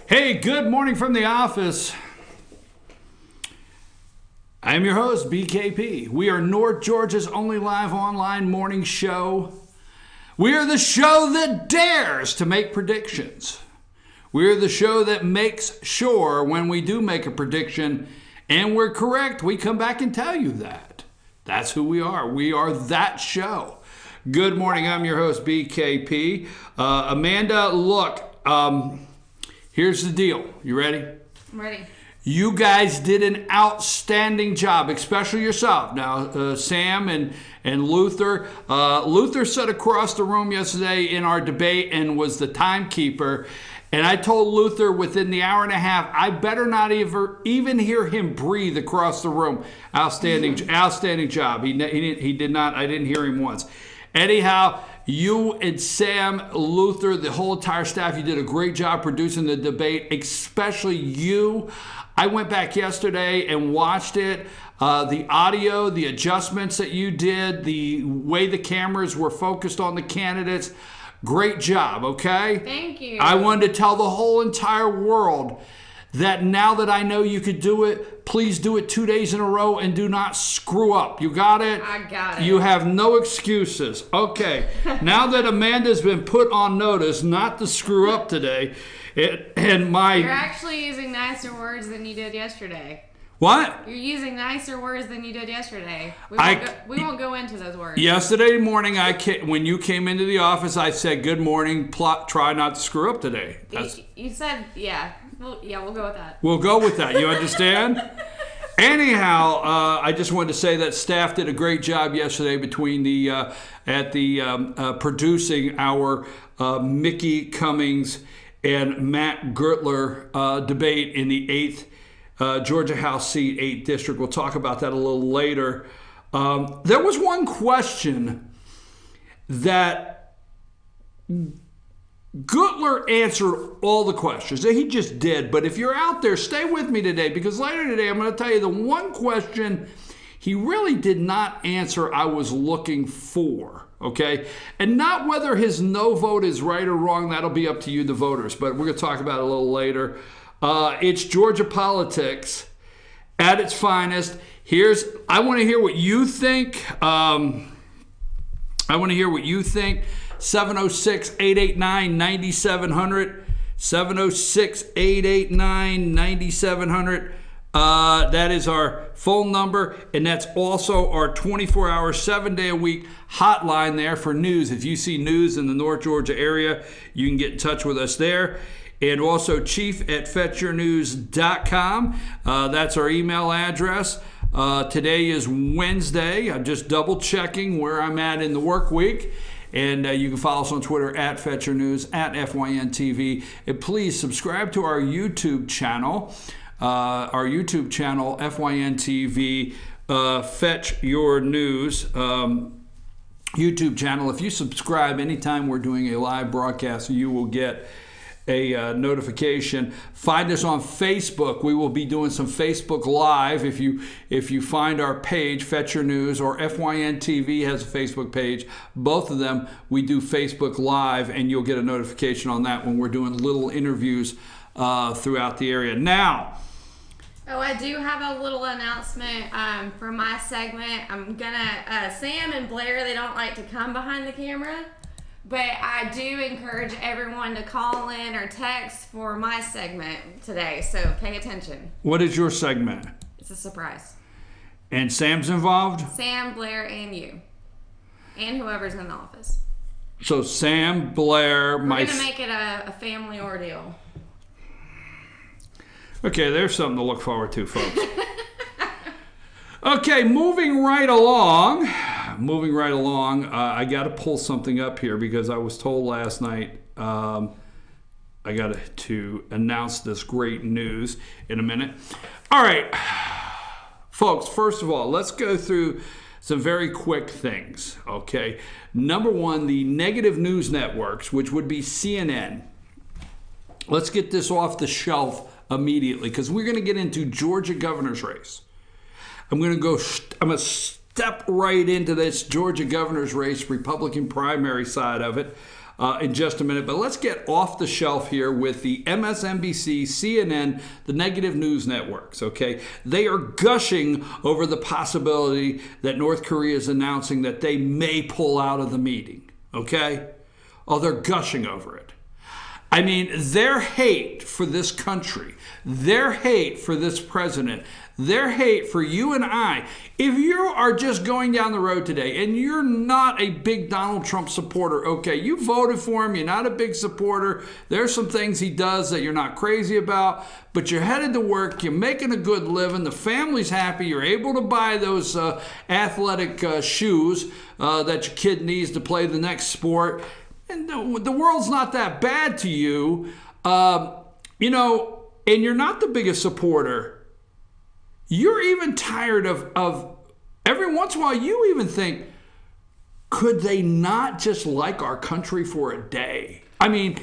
Hey, good morning from the office. I'm your host, BKP. We are North Georgia's only live online morning show. We are the show that dares to make predictions. We are the show that makes sure when we do make a prediction and we're correct, we come back and tell you that. That's who we are. We are that show. Good morning. I'm your host, BKP. Amanda, look, here's the deal. You ready? I'm ready. You guys did an outstanding job, especially yourself. Now, Sam and Luther. Luther sat across the room yesterday in our debate and was the timekeeper. And I told Luther within the hour and a half, I better not even hear him breathe across the room. Outstanding job. He did not. I didn't hear him once. Anyhow, you and Sam, Luther, the whole entire staff, you did a great job producing the debate, especially you. I went back yesterday and watched it. The audio, the adjustments that you did, the way the cameras were focused on the candidates. Great job, okay? Thank you. I wanted to tell the whole entire world that now that I know you could do it, please do it 2 days in a row and do not screw up. You got it? I got it. You have no excuses. Okay. Now that Amanda's been put on notice not to screw up today, You're actually using nicer words than you did yesterday. What? You're using nicer words than you did yesterday. We won't go into those words. Yesterday morning, when you came into the office, I said, good morning, try not to screw up today. You said, yeah. We'll go with that. We'll go with that. You understand? Anyhow, I just wanted to say that staff did a great job yesterday between producing our Mickey Cummings and Matt Gertler debate in the 8th Georgia House seat, 8th District. We'll talk about that a little later. There was one question that Gertler answered all the questions. He just did. But if you're out there, stay with me today, because later today I'm going to tell you the one question he really did not answer I was looking for. Okay? And not whether his no vote is right or wrong. That'll be up to you, the voters. But we're going to talk about it a little later. It's Georgia politics at its finest. I want to hear what you think. 706-889-9700. 706-889-9700. That is our phone number, and that's also our 24-hour, 7-day-a-week hotline there for news. If you see news in the North Georgia area, you can get in touch with us there. And also chief@fetchyournews.com. That's our email address. Today is Wednesday. I'm just double checking where I'm at in the work week. And you can follow us on Twitter @FetchYourNews, @FYNTV. And please subscribe to our YouTube channel. FYNTV, Fetch Your News YouTube channel. If you subscribe anytime we're doing a live broadcast, you will get a notification. Find us on Facebook. We will be doing some Facebook Live. If you find our page, Fetch Your News, or FYNTV has a Facebook page, both of them, we do Facebook Live, and you'll get a notification on that when we're doing little interviews throughout the area. Now, I do have a little announcement for my segment. I'm gonna Sam and Blair, they don't like to come behind the camera, but I do encourage everyone to call in or text for my segment today, so pay attention. What is your segment? It's a surprise. And Sam's involved? Sam, Blair, and you. And whoever's in the office. So Sam, Blair, We're going to make it a family ordeal. Okay, there's something to look forward to, folks. Okay, moving right along. I got to pull something up here because I was told last night I got to announce this great news in a minute. All right, folks, first of all, let's go through some very quick things, okay? Number one, the negative news networks, which would be CNN. Let's get this off the shelf immediately because we're going to get into Georgia governor's race. I'm going to step right into this Georgia governor's race, Republican primary side of it in just a minute. But let's get off the shelf here with the MSNBC, CNN, the negative news networks, okay? They are gushing over the possibility that North Korea is announcing that they may pull out of the meeting, okay? Oh, they're gushing over it. I mean, their hate for this country, their hate for this president, their hate for you and I. If you are just going down the road today and you're not a big Donald Trump supporter, okay, you voted for him, you're not a big supporter, there's some things he does that you're not crazy about, but you're headed to work, you're making a good living, the family's happy, you're able to buy those athletic shoes that your kid needs to play the next sport, and the world's not that bad to you, you know, and you're not the biggest supporter. You're even tired of every once in a while, you even think, could they not just like our country for a day? I mean,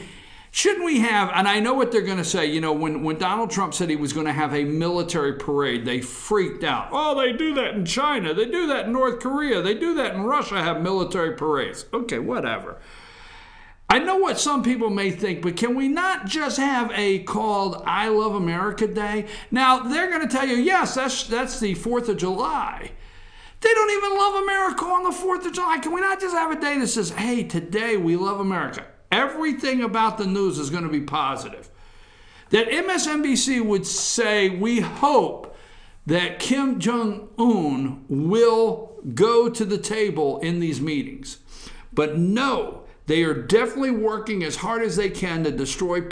shouldn't we have, and I know what they're going to say, you know, when Donald Trump said he was going to have a military parade, they freaked out. Oh, they do that in China. They do that in North Korea. They do that in Russia, have military parades. Okay, whatever. I know what some people may think, but can we not just have a called I Love America Day? Now, they're going to tell you, yes, that's the 4th of July. They don't even love America on the 4th of July. Can we not just have a day that says, hey, today we love America? Everything about the news is going to be positive. That MSNBC would say, we hope that Kim Jong-un will go to the table in these meetings. But no. They are definitely working as hard as they can to destroy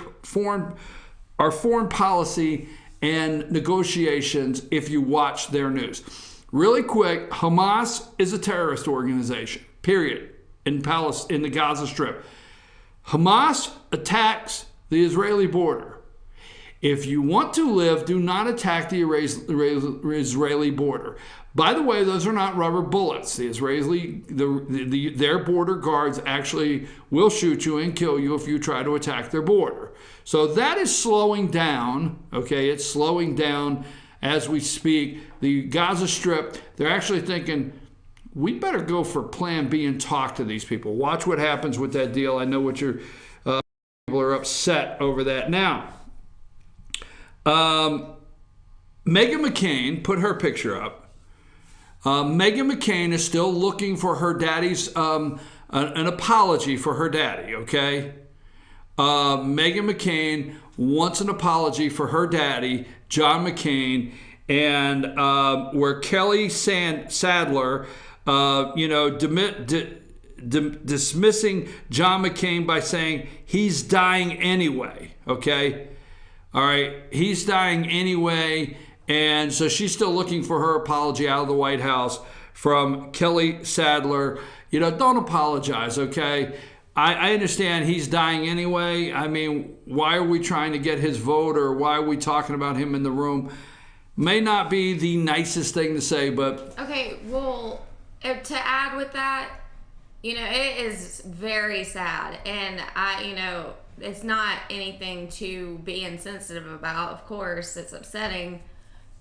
our foreign policy and negotiations if you watch their news. Really quick, Hamas is a terrorist organization, period, in the Gaza Strip. Hamas attacks the Israeli border. If you want to live, do not attack the Israeli border. By the way, those are not rubber bullets. Their border guards actually will shoot you and kill you if you try to attack their border. So that is slowing down, okay? It's slowing down as we speak. The Gaza Strip, they're actually thinking, we better go for plan B and talk to these people. Watch what happens with that deal. I know what people are upset over that. Now, Meghan McCain put her picture up. Meghan McCain is still looking for her daddy's, an apology for her daddy, okay? Meghan McCain wants an apology for her daddy, John McCain, and where Kelly Sadler, dismissing John McCain by saying he's dying anyway, okay? All right, he's dying anyway, and so she's still looking for her apology out of the White House from Kelly Sadler. You know, don't apologize, okay? I understand he's dying anyway. I mean, why are we trying to get his vote, or why are we talking about him in the room? May not be the nicest thing to say, but... Okay, well, to add with that, you know, it is very sad, and it's not anything to be insensitive about. Of course, it's upsetting.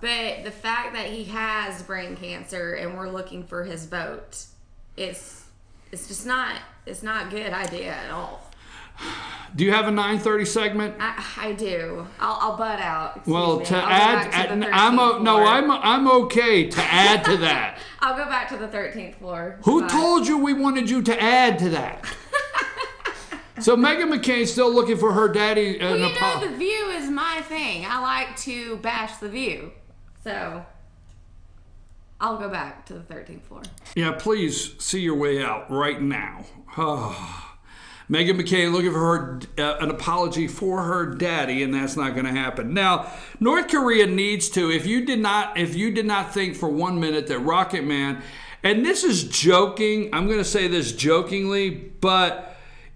But the fact that he has brain cancer and we're looking for his vote, it's just not a good idea at all. Do you have a 9:30 segment? I do. I'll butt out. I'm okay to add to that. I'll go back to the 13th floor. Who told you we wanted you to add to that? So Meghan McCain's still looking for her daddy. The View is my thing. I like to bash the View. So I'll go back to the 13th floor. Yeah, please see your way out right now. Meghan McCain looking for her an apology for her daddy, and that's not going to happen. Now, North Korea needs to. If you did not think for 1 minute that Rocket Man, and this is joking. I'm going to say this jokingly, but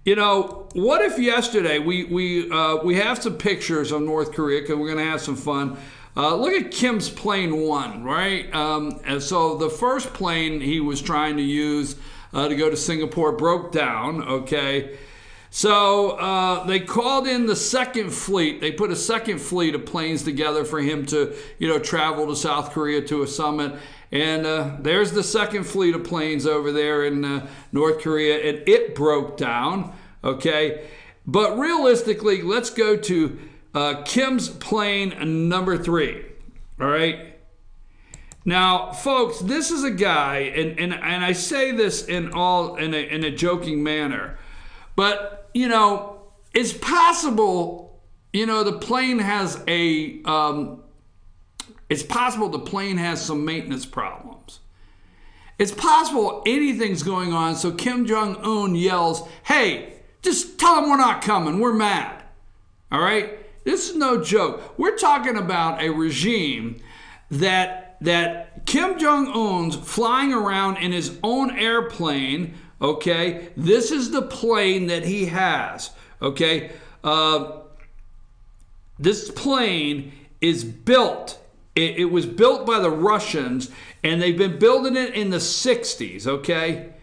you know, what if yesterday we have some pictures of North Korea because we're going to have some fun. Look at Kim's plane one, right? And so the first plane he was trying to use to go to Singapore broke down, okay? So they called in the second fleet. They put a second fleet of planes together for him to, travel to South Korea to a summit. And there's the second fleet of planes over there in North Korea, and it broke down. Okay, but realistically, let's go to Kim's plane number 3. All right. Now, folks, this is a guy, and I say this in a joking manner, but it's possible. The plane has it's possible the plane has some maintenance problems. It's possible anything's going on, so Kim Jong-un yells, "Hey, just tell them we're not coming. We're mad." All right? This is no joke. We're talking about a regime that Kim Jong-un's flying around in his own airplane, okay? This is the plane that he has, okay? This plane is built. It was built by the Russians, and they've been building it in the 60s, okay?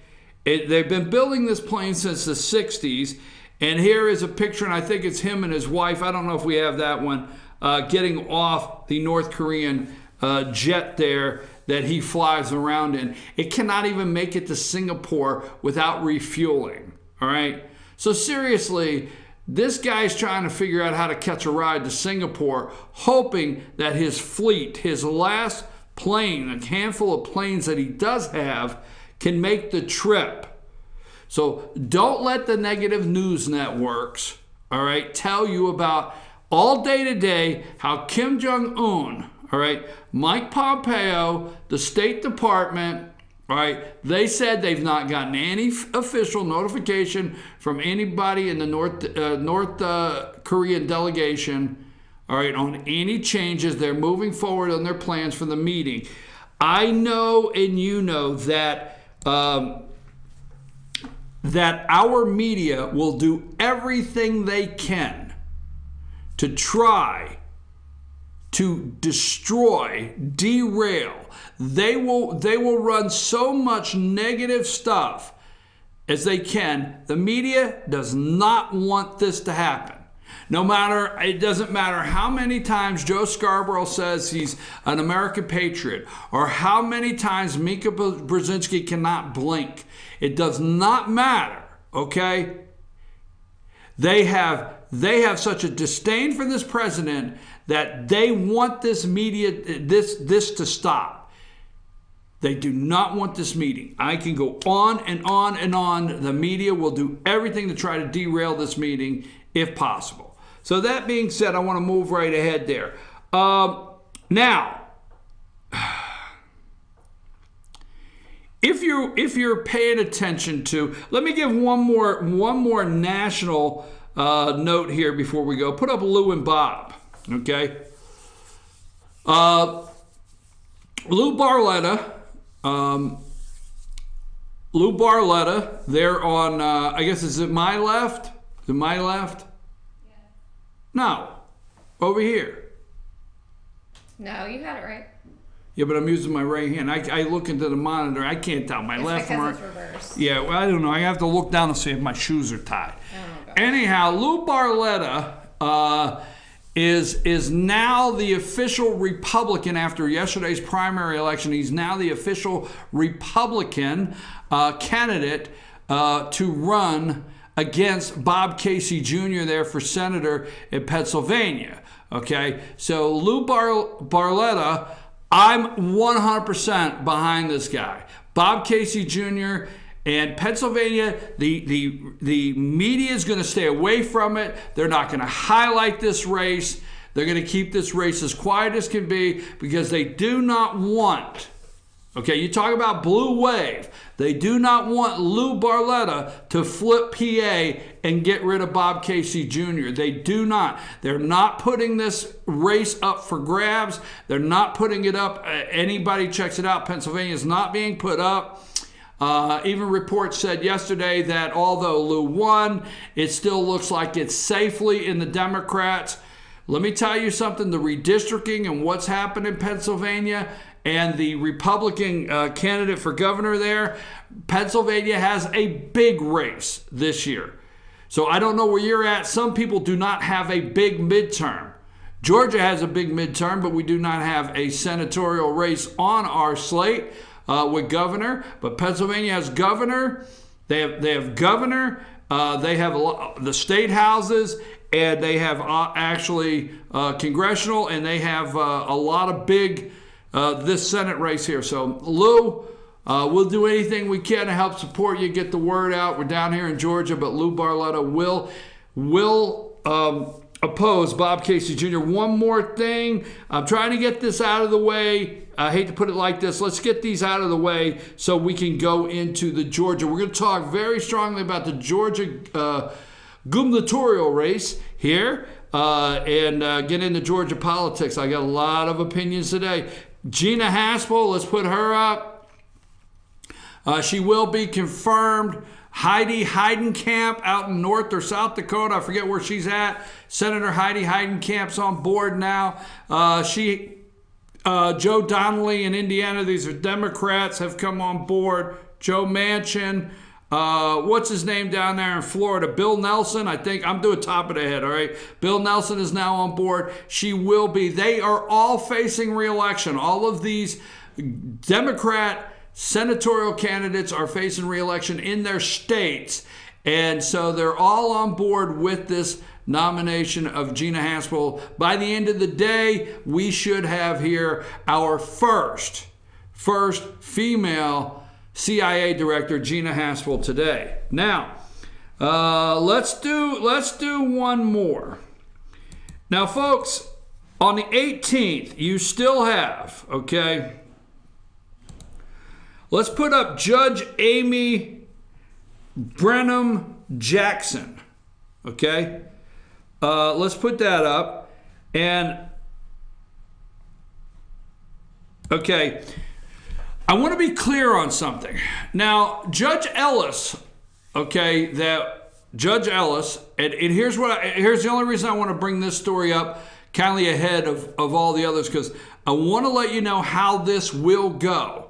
They've been building this plane since the 60s, and here is a picture, and I think it's him and his wife. I don't know if we have that one, getting off the North Korean jet there that he flies around in. It cannot even make it to Singapore without refueling, all right? So seriously, this guy's trying to figure out how to catch a ride to Singapore, hoping that his fleet, his last plane, a handful of planes that he does have, can make the trip. So don't let the negative news networks, all right, tell you about all day today how Kim Jong-un, all right, Mike Pompeo, the State Department, all right, they said they've not gotten any official notification from anybody in the North Korean delegation, all right, on any changes. They're moving forward on their plans for the meeting. I know, and you know, that that our media will do everything they can to try to destroy, derail. They will run so much negative stuff as they can. The media does not want this to happen. It doesn't matter how many times Joe Scarborough says he's an American patriot, or how many times Mika Brzezinski cannot blink. It does not matter, okay? They have such a disdain for this president that they want this media, this to stop. They do not want this meeting. I can go on and on and on. The media will do everything to try to derail this meeting if possible. So that being said, I want to move right ahead there. Now, if you're paying attention to, let me give one more national note here before we go. Put up Lou and Bob, okay? Lou Barletta, they're on, I guess, is it my left? Is it my left? Yeah. No, over here. No, you had it right. Yeah, but I'm using my right hand. I look into the monitor. I can't tell my left from right. It's reversed. Yeah, well, I don't know. I have to look down to see if my shoes are tied. Oh, gosh. Anyhow, Lou Barletta is now the official Republican after yesterday's primary election. He's now the official Republican candidate to run against Bob Casey Jr. there for senator in Pennsylvania. Okay, so Lou Barletta, I'm 100% behind this guy. Bob Casey Jr. and Pennsylvania, the media is going to stay away from it. They're not going to highlight this race. They're going to keep this race as quiet as can be because they do not want, okay, you talk about blue wave. They do not want Lou Barletta to flip PA and get rid of Bob Casey Jr. They do not. They're not putting this race up for grabs. They're not putting it up. Anybody checks it out. Pennsylvania is not being put up. Even reports said yesterday that although Lou won, it still looks like it's safely in the Democrats. Let me tell you something, the redistricting and what's happened in Pennsylvania and the Republican candidate for governor there, Pennsylvania has a big race this year. So I don't know where you're at. Some people do not have a big midterm. Georgia has a big midterm, but we do not have a senatorial race on our slate with governor. But Pennsylvania has governor. They have governor. They have the state houses, and they have actually congressional, and they have a lot of big this Senate race here. So Lou, we'll do anything we can to help support you, get the word out. We're down here in Georgia, but Lou Barletta will oppose Bob Casey Jr. One more thing. I'm trying to get this out of the way. I hate to put it like this. Let's get these out of the way so we can go into the Georgia. We're going to talk very strongly about the Georgia gubernatorial race here and get into Georgia politics. I got a lot of opinions today. Gina Haspel, let's put her up. She will be confirmed. Heidi Heidenkamp out in North or South Dakota. I forget where she's at. Senator Heidi Heidenkamp's on board now. Joe Donnelly in Indiana, these are Democrats, have come on board. Joe Manchin. What's his name down there in Florida? Bill Nelson, I think. I'm doing top of the head, all right? Bill Nelson is now on board. She will be. They are all facing re-election. All of these Democrat senatorial candidates are facing re-election in their states. And so they're all on board with this nomination of Gina Haspel. By the end of the day, we should have here our first female CIA director, Gina Haspel, today. Now, let's do one more. Now, folks, on the 18th, you still have, okay, let's put up Judge Amy Brenham Jackson, okay? Let's put that up. And, okay, I want to be clear on something. Now, Judge Ellis, okay, Judge Ellis, and here's the only reason I want to bring this story up kindly ahead of all the others, because I want to let you know how this will go.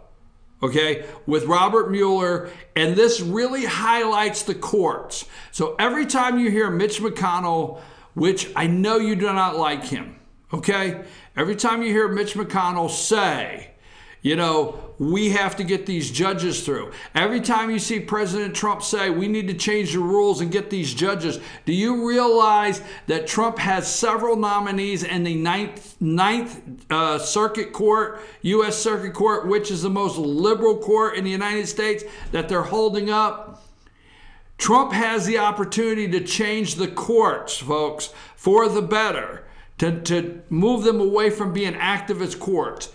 Okay, with Robert Mueller, and this really highlights the courts. So every time you hear Mitch McConnell, which I know you do not like him, okay? Every time you hear Mitch McConnell say, you know, we have to get these judges through. Every time you see President Trump say, we need to change the rules and get these judges, do you realize that Trump has several nominees in the Ninth Circuit Court, U.S. Circuit Court, which is the most liberal court in the United States, that they're holding up? Trump has the opportunity to change the courts, folks, for the better, to move them away from being activist courts.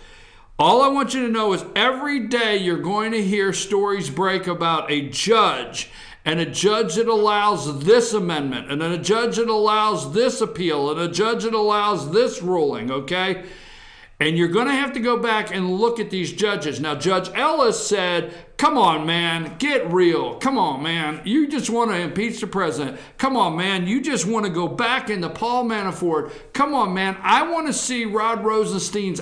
All I want you to know is every day you're going to hear stories break about a judge, and a judge that allows this amendment, and then a judge that allows this appeal, and a judge that allows this ruling, okay? And you're going to have to go back and look at these judges. Now, Judge Ellis said, come on, man, get real. Come on, man. You just want to impeach the president. Come on, man. You just want to go back into Paul Manafort. Come on, man. I want to see Rod Rosenstein's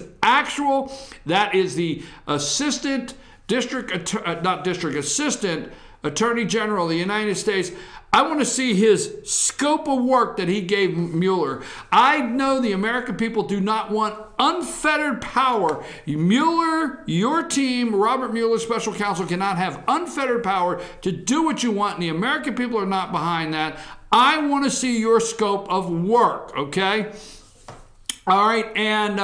that is the assistant assistant attorney general of the United States. I want to see his scope of work that he gave Mueller. I know the American people do not want unfettered power. Mueller, your team, Robert Mueller, special counsel, cannot have unfettered power to do what you want, and the American people are not behind that. I want to see your scope of work, okay? All right, and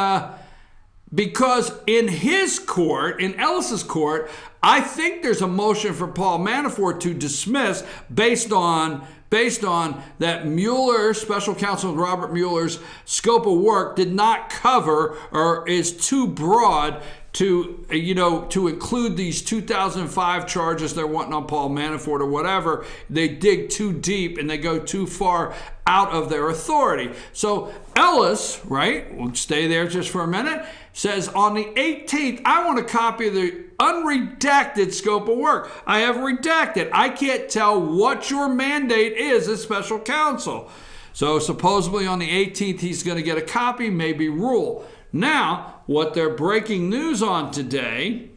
because in his court, in Ellis's court, I think there's a motion for Paul Manafort to dismiss based on that Mueller, special counsel Robert Mueller's scope of work did not cover or is too broad to include these 2005 charges they're wanting on Paul Manafort or whatever. They dig too deep and they go too far out of their authority. So Ellis, right, we'll stay there just for a minute, says on the 18th, I want a copy of the unredacted scope of work. I have redacted. I can't tell what your mandate is as special counsel. So supposedly on the 18th, he's going to get a copy, maybe rule. Now, what they're breaking news on today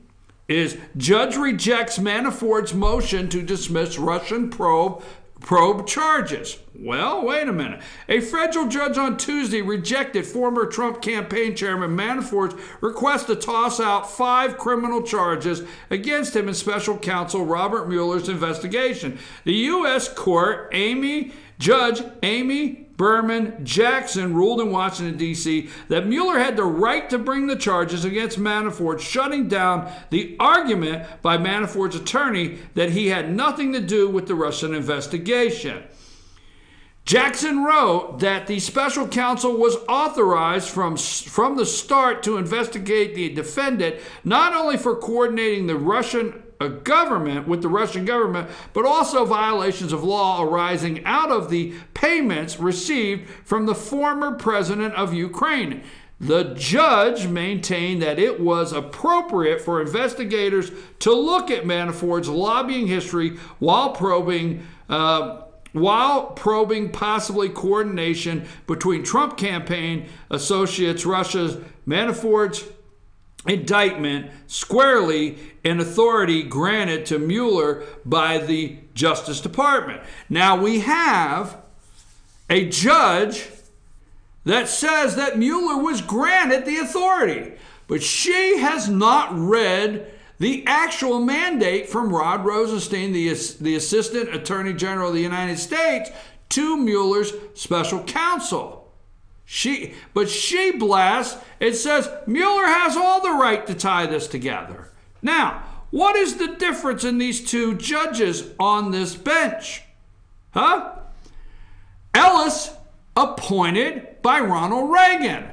is judge rejects Manafort's motion to dismiss Russian probe probe charges. Well, wait a minute. A federal judge on Tuesday rejected former Trump campaign chairman Manafort's request to toss out 5 criminal charges against him in special counsel Robert Mueller's investigation. The U.S. court, Judge Amy Berman Jackson, ruled in Washington, D.C. that Mueller had the right to bring the charges against Manafort, shutting down the argument by Manafort's attorney that he had nothing to do with the Russian investigation. Jackson wrote that the special counsel was authorized from the start to investigate the defendant, not only for coordinating the Russian government with the Russian government, but also violations of law arising out of the payments received from the former president of Ukraine. The judge maintained that it was appropriate for investigators to look at Manafort's lobbying history while probing possibly coordination between Trump campaign associates, Russia's Manafort's indictment squarely in authority granted to Mueller by the Justice Department. Now we have a judge that says that Mueller was granted the authority, but she has not read the actual mandate from Rod Rosenstein, the Assistant Attorney General of the United States, to Mueller's special counsel. She blasts, it says Mueller has all the right to tie this together. Now, what is the difference in these two judges on this bench? Ellis, appointed by Ronald Reagan.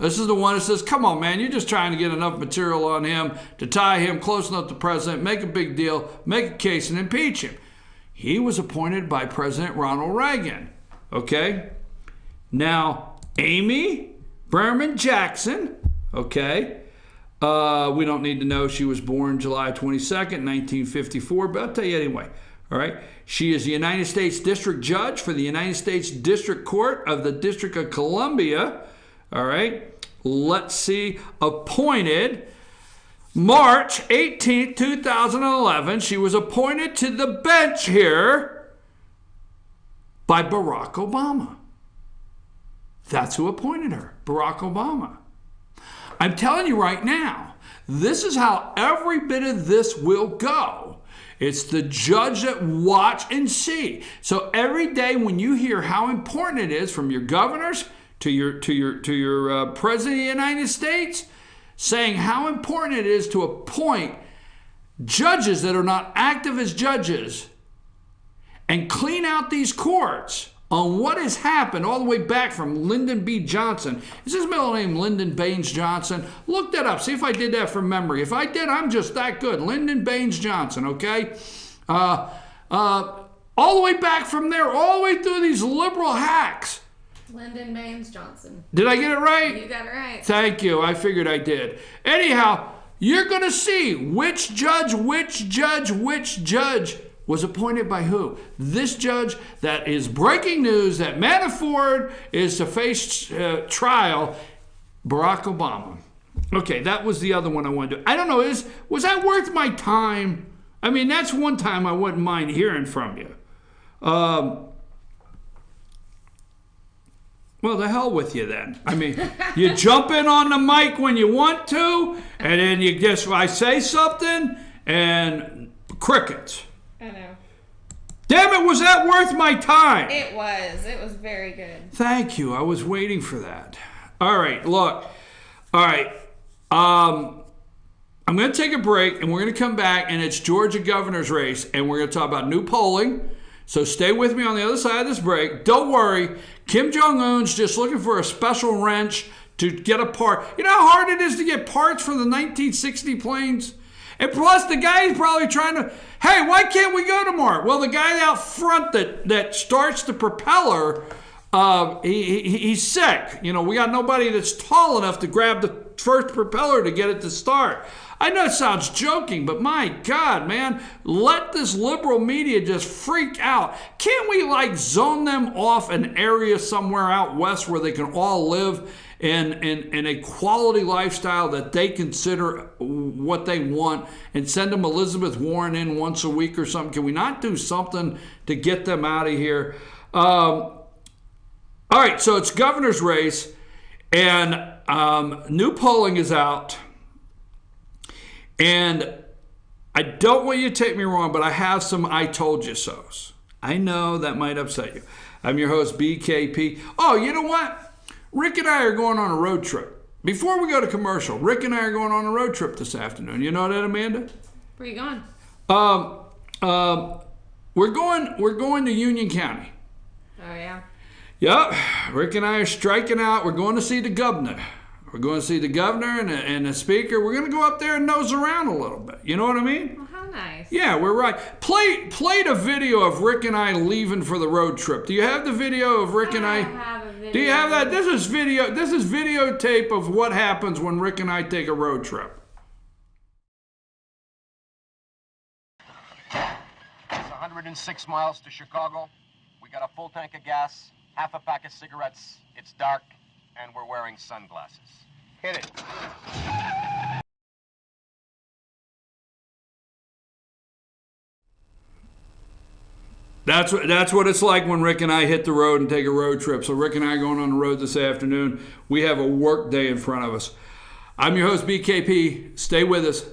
This is the one that says, come on, man, you're just trying to get enough material on him to tie him close enough to the president, make a big deal, make a case, and impeach him. He was appointed by President Ronald Reagan. Okay? Now, Amy Berman Jackson, okay? We don't need to know she was born July 22nd, 1954, but I'll tell you anyway. All right? She is the United States District Judge for the United States District Court of the District of Columbia. All right? Let's see. Appointed March 18th, 2011. She was appointed to the bench here by Barack Obama. That's who appointed her, Barack Obama. I'm telling you right now, this is how every bit of this will go. It's the judge that watch and see. So every day when you hear how important it is from your governors to your president of the United States, saying how important it is to appoint judges that are not active as judges and clean out these courts on what has happened all the way back from Lyndon B. Johnson. Is his middle name Lyndon Baines Johnson? Look that up. See if I did that from memory. If I did, I'm just that good. Lyndon Baines Johnson, okay? All the way back from there, all the way through these liberal hacks. Lyndon Baines Johnson. Did I get it right? You got it right. Thank you. I figured I did. Anyhow, you're going to see which judge was appointed by who. This judge that is breaking news that Manafort is to face trial, Barack Obama. Okay, that was the other one I wanted to. I don't know, was that worth my time? I mean, that's one time I wouldn't mind hearing from you. Well, the hell with you then. I mean, you jump in on the mic when you want to, and then you guess I say something, and crickets. I know. Damn it, was that worth my time? It was. It was very good. Thank you. I was waiting for that. All right, look. All right. I'm going to take a break, and we're going to come back, and it's Georgia governor's race, and we're going to talk about new polling. So stay with me on the other side of this break. Don't worry. Kim Jong-un's just looking for a special wrench to get a part. You know how hard it is to get parts for the 1960 planes? And plus, the guy's probably trying to, hey, why can't we go tomorrow? Well, the guy out front that starts the propeller, he's sick. You know, we got nobody that's tall enough to grab the first propeller to get it to start. I know it sounds joking, but my God, man, let this liberal media just freak out. Can't we, like, zone them off an area somewhere out west where they can all live and a quality lifestyle that they consider what they want, and send them Elizabeth Warren in once a week or something? Can we not do something to get them out of here? All right, so it's governor's race, and new polling is out. And I don't want you to take me wrong, but I have some I told you so's. I know that might upset you. I'm your host, BKP. Oh, you know what? Rick and I are going on a road trip. Before we go to commercial, Rick and I are going on a road trip this afternoon. You know that, Amanda? Where are you going? We're going to Union County. Oh, yeah. Yep. Rick and I are striking out. We're going to see the governor. We're going to see the governor and the speaker. We're going to go up there and nose around a little bit. You know what I mean? Well, how nice. Yeah, we're right. Played a video of Rick and I leaving for the road trip. Do you have the video of Rick and I? Have a video. Do you have that? This is videotape of what happens when Rick and I take a road trip. It's 106 miles to Chicago. We got a full tank of gas, half a pack of cigarettes. It's dark, and we're wearing sunglasses. Hit it. That's what it's like when Rick and I hit the road and take a road trip. So Rick and I are going on the road this afternoon. We have a work day in front of us. I'm your host, BKP. Stay with us.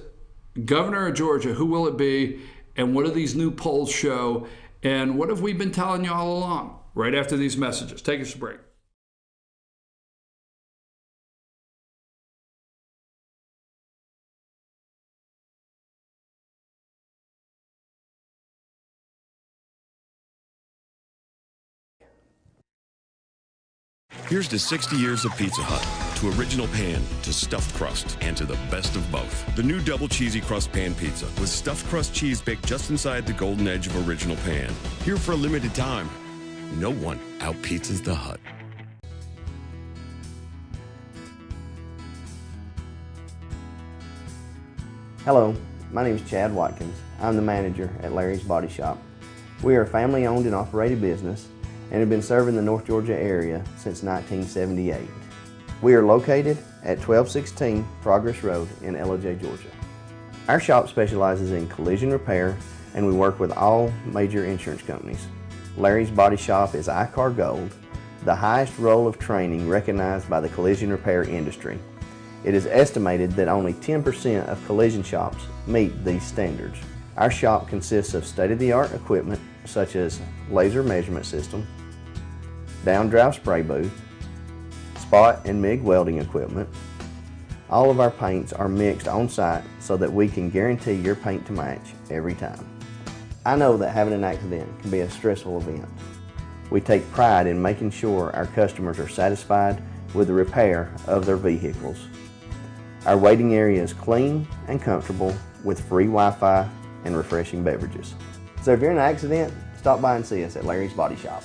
Governor of Georgia, who will it be? And what do these new polls show? And what have we been telling you all along? Right after these messages. Take us a break. Here's to 60 years of Pizza Hut, to original pan, to stuffed crust, and to the best of both. The new double cheesy crust pan pizza with stuffed crust cheese baked just inside the golden edge of original pan. Here for a limited time. No one out-pizzas the Hut. Hello, my name is Chad Watkins. I'm the manager at Larry's Body Shop. We are a family-owned and operated business and have been serving the North Georgia area since 1978. We are located at 1216 Progress Road in Ellijay, Georgia. Our shop specializes in collision repair, and we work with all major insurance companies. Larry's Body Shop is ICAR Gold, the highest role of training recognized by the collision repair industry. It is estimated that only 10% of collision shops meet these standards. Our shop consists of state-of-the-art equipment such as laser measurement system, down-drive spray booth, spot and MIG welding equipment. All of our paints are mixed on site so that we can guarantee your paint to match every time. I know that having an accident can be a stressful event. We take pride in making sure our customers are satisfied with the repair of their vehicles. Our waiting area is clean and comfortable with free Wi-Fi and refreshing beverages. So if you're in an accident, stop by and see us at Larry's Body Shop.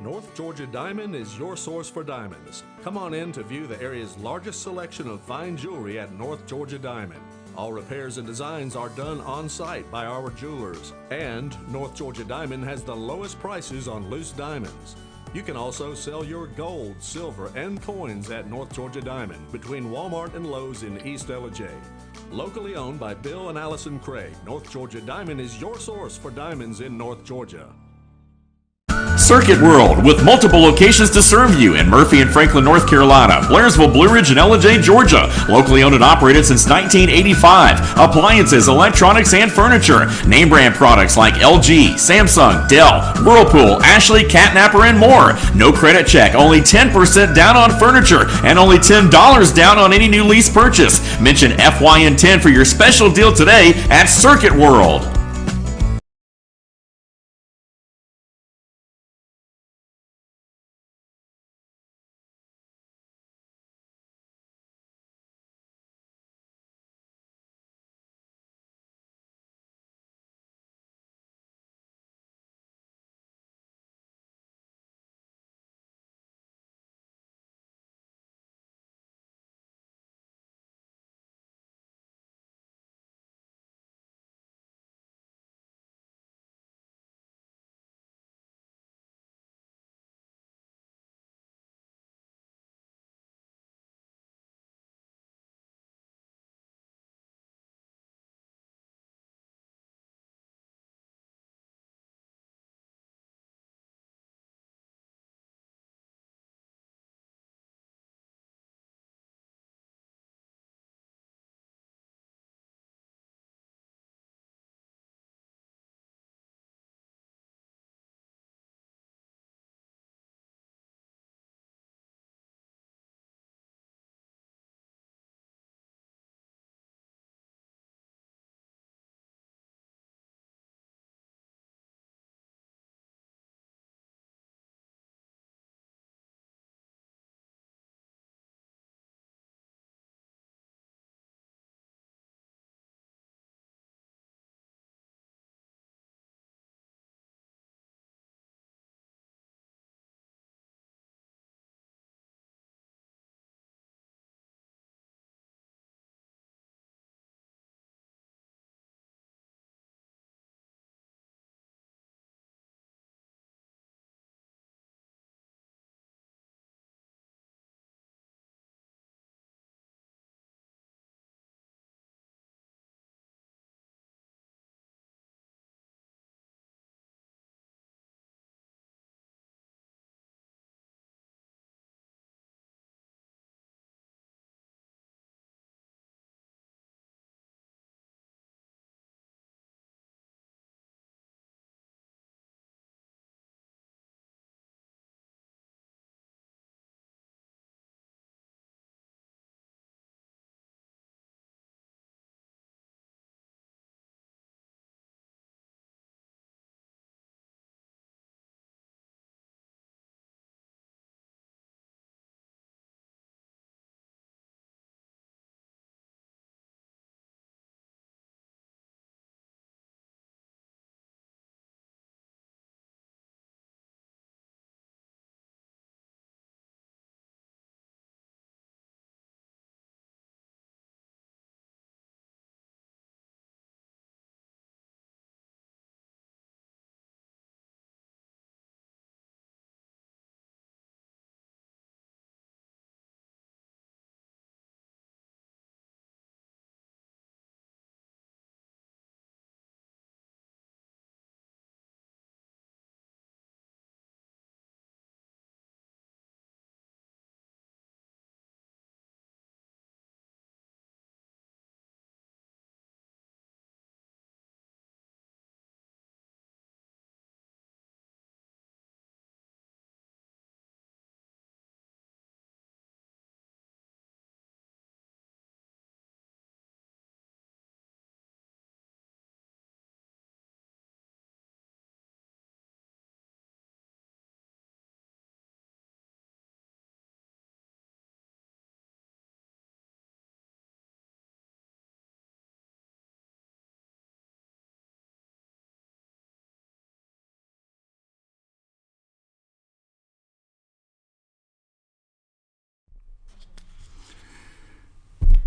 North Georgia Diamond is your source for diamonds. Come on in to view the area's largest selection of fine jewelry at North Georgia Diamond. All repairs and designs are done on site by our jewelers. And North Georgia Diamond has the lowest prices on loose diamonds. You can also sell your gold, silver, and coins at North Georgia Diamond between Walmart and Lowe's in East Ellijay. Locally owned by Bill and Allison Craig, North Georgia Diamond is your source for diamonds in North Georgia. Circuit World, with multiple locations to serve you in Murphy and Franklin, North Carolina, Blairsville, Blue Ridge, and Ellijay, Georgia. Locally owned and operated since 1985. Appliances, electronics, and furniture. Name brand products like LG, Samsung, Dell, Whirlpool, Ashley, Catnapper, and more. No credit check, only 10% down on furniture, and only $10 down on any new lease purchase. Mention FYN10 for your special deal today at Circuit World.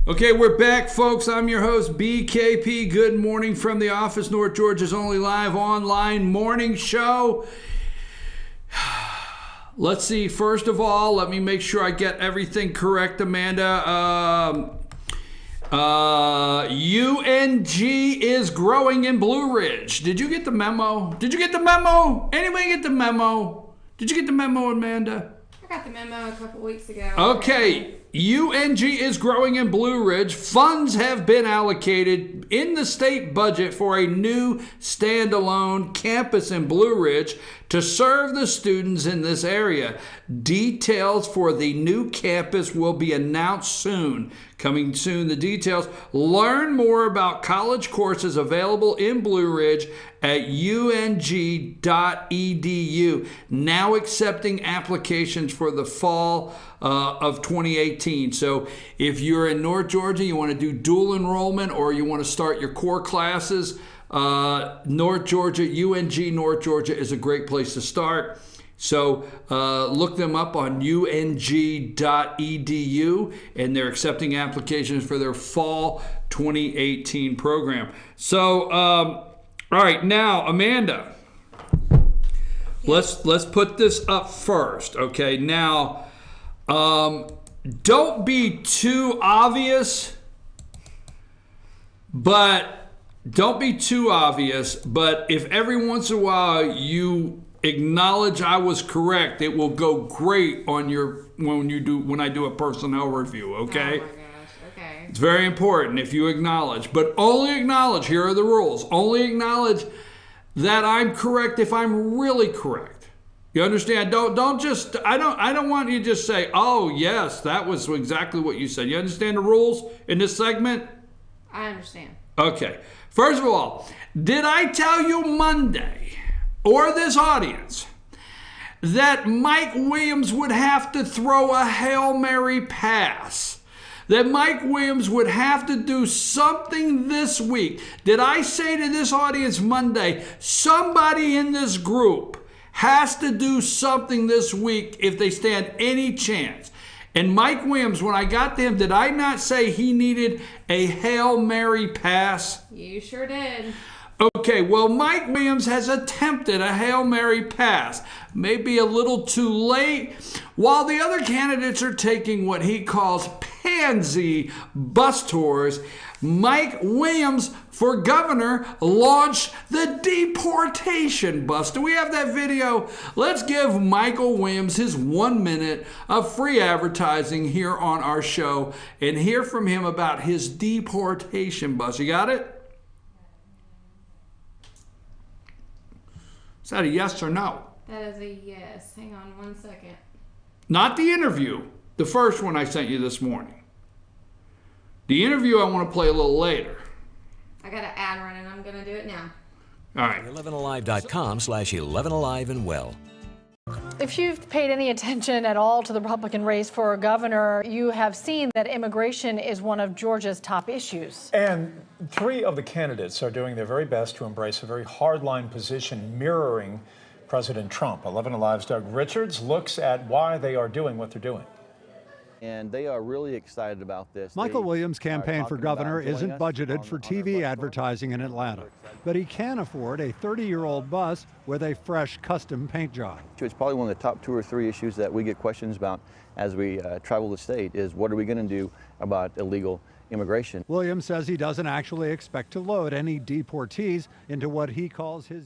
Okay, we're back, folks. I'm your host, BKP. Good morning from the office, North Georgia's only live online morning show. Let's see. First of all, let me make sure I get everything correct, Amanda. UNG is growing in Blue Ridge. Did you get the memo? Did you get the memo? Anybody get the memo? Did you get the memo, Amanda? I got the memo a couple weeks ago. Okay. UNG is growing in Blue Ridge. Funds have been allocated in the state budget for a new standalone campus in Blue Ridge to serve the students in this area. Details for the new campus will be announced soon. Coming soon, the details. Learn more about college courses available in Blue Ridge at ung.edu. Now accepting applications for the fall of 2018. So if you're in North Georgia, you want to do dual enrollment or you want to start your core classes, North Georgia, UNG North Georgia is a great place to start. So look them up on ung.edu, and they're accepting applications for their fall 2018 program. So, all right, now, Amanda, let's put this up first, okay? Now, don't be too obvious, but if every once in a while you acknowledge I was correct, it will go great on your when I do a personnel review, okay? Oh my gosh, okay. It's very important if you acknowledge, but only acknowledge, here are the rules, only acknowledge that I'm correct if I'm really correct. You understand? Don't just, I don't want you to just say, oh yes, that was exactly what you said. You understand the rules in this segment? I understand. Okay. First of all, did I tell you Monday, or this audience, that Mike Williams would have to throw a Hail Mary pass? That Mike Williams would have to do something this week? Did I say to this audience Monday, somebody in this group has to do something this week if they stand any chance? And Mike Williams, when I got to him, did I not say he needed a Hail Mary pass? You sure did. Okay, well, Mike Williams has attempted a Hail Mary pass. Maybe a little too late. While the other candidates are taking what he calls pansy bus tours, Mike Williams for governor launched the deportation bus. Do we have that video? Let's give Michael Williams his 1 minute of free advertising here on our show and hear from him about his deportation bus. You got it? Is that a yes or no? That is a yes. Hang on 1 second. Not the interview. The first one I sent you this morning. The interview I want to play a little later. I got an ad running. I'm going to do it now. All right. 11alive.com/11alive and well. If you've paid any attention at all to the Republican race for governor, you have seen that immigration is one of Georgia's top issues. And 3 of the candidates are doing their very best to embrace a very hardline position mirroring President Trump. 11 Alive's Doug Richards looks at why they are doing what they're doing. And they are really excited about this. Michael Williams' campaign for governor isn't budgeted for TV advertising in Atlanta, but he can afford a 30-year-old bus with a fresh custom paint job. It's probably one of the top 2 or 3 issues that we get questions about as we travel the state is what are we going to do about illegal immigration? Williams says he doesn't actually expect to load any deportees into what he calls his...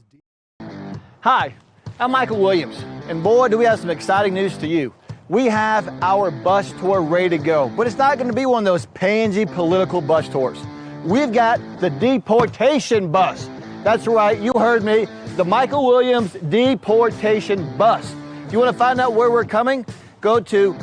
Hi, I'm Michael Williams, and boy, do we have some exciting news to you. We have our bus tour ready to go, but it's not going to be one of those pansy political bus tours. We've got the deportation bus. That's right, you heard me, the Michael Williams deportation bus. If you want to find out where we're coming, go to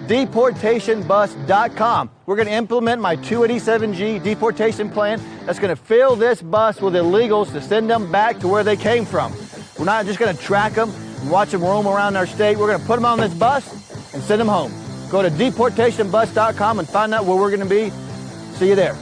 deportationbus.com. We're going to implement my 287G deportation plan that's going to fill this bus with illegals to send them back to where they came from. We're not just going to track them and watch them roam around our state. We're going to put them on this bus and send them home. Go to deportationbus.com and find out where we're going to be. See you there.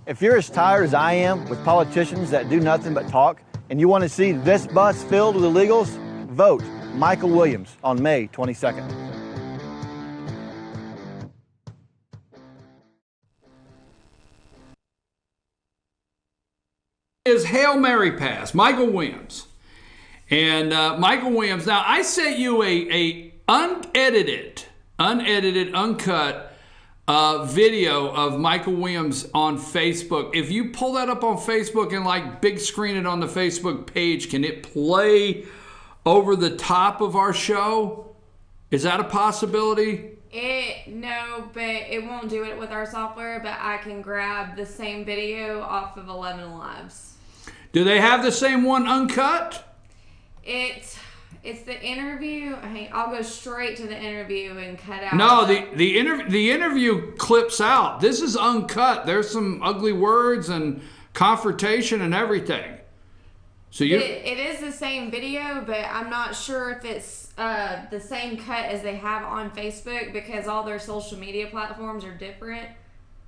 If you're as tired as I am with politicians that do nothing but talk, and you want to see this bus filled with illegals, vote Michael Williams on May 22nd. Is Hail Mary pass, Michael Williams. And Michael Williams, now I sent you a unedited, uncut video of Michael Williams on Facebook. If you pull that up on Facebook and like big screen it on the Facebook page, can it play over the top of our show? Is that a possibility? No, but it won't do it with our software, but I can grab the same video off of 11 Alive's. Do they have the same one uncut? It's the interview. I'll go straight to the interview and cut out. No, the interview clips out. This is uncut. There's some ugly words and confrontation and everything. So it is the same video, but I'm not sure if it's the same cut as they have on Facebook because all their social media platforms are different.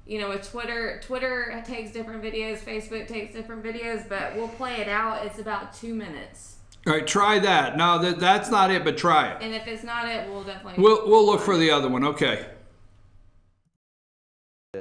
You know, with Twitter takes different videos, Facebook takes different videos, but we'll play it out. It's about 2 minutes. All right, try that. No, that's not it, but try it. And if it's not it, we'll definitely... We'll look for the other one. Okay.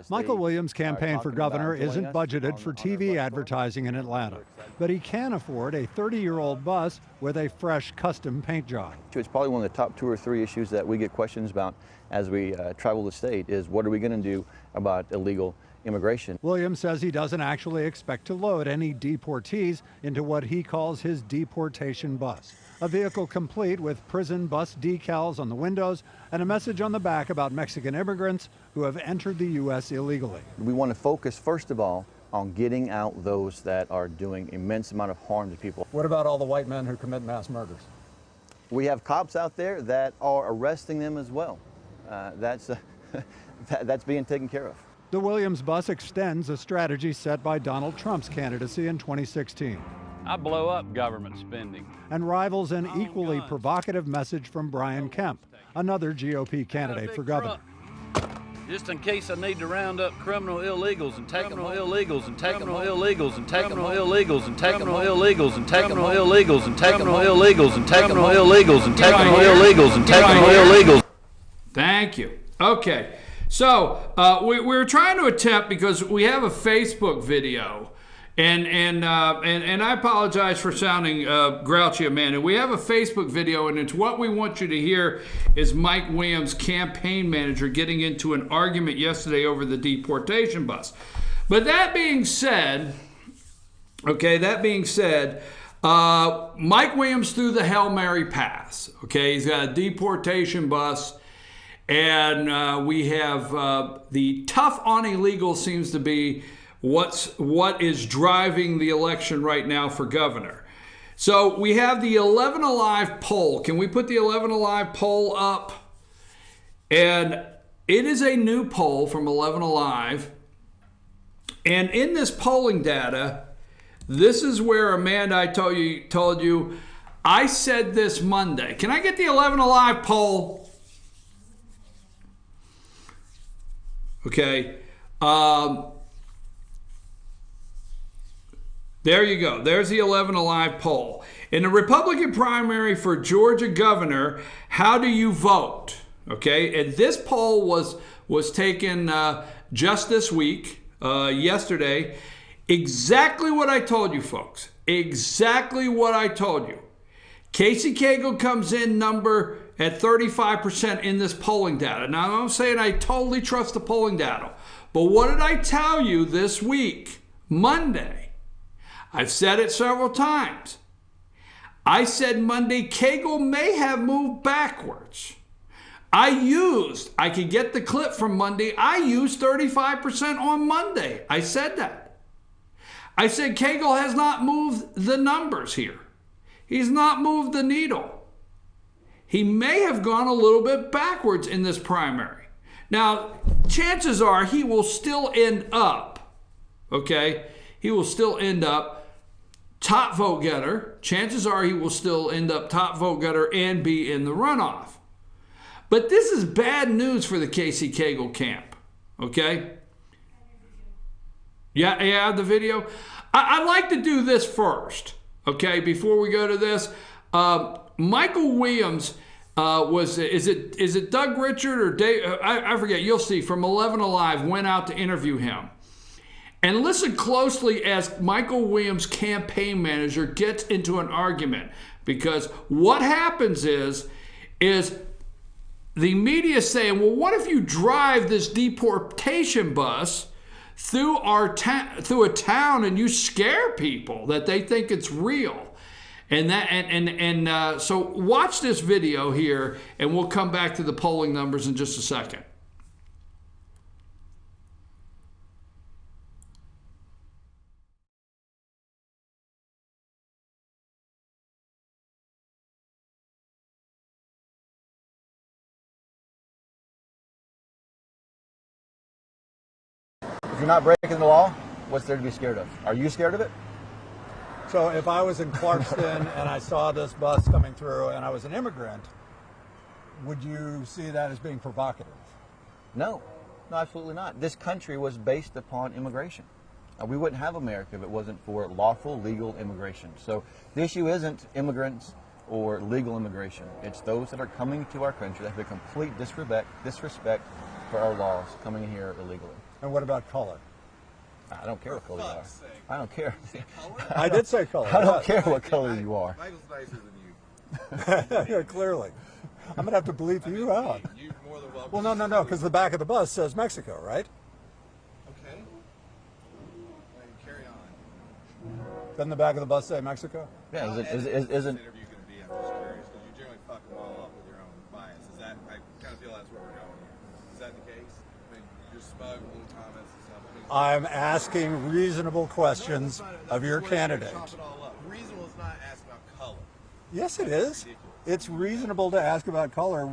Michael Williams' campaign for governor isn't budgeted for TV advertising in Atlanta, but he can afford a 30-year-old bus with a fresh custom paint job. It's probably one of the top 2 or 3 issues that we get questions about as we travel the state is what are we going to do about illegal immigration. Williams says he doesn't actually expect to load any deportees into what he calls his deportation bus, a vehicle complete with prison bus decals on the windows and a message on the back about Mexican immigrants who have entered the U.S. illegally. We want to focus, first of all, on getting out those that are doing immense amount of harm to people. What about all the white men who commit mass murders? We have cops out there that are arresting them as well. That's being taken care of. The Williams bus extends a strategy set by Donald Trump's candidacy in 2016. I blow up government spending. And rivals an equally provocative message from Brian Kemp, another GOP candidate for governor. Just in case I need to round up criminal illegals and take them illegals and take them illegals and take them illegals and take them illegals and take them illegals and take them illegals and take them illegals and take them illegals and take them illegals. Thank you. Okay, so we're trying to attempt, because we have a Facebook video, and I apologize for sounding grouchy, Amanda. We have a Facebook video, and it's what we want you to hear is Mike Williams, campaign manager, getting into an argument yesterday over the deportation bus. But that being said, Mike Williams threw the Hail Mary pass. Okay, he's got a deportation bus. And we have the tough on illegal seems to be what is driving the election right now for governor. So we have the 11 Alive poll. Can we put the 11 Alive poll up? And it is a new poll from 11 Alive. And in this polling data, this is where, Amanda, I told you, I said this Monday. Can I get the 11 Alive poll? Okay, there you go. There's the 11 Alive poll. In the Republican primary for Georgia governor, how do you vote? Okay, and this poll was taken just this week, yesterday. Exactly what I told you, folks. Exactly what I told you. Casey Cagle comes in number at 35% in this polling data. Now, I'm not saying I totally trust the polling data, but what did I tell you this week, Monday? I've said it several times. I said Monday, Cagle may have moved backwards. I could get the clip from Monday. I used 35% on Monday. I said that. I said Cagle has not moved the numbers here. He's not moved the needle. He may have gone a little bit backwards in this primary. Now, chances are he will still end up, okay? He will still end up top vote getter. Chances are he will still end up top vote getter and be in the runoff. But this is bad news for the Casey Cagle camp, okay? Yeah, the video. I'd like to do this first, okay, before we go to this. Michael Williams is it Doug Richard or Dave? I forget. You'll see. From 11 Alive went out to interview him. And listen closely as Michael Williams' campaign manager gets into an argument, because what happens is the media saying, well, what if you drive this deportation bus through through a town and you scare people that they think it's real? And so watch this video here, and we'll come back to the polling numbers in just a second. If you're not breaking the law, what's there to be scared of? Are you scared of it? So if I was in Clarkston and I saw this bus coming through and I was an immigrant, would you see that as being provocative? No, absolutely not. This country was based upon immigration. We wouldn't have America if it wasn't for lawful, legal immigration. So the issue isn't immigrants or legal immigration. It's those that are coming to our country that have a complete disrespect for our laws, coming in here illegally. And what about color? I don't care what color you are. I don't care. I did say color. I don't care what color you are. Michael's nicer than you. Yeah, clearly. I'm going to have to bleep you out. You're more than welcome. Well, no, because the back of the bus says Mexico, right? Okay. Carry on. Doesn't the back of the bus say Mexico? Yeah, isn't... interview going to be? I'm just curious, because you generally fuck them all up with your own bias. Is that, I kind of feel that's where we're going here. Is that the case? I mean, you're smug, little comments and stuff. I'm asking reasonable questions of your candidate. Reasonable is not asked about color. Yes, it is. It's reasonable to ask about color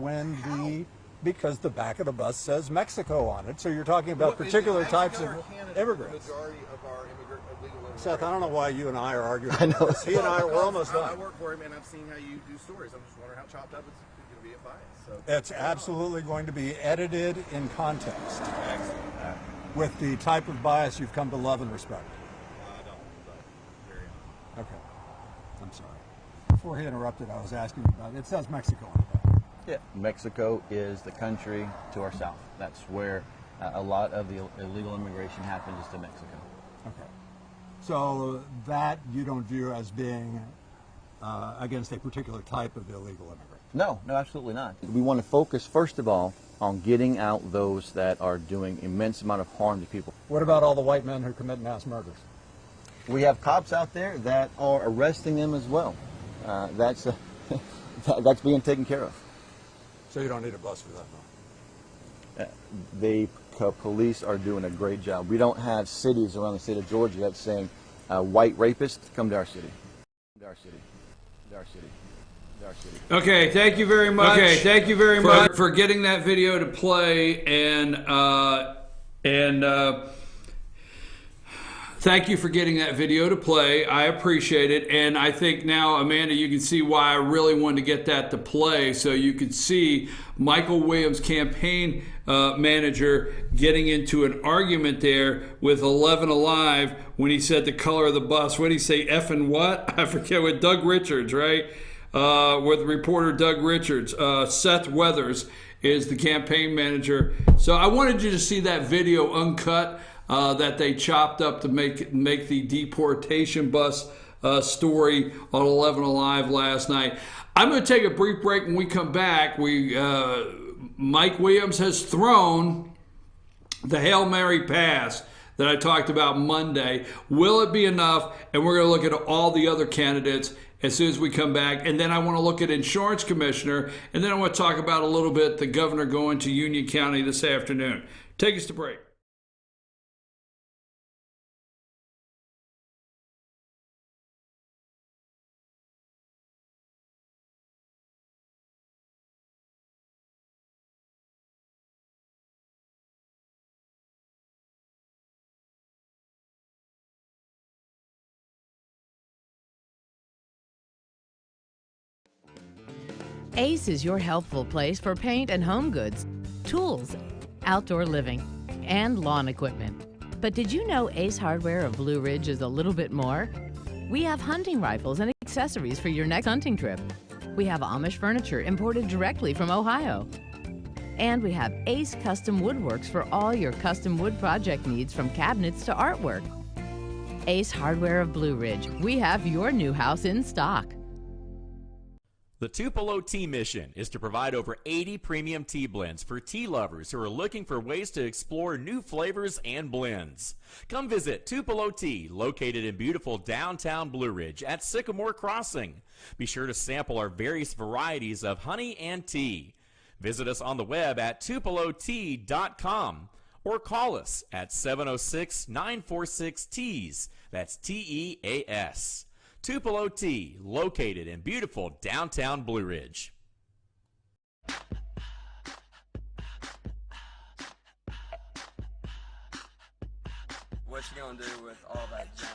because the back of the bus says Mexico on it. So you're talking about particular types of immigrants. The majority of our illegal immigrants. Seth, I don't know why you and I are arguing. I know. He and I, we're almost done. I work for him, and I've seen how you do stories. I'm just wondering how chopped up it's going to be a bias. So. It's absolutely going to be edited in context. Excellent. With the type of bias you've come to love and respect. I don't, but carry on. Okay. I'm sorry. Before he interrupted, I was asking about it. It says Mexico on the back. Yeah, Mexico is the country to our south. That's where a lot of the illegal immigration happens, is to Mexico. Okay. So that you don't view as being against a particular type of illegal immigrant? No, absolutely not. We want to focus, first of all, on getting out those that are doing immense amount of harm to people. What about all the white men who commit mass murders? We have cops out there that are arresting them as well. That's being taken care of. So you don't need a bus for that, no? The police are doing a great job. We don't have cities around the state of Georgia that's saying white rapists, come to our city. To our city. To our city. Okay, thank you very much. For getting that video to play, and thank you for getting that video to play. I appreciate it, and I think now, Amanda, you can see why I really wanted to get that to play, so you could see Michael Williams' campaign manager getting into an argument there with 11 Alive when he said the color of the bus. What did he say? Effing what? I forget. With Doug Richards, right? With reporter Doug Richards. Seth Weathers is the campaign manager. So I wanted you to see that video uncut that they chopped up to make the deportation bus story on 11 Alive last night. I'm going to take a brief break. When we come back, Mike Williams has thrown the Hail Mary pass that I talked about Monday. Will it be enough? And we're going to look at all the other candidates as soon as we come back. And then I want to look at insurance commissioner. And then I want to talk about a little bit the governor going to Union County this afternoon. Take us to break. Ace is your helpful place for paint and home goods, tools, outdoor living, and lawn equipment. But did you know Ace Hardware of Blue Ridge is a little bit more? We have hunting rifles and accessories for your next hunting trip. We have Amish furniture imported directly from Ohio. And we have Ace Custom Woodworks for all your custom wood project needs, from cabinets to artwork. Ace Hardware of Blue Ridge. We have your new house in stock. The Tupelo Tea mission is to provide over 80 premium tea blends for tea lovers who are looking for ways to explore new flavors and blends. Come visit Tupelo Tea, located in beautiful downtown Blue Ridge at Sycamore Crossing. Be sure to sample our various varieties of honey and tea. Visit us on the web at tupelotea.com or call us at 706-946-TEAS. That's T-E-A-S. Tupelo Tea, located in beautiful downtown Blue Ridge. What you gonna do with all that junk?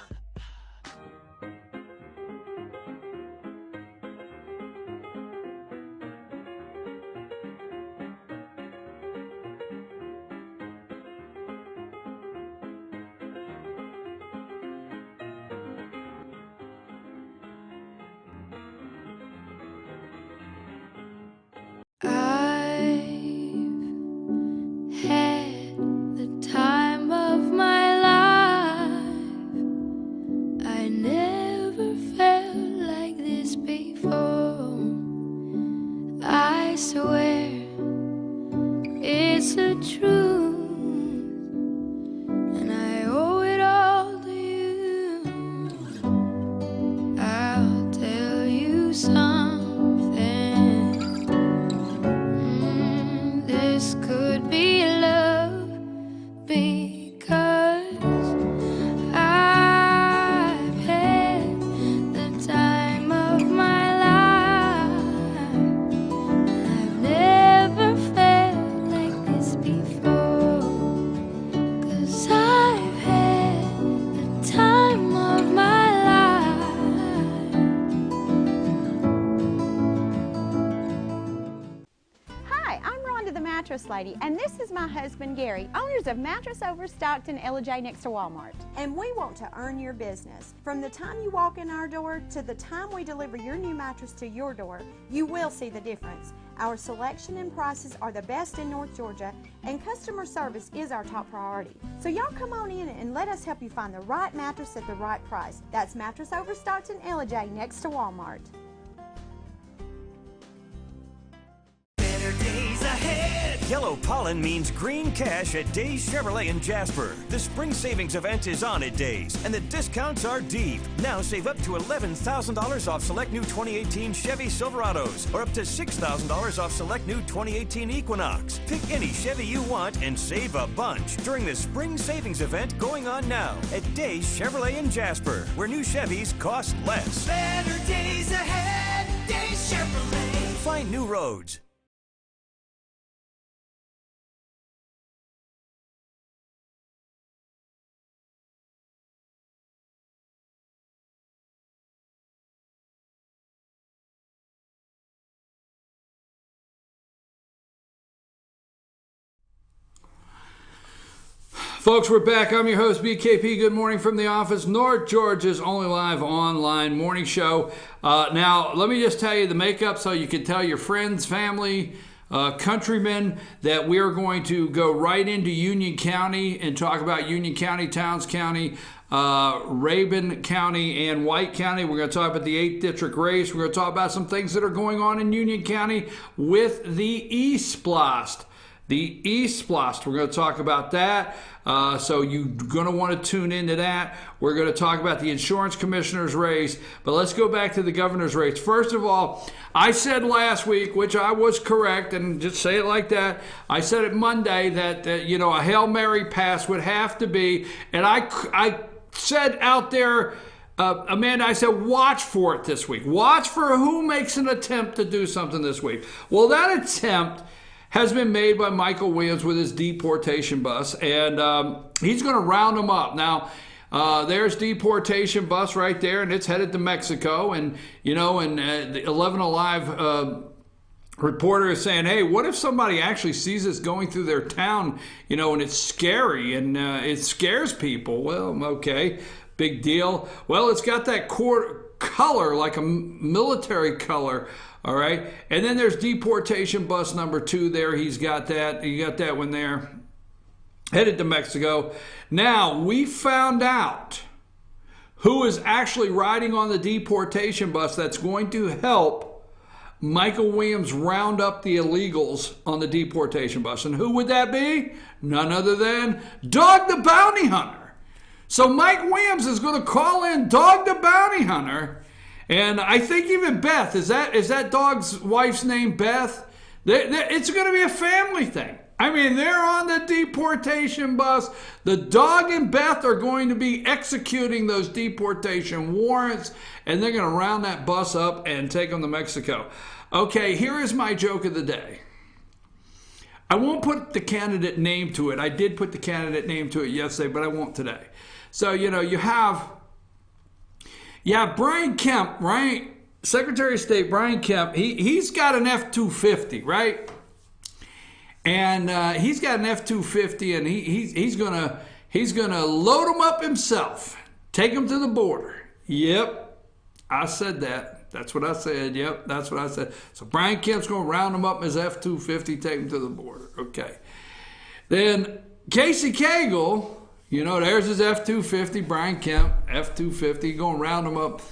Lady, and this is my husband Gary, owners of Mattress Overstocked in LJ next to Walmart. And we want to earn your business. From the time you walk in our door to the time we deliver your new mattress to your door, you will see the difference. Our selection and prices are the best in North Georgia, and customer service is our top priority. So y'all come on in and let us help you find the right mattress at the right price. That's Mattress Overstocked in LJ next to Walmart. Better days ahead. Yellow pollen means green cash at Days Chevrolet in Jasper. The spring savings event is on at Days, and the discounts are deep. Now save up to $11,000 off select new 2018 Chevy Silverados, or up to $6,000 off select new 2018 Equinox. Pick any Chevy you want and save a bunch during the spring savings event going on now at Days Chevrolet in Jasper, where new Chevys cost less. Better days ahead, Days Chevrolet. Find new roads. Folks, we're back. I'm your host, BKP. Good morning from the office. North Georgia's only live online morning show. Now, let me just tell you the makeup so you can tell your friends, family, countrymen that we are going to go right into Union County and talk about Union County, Towns County, Rabun County, and White County. We're going to talk about the 8th District race. We're going to talk about some things that are going on in Union County with the East Blast. The East Blast. We're going to talk about that. So you're going to want to tune into that. We're going to talk about the insurance commissioner's race. But let's go back to the governor's race. First of all, I said last week, which I was correct, and just say it like that. I said it Monday that, a Hail Mary pass would have to be. And I said out there, Amanda, I said, watch for it this week. Watch for who makes an attempt to do something this week. Well, that attempt has been made by Michael Williams with his deportation bus, and he's going to round them up. Now, there's deportation bus right there, and it's headed to Mexico, and, the 11 Alive reporter is saying, hey, what if somebody actually sees this going through their town, and it's scary, and it scares people? Well, okay, big deal. Well, it's got that color, like a military color. All right. And then there's deportation bus number 2 there. He's got that. You got that one there. Headed to Mexico. Now, we found out who is actually riding on the deportation bus that's going to help Michael Williams round up the illegals on the deportation bus. And who would that be? None other than Dog the Bounty Hunter. So Mike Williams is going to call in Dog the Bounty Hunter. And I think even Beth, is that dog's wife's name, Beth? It's going to be a family thing. I mean, they're on the deportation bus. The dog and Beth are going to be executing those deportation warrants, and they're going to round that bus up and take them to Mexico. Okay, here is my joke of the day. I won't put the candidate name to it. I did put the candidate name to it yesterday, but I won't today. So, you have Brian Kemp, right? Secretary of State Brian Kemp. He's got an F-250, right? And he's got an F-250, and he's gonna load them up himself, take them to the border. Yep, I said that. That's what I said. Yep, that's what I said. So Brian Kemp's gonna round them up in his F-250, take them to the border. Okay. Then Casey Cagle, there's his F-250. Brian Kemp, F-250, gonna round them up.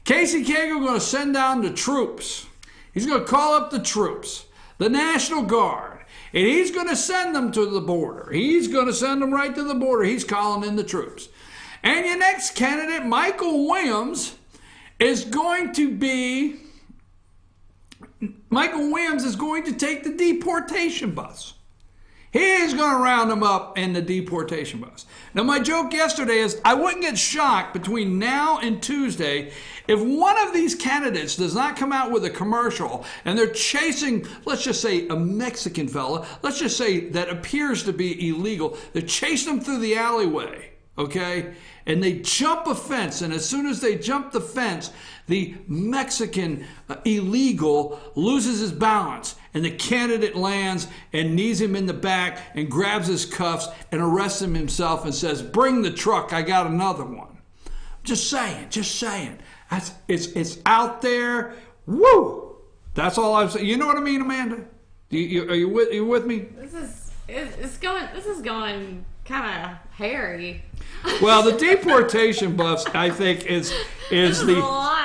Casey Cagle gonna send down the troops. He's gonna call up the troops, the National Guard. And he's going to send them to the border. He's going to send them right to the border. He's calling in the troops. And your next candidate, Michael Williams, is going to take the deportation bus. He's going to round them up in the deportation bus. Now, my joke yesterday is I wouldn't get shocked between now and Tuesday if one of these candidates does not come out with a commercial and they're chasing, let's just say, a Mexican fella, let's just say that appears to be illegal. They're chasing him through the alleyway, okay? And they jump a fence, and as soon as they jump the fence, the Mexican illegal loses his balance, and the candidate lands and knees him in the back and grabs his cuffs and arrests him himself and says, "Bring the truck, I got another one." Just saying. It's out there. Woo! That's all I'm saying. You know what I mean, Amanda? Are you with me? This is going kind of hairy. Well, the deportation bus, I think, is this the. Is a lot.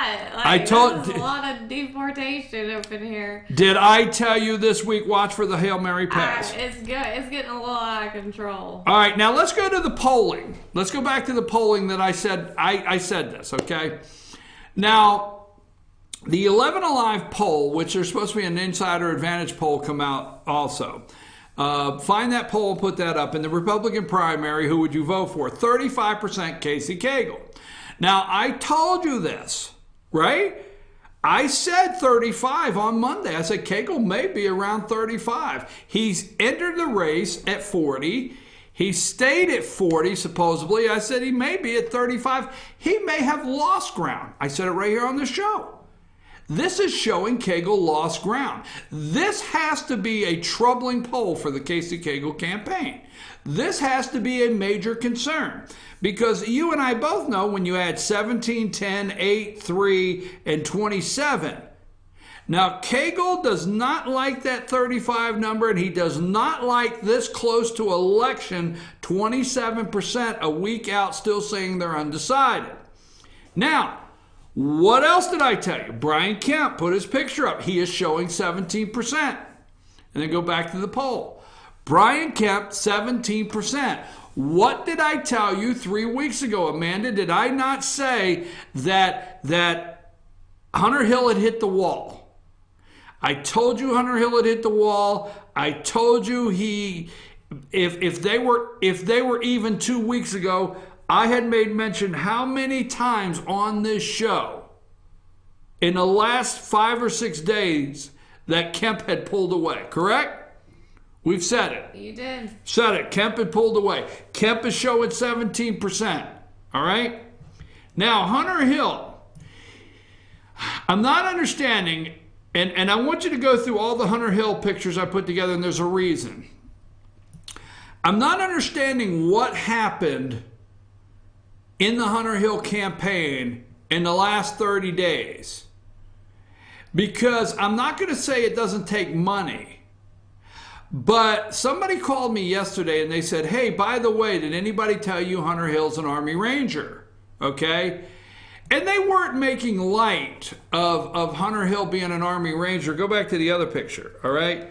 There's a lot of deportation up in here. Did I tell you this week? Watch for the Hail Mary pass. It's good. It's getting a little out of control. All right, now let's go to the polling. Let's go back to the polling that I said. I said this, okay? Now, the 11 Alive poll, which there's supposed to be an Insider Advantage poll, come out also. Find that poll and put that up. In the Republican primary, who would you vote for? 35% Casey Cagle. Now, I told you this, right? I said 35 on Monday. I said Cagle may be around 35. He's entered the race at 40. He stayed at 40, supposedly. I said he may be at 35. He may have lost ground. I said it right here on the show. This is showing Cagle lost ground. This has to be a troubling poll for the Casey Cagle campaign. This has to be a major concern because you and I both know when you add 17, 10, 8, 3, and 27. Now, Cagle does not like that 35 number, and he does not like this close to election, 27% a week out still saying they're undecided. Now, what else did I tell you? Brian Kemp put his picture up. He is showing 17%. And then go back to the poll. Brian Kemp, 17%. What did I tell you 3 weeks ago, Amanda? Did I not say that Hunter Hill had hit the wall? I told you Hunter Hill had hit the wall. I told you if they were even 2 weeks ago, I had made mention how many times on this show in the last 5 or 6 days that Kemp had pulled away, correct? We've said it. You did. Said it. Kemp had pulled away. Kemp is showing 17%. All right? Now, Hunter Hill, I'm not understanding, and I want you to go through all the Hunter Hill pictures I put together, and there's a reason. I'm not understanding what happened in the Hunter Hill campaign in the last 30 days. Because I'm not going to say it doesn't take money, but somebody called me yesterday and they said, hey, by the way, did anybody tell you Hunter Hill's an Army Ranger? Okay? And they weren't making light of Hunter Hill being an Army Ranger. Go back to the other picture, all right?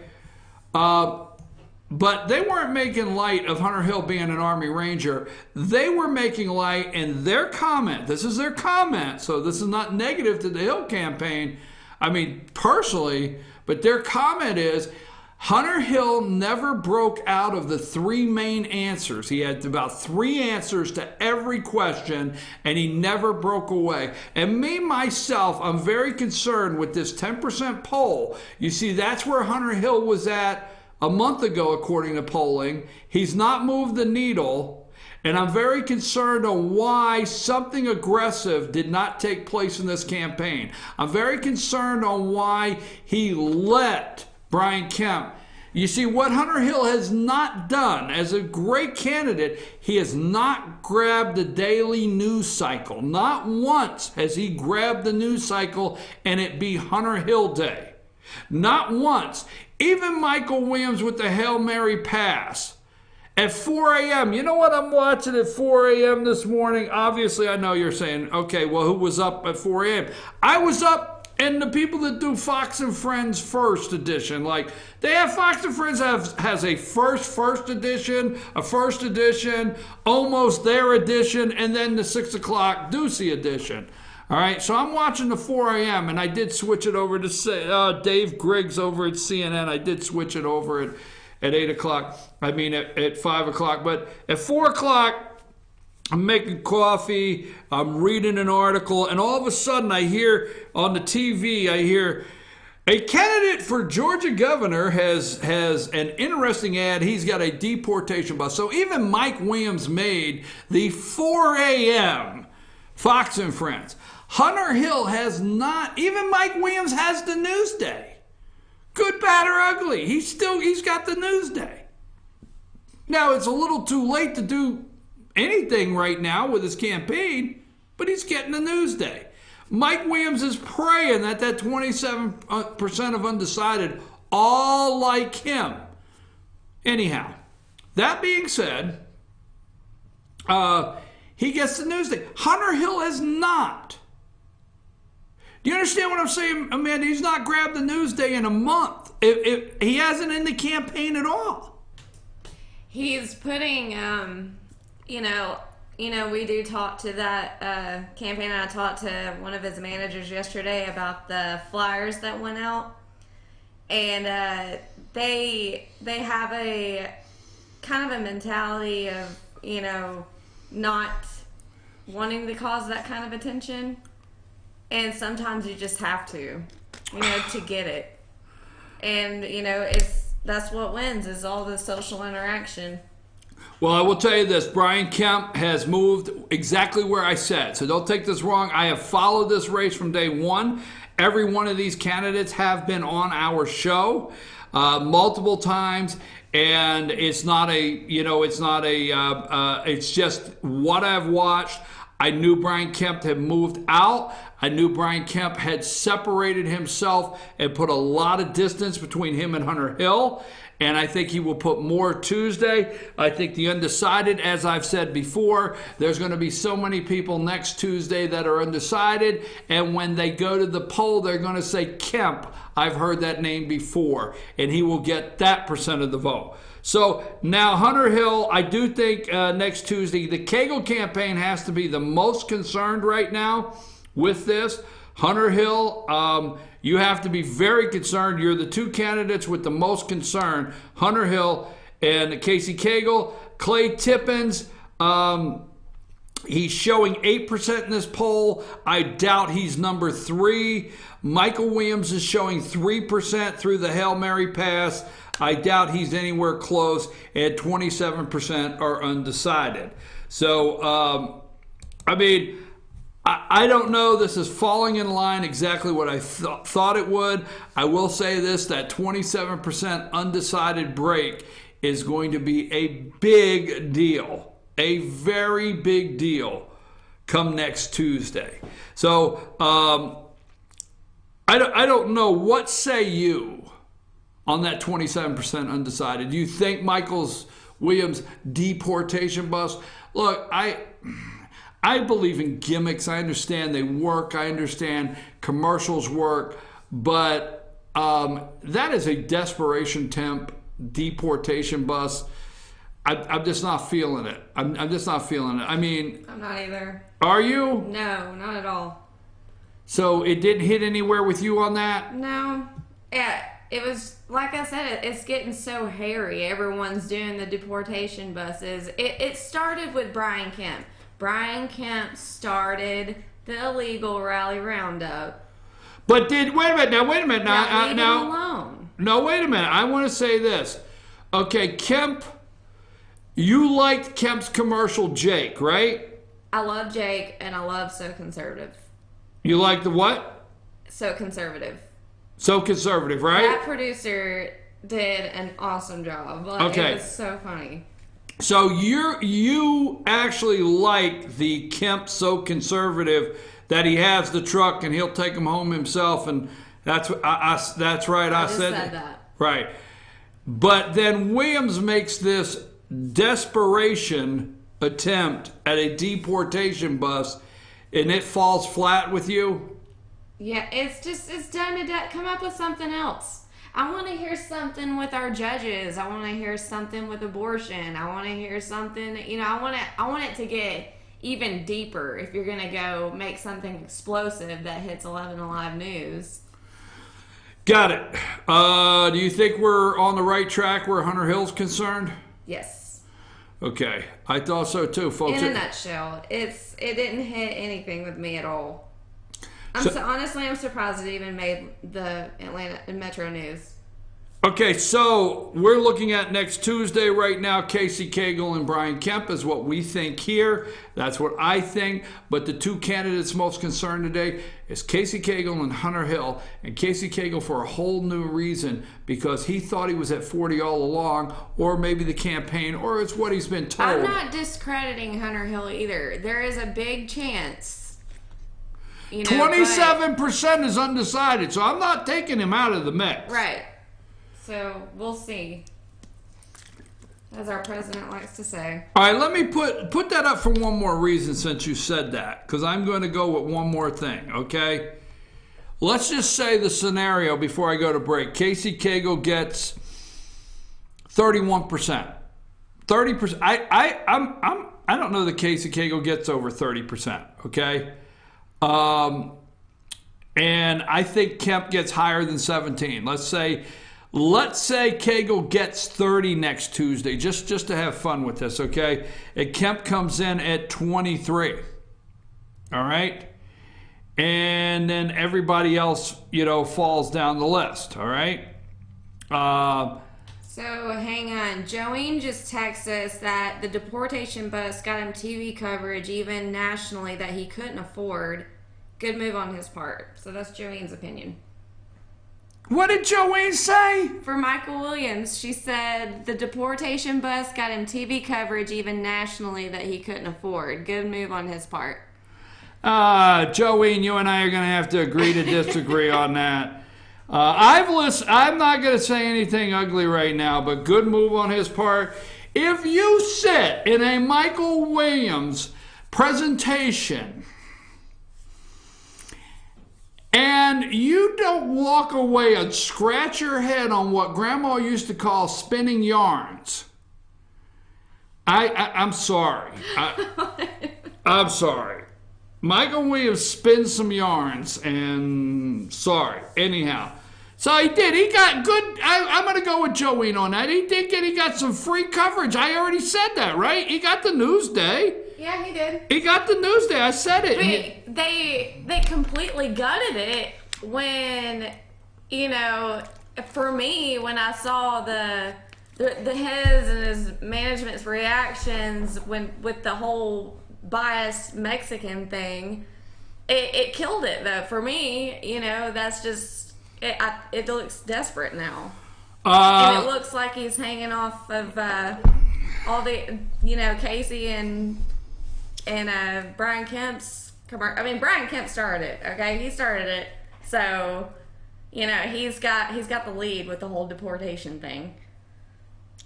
But they weren't making light of Hunter Hill being an Army Ranger. They were making light in their comment. This is their comment, so this is not negative to the Hill campaign. I mean, personally, but their comment is, Hunter Hill never broke out of the three main answers. He had about 3 answers to every question, and he never broke away. And me, myself, I'm very concerned with this 10% poll. You see, that's where Hunter Hill was at a month ago, according to polling. He's not moved the needle, and I'm very concerned on why something aggressive did not take place in this campaign. I'm very concerned on why he let Brian Kemp. You see, what Hunter Hill has not done as a great candidate, he has not grabbed the daily news cycle. Not once has he grabbed the news cycle and it be Hunter Hill Day. Not once. Even Michael Williams with the Hail Mary pass at 4 a.m. You know what I'm watching at 4 a.m. this morning? Obviously, I know you're saying, okay, well, who was up at 4 a.m.? I was up. And the people that do Fox and Friends First Edition, like they have Fox and Friends has a first edition, a first edition, almost there edition, and then the 6 o'clock Ducey edition. All right, so I'm watching the 4 a.m. and I did switch it over to Dave Griggs over at CNN. I did switch it over at 8 o'clock. I mean at 5 o'clock, but at 4 o'clock. I'm making coffee, I'm reading an article, and all of a sudden I hear on the TV, I hear a candidate for Georgia governor has an interesting ad. He's got a deportation bus. So even Mike Williams made the 4 a.m. Fox and Friends. Hunter Hill has not, even Mike Williams has the Newsday. Good, bad, or ugly. He's got the Newsday. Now it's a little too late to do anything right now with his campaign, but he's getting the Newsday. Mike Williams is praying that 27% of undecided all like him. Anyhow, that being said, he gets the Newsday. Hunter Hill has not. Do you understand what I'm saying, Amanda? He's not grabbed the Newsday in a month. He hasn't in the campaign at all. He's putting... You know, we do talk to that campaign. I talked to one of his managers yesterday about the flyers that went out, and they have a kind of a mentality of, you know, not wanting to cause that kind of attention, and sometimes you just have to, you know, to get it, and you know, that's what wins is all the social interaction. Well, I will tell you this. Brian Kemp has moved exactly where I said. So don't take this wrong. I have followed this race from day one. Every one of these candidates have been on our show multiple times. And it's not it's just what I've watched. I knew Brian Kemp had moved out. I knew Brian Kemp had separated himself and put a lot of distance between him and Hunter Hill. And I think he will put more Tuesday. I think the undecided, as I've said before, there's going to be so many people next Tuesday that are undecided. And when they go to the poll, they're going to say, Kemp, I've heard that name before. And he will get that % of the vote. So now Hunter Hill, I do think next Tuesday, the Cagle campaign has to be the most concerned right now with this. Hunter Hill, you have to be very concerned. You're the two candidates with the most concern, Hunter Hill and Casey Cagle. Clay Tippins, he's showing 8% in this poll. I doubt he's number 3. Michael Williams is showing 3% through the Hail Mary pass. I doubt he's anywhere close, and 27% are undecided. So, I mean, I don't know. This is falling in line exactly what I thought it would. I will say this, that 27% undecided break is going to be a big deal, a very big deal come next Tuesday. So I don't know. What say you on that 27% undecided? Do you think Michael Williams' deportation bus? Look, I believe in gimmicks. I understand they work. I understand commercials work. But that is a desperation temp deportation bus. I'm just not feeling it. I'm just not feeling it. I mean... I'm not either. Are you? No, not at all. So it didn't hit anywhere with you on that? No. Yeah, it was, like I said, it's getting so hairy. Everyone's doing the deportation buses. It started with Brian Kemp. Brian Kemp started the illegal rally roundup. But wait a minute now. Leave him alone. No, wait a minute. I want to say this. Okay, Kemp, you liked Kemp's commercial, Jake, right? I love Jake, and I love So Conservative. You like the what? So Conservative. So Conservative, right? That producer did an awesome job. Okay. It was so funny. So you actually like the Kemp So Conservative, that he has the truck and he'll take them home himself, and that's that's right. I just said that. Right. But then Williams makes this desperation attempt at a deportation bus, and it falls flat with you. Yeah, it's time to come up with something else. I want to hear something with our judges. I want to hear something with abortion. I want to hear something, I want it to get even deeper if you're going to go make something explosive that hits 11 Alive News. Got it. Do you think we're on the right track where Hunter Hill's concerned? Yes. Okay. I thought so too, folks. In a nutshell, it didn't hit anything with me at all. Honestly, I'm surprised it even made the Atlanta Metro News. Okay, so we're looking at next Tuesday right now. Casey Cagle and Brian Kemp is what we think here. That's what I think. But the two candidates most concerned today is Casey Cagle and Hunter Hill. And Casey Cagle for a whole new reason, because he thought he was at 40 all along, or maybe the campaign, or it's what he's been told. I'm not discrediting Hunter Hill either. There is a big chance. 27% is undecided, so I'm not taking him out of the mix. Right. So we'll see, as our president likes to say. All right, let me put that up for one more reason since you said that, because I'm going to go with one more thing, okay? Let's just say the scenario before I go to break. Casey Cagle gets 31%. 30%. I don't know that Casey Cagle gets over 30%, okay? And I think Kemp gets higher than 17. Let's say Cagle gets 30 next Tuesday, just to have fun with this, okay? And Kemp comes in at 23. All right? And then everybody else, falls down the list, all right? So hang on. Joanne just texted us that the deportation bus got him TV coverage, even nationally, that he couldn't afford. Good move on his part. So that's Joanne's opinion. What did Joanne say? For Michael Williams, she said the deportation bus got him TV coverage, even nationally, that he couldn't afford. Good move on his part. Joanne, you and I are going to have to agree to disagree on that. I'm not going to say anything ugly right now, but good move on his part. If you sit in a Michael Williams presentation and you don't walk away and scratch your head on what Grandma used to call spinning yarns, I'm sorry. I'm sorry. Michael Williams spins some yarns, and sorry. Anyhow, so he did. He got good. I'm going to go with Joanne on that. He got some free coverage. I already said that, right? He got the Newsday. Yeah, he did. He got the Newsday. I said it. But they completely gutted it when, for me, when I saw the his and his management's reactions with the whole biased Mexican thing, it killed it though. For me, that's just it looks desperate now, and it looks like he's hanging off of all the Casey and Brian Kemp's commercial. I mean, Brian Kemp started it. Okay, he started it. So, you know, he's got the lead with the whole deportation thing.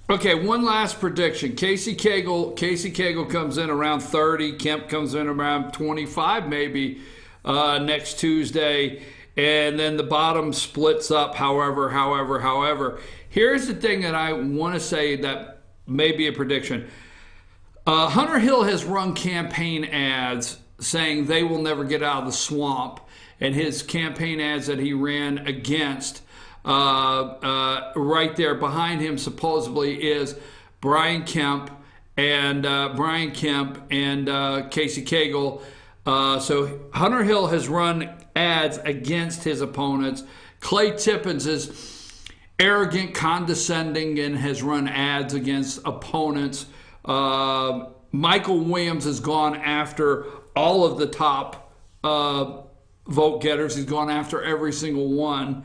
Okay, one last prediction. Casey Cagle comes in around 30. Kemp comes in around 25 maybe next Tuesday. And then the bottom splits up however. Here's the thing that I want to say that may be a prediction. Hunter Hill has run campaign ads saying they will never get out of the swamp. And his campaign ads that he ran against right there behind him supposedly is Brian Kemp and Casey Cagle. So Hunter Hill has run ads against his opponents. Clay Tippins is arrogant, condescending, and has run ads against opponents. Michael Williams has gone after all of the top vote getters. He's gone after every single one.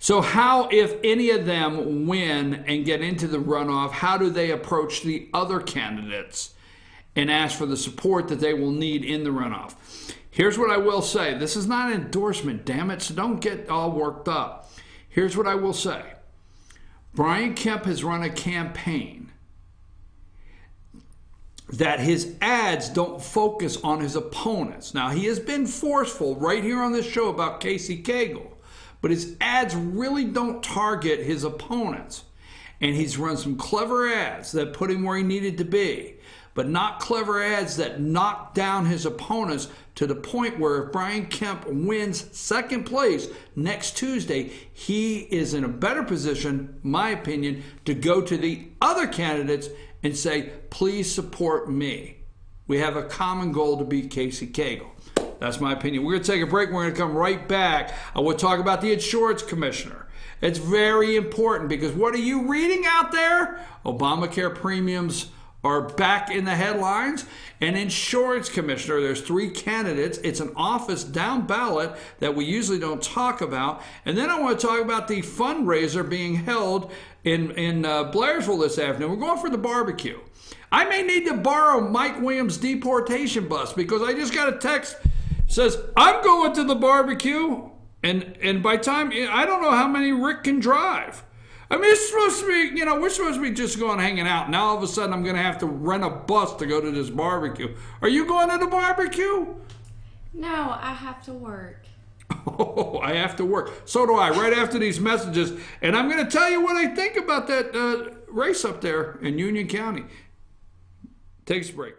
So how, if any of them win and get into the runoff, how do they approach the other candidates and ask for the support that they will need in the runoff? Here's what I will say. This is not an endorsement, damn it, so don't get all worked up. Here's what I will say. Brian Kemp has run a campaign that his ads don't focus on his opponents. Now, he has been forceful right here on this show about Casey Cagle, but his ads really don't target his opponents. And he's run some clever ads that put him where he needed to be, but not clever ads that knock down his opponents to the point where if Brian Kemp wins second place next Tuesday, he is in a better position, my opinion, to go to the other candidates and say, please support me. We have a common goal to beat Casey Cagle. That's my opinion. We're going to take a break. We're going to come right back. I will talk about the insurance commissioner. It's very important because what are you reading out there? Obamacare premiums are back in the headlines. And insurance commissioner, there's 3 candidates. It's an office down ballot that we usually don't talk about. And then I want to talk about the fundraiser being held in Blairsville this afternoon. We're going for the barbecue. I may need to borrow Mike Williams' deportation bus because I just got a text says, I'm going to the barbecue. And by time, I don't know how many Rick can drive. I mean, it's supposed to be, you know, we're supposed to be just going hanging out. Now all of a sudden I'm going to have to rent a bus to go to this barbecue. Are you going to the barbecue? No, I have to work. Oh, I have to work. So do I, right after these messages. And I'm going to tell you what I think about that race up there in Union County. Takes a break.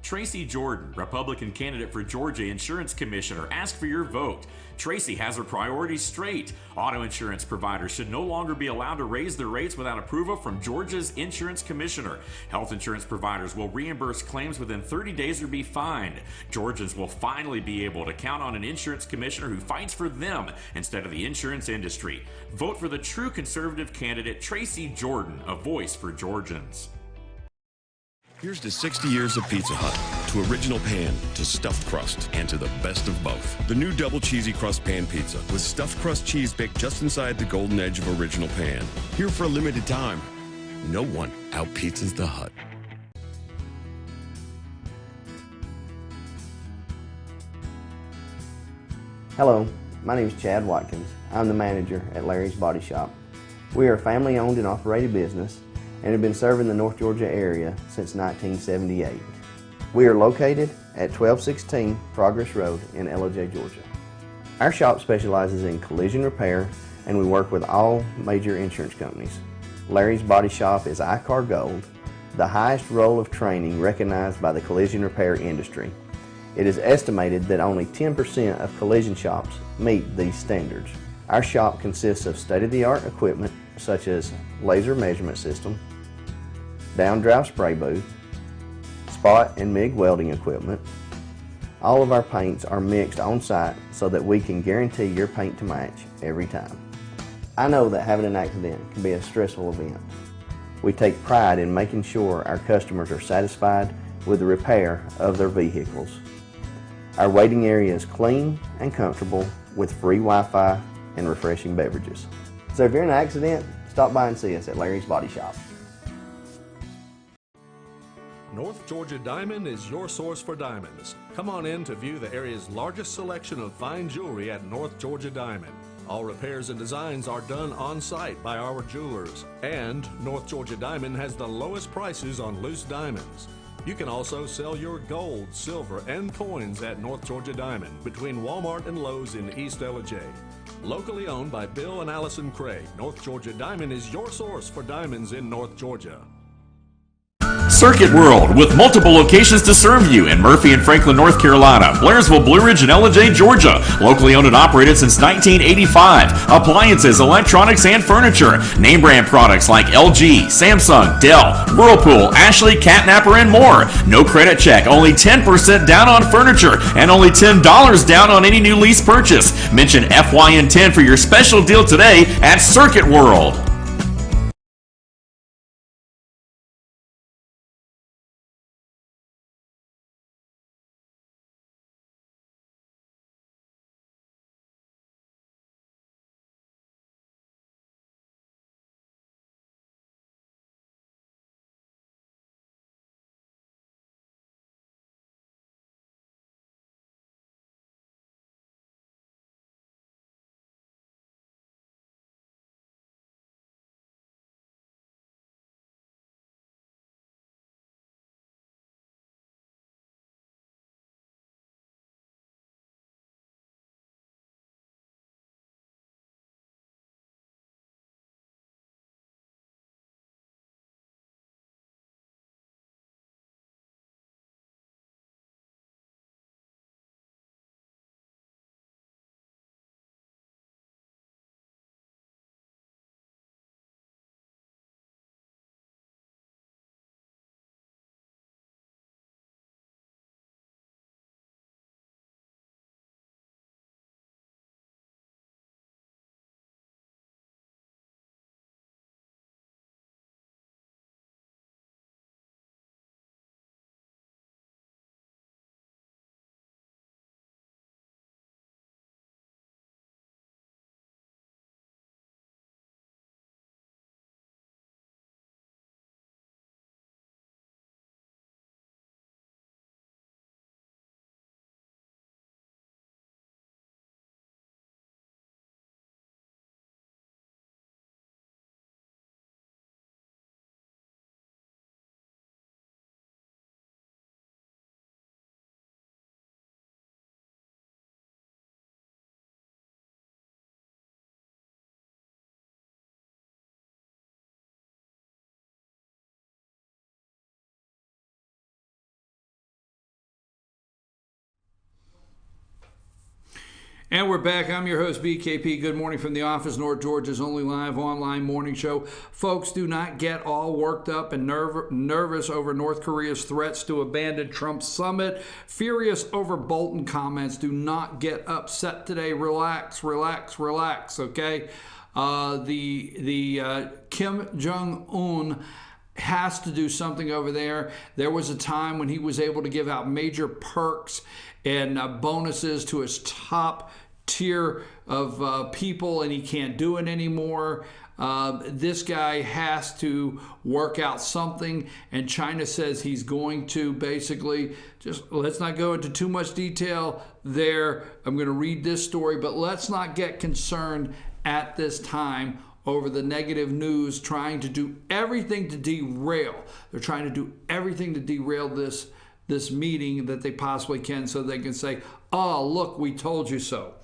Tracy Jordan, Republican candidate for Georgia Insurance Commissioner, asked for your vote. Tracy has her priorities straight. Auto insurance providers should no longer be allowed to raise their rates without approval from Georgia's insurance commissioner. Health insurance providers will reimburse claims within 30 days or be fined. Georgians will finally be able to count on an insurance commissioner who fights for them instead of the insurance industry. Vote for the true conservative candidate, Tracy Jordan, a voice for Georgians. Here's to 60 years of Pizza Hut, to original pan, to stuffed crust, and to the best of both. The new double cheesy crust pan pizza with stuffed crust cheese baked just inside the golden edge of original pan. Here for a limited time. No one out-pizzas the Hut. Hello, my name is Chad Watkins. I'm the manager at Larry's Body Shop. We are a family-owned and operated business and have been serving the North Georgia area since 1978. We are located at 1216 Progress Road in LOJ, Georgia. Our shop specializes in collision repair and we work with all major insurance companies. Larry's Body Shop is ICAR Gold, the highest role of training recognized by the collision repair industry. It is estimated that only 10% of collision shops meet these standards. Our shop consists of state-of-the-art equipment such as laser measurement system, down-drive spray booth, spot and MIG welding equipment. All of our paints are mixed on-site so that we can guarantee your paint to match every time. I know that having an accident can be a stressful event. We take pride in making sure our customers are satisfied with the repair of their vehicles. Our waiting area is clean and comfortable with free Wi-Fi and refreshing beverages. So if you're in an accident, stop by and see us at Larry's Body Shop. North Georgia Diamond is your source for diamonds. Come on in to view the area's largest selection of fine jewelry at North Georgia Diamond. All repairs and designs are done on site by our jewelers. And North Georgia Diamond has the lowest prices on loose diamonds. You can also sell your gold, silver, and coins at North Georgia Diamond between Walmart and Lowe's in East Ellijay. Locally owned by Bill and Allison Craig, North Georgia Diamond is your source for diamonds in North Georgia. Circuit World, with multiple locations to serve you in Murphy and Franklin, North Carolina, Blairsville, Blue Ridge, and Ellijay, Georgia. Locally owned and operated since 1985. Appliances, electronics, and furniture. Name brand products like LG, Samsung, Dell, Whirlpool, Ashley, Catnapper, and more. No credit check, only 10% down on furniture, and only $10 down on any new lease purchase. Mention FYN10 for your special deal today at Circuit World. And we're back. I'm your host, BKP. Good morning from the office, North Georgia's only live online morning show. Folks, do not get all worked up and nervous over North Korea's threats to abandon Trump's summit. Furious over Bolton comments. Do not get upset today. Relax, relax, relax, okay? The Kim Jong-un has to do something over there. There was a time when he was able to give out major perks and bonuses to his top tier of people, and he can't do it anymore. This guy has to work out something, and China says he's going to basically, just let's not go into too much detail there. I'm going to read this story, but let's not get concerned at this time over the negative news, trying to do everything to derail. They're trying to do everything to derail this meeting that they possibly can, so they can say, oh, look, we told you so.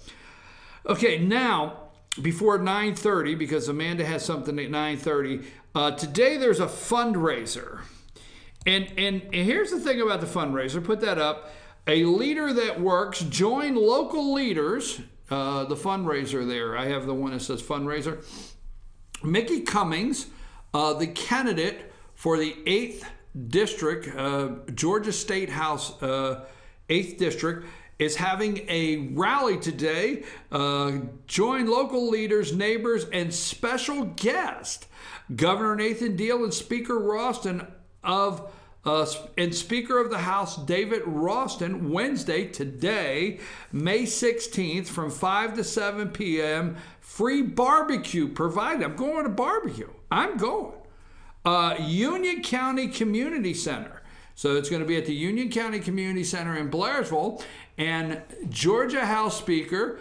Okay, now, before 9:30, because Amanda has something at 9:30, today there's a fundraiser. And here's the thing about the fundraiser. Put that up. A leader that works, join local leaders. The fundraiser there. I have the one that says fundraiser. Mickey Cummings, the candidate for the 8th District, Georgia State House 8th District, is having a rally today. Join local leaders, neighbors, and special guest, Governor Nathan Deal and Speaker Ralston of and Speaker of the House David Ralston Wednesday, today, May 16th, from 5 to 7 p.m., free barbecue provided. I'm going to barbecue. I'm going. Union County Community Center. So it's going to be at the Union County Community Center in Blairsville. And Georgia House Speaker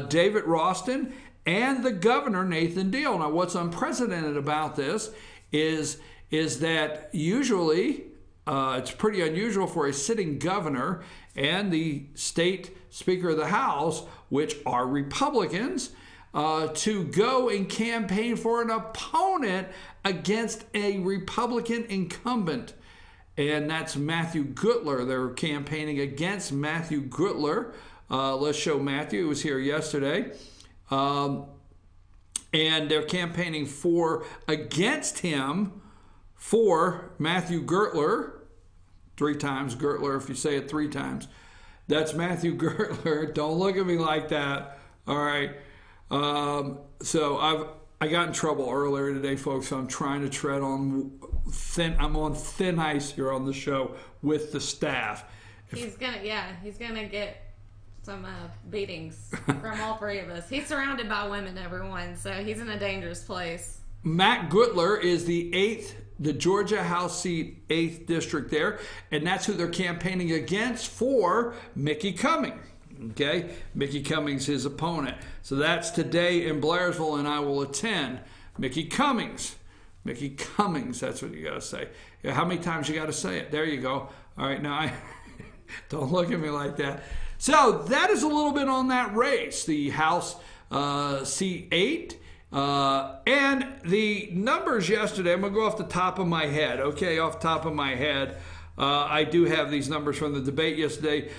David Ralston and the Governor Nathan Deal. Now, what's unprecedented about this is that usually it's pretty unusual for a sitting governor and the state Speaker of the House, which are Republicans, to go and campaign for an opponent against a Republican incumbent. And that's Matthew Gutler. They're campaigning against Matthew Gutler. Let's show Matthew. He was here yesterday. And they're campaigning against him for Matthew Gertler. 3 times Gertler, if you say it 3 times. That's Matthew Gertler. Don't look at me like that. All right. So I got in trouble earlier today, folks. So I'm trying to tread on I'm on thin ice here on the show with the staff. He's gonna get some beatings from all 3 of us. He's surrounded by women, everyone, so he's in a dangerous place. Matt Gutler is the Georgia House seat, 8th district there, and that's who they're campaigning against for Mickey Cummings. Okay, Mickey Cummings, his opponent. So that's today in Blairsville, and I will attend. Mickey Cummings, that's what you got to say. How many times you got to say it? There you go. All right, now don't look at me like that. So that is a little bit on that race, the House seat 8. And the numbers yesterday, I'm going to go off the top of my head. Okay, off the top of my head. I do have these numbers from the debate yesterday.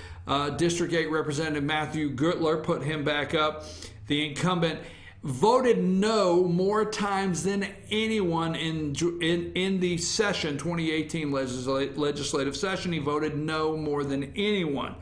District 8 Representative Matthew Gutler, put him back up. The incumbent voted no more times than anyone in the session, 2018 legislative session. He voted no more than anyone.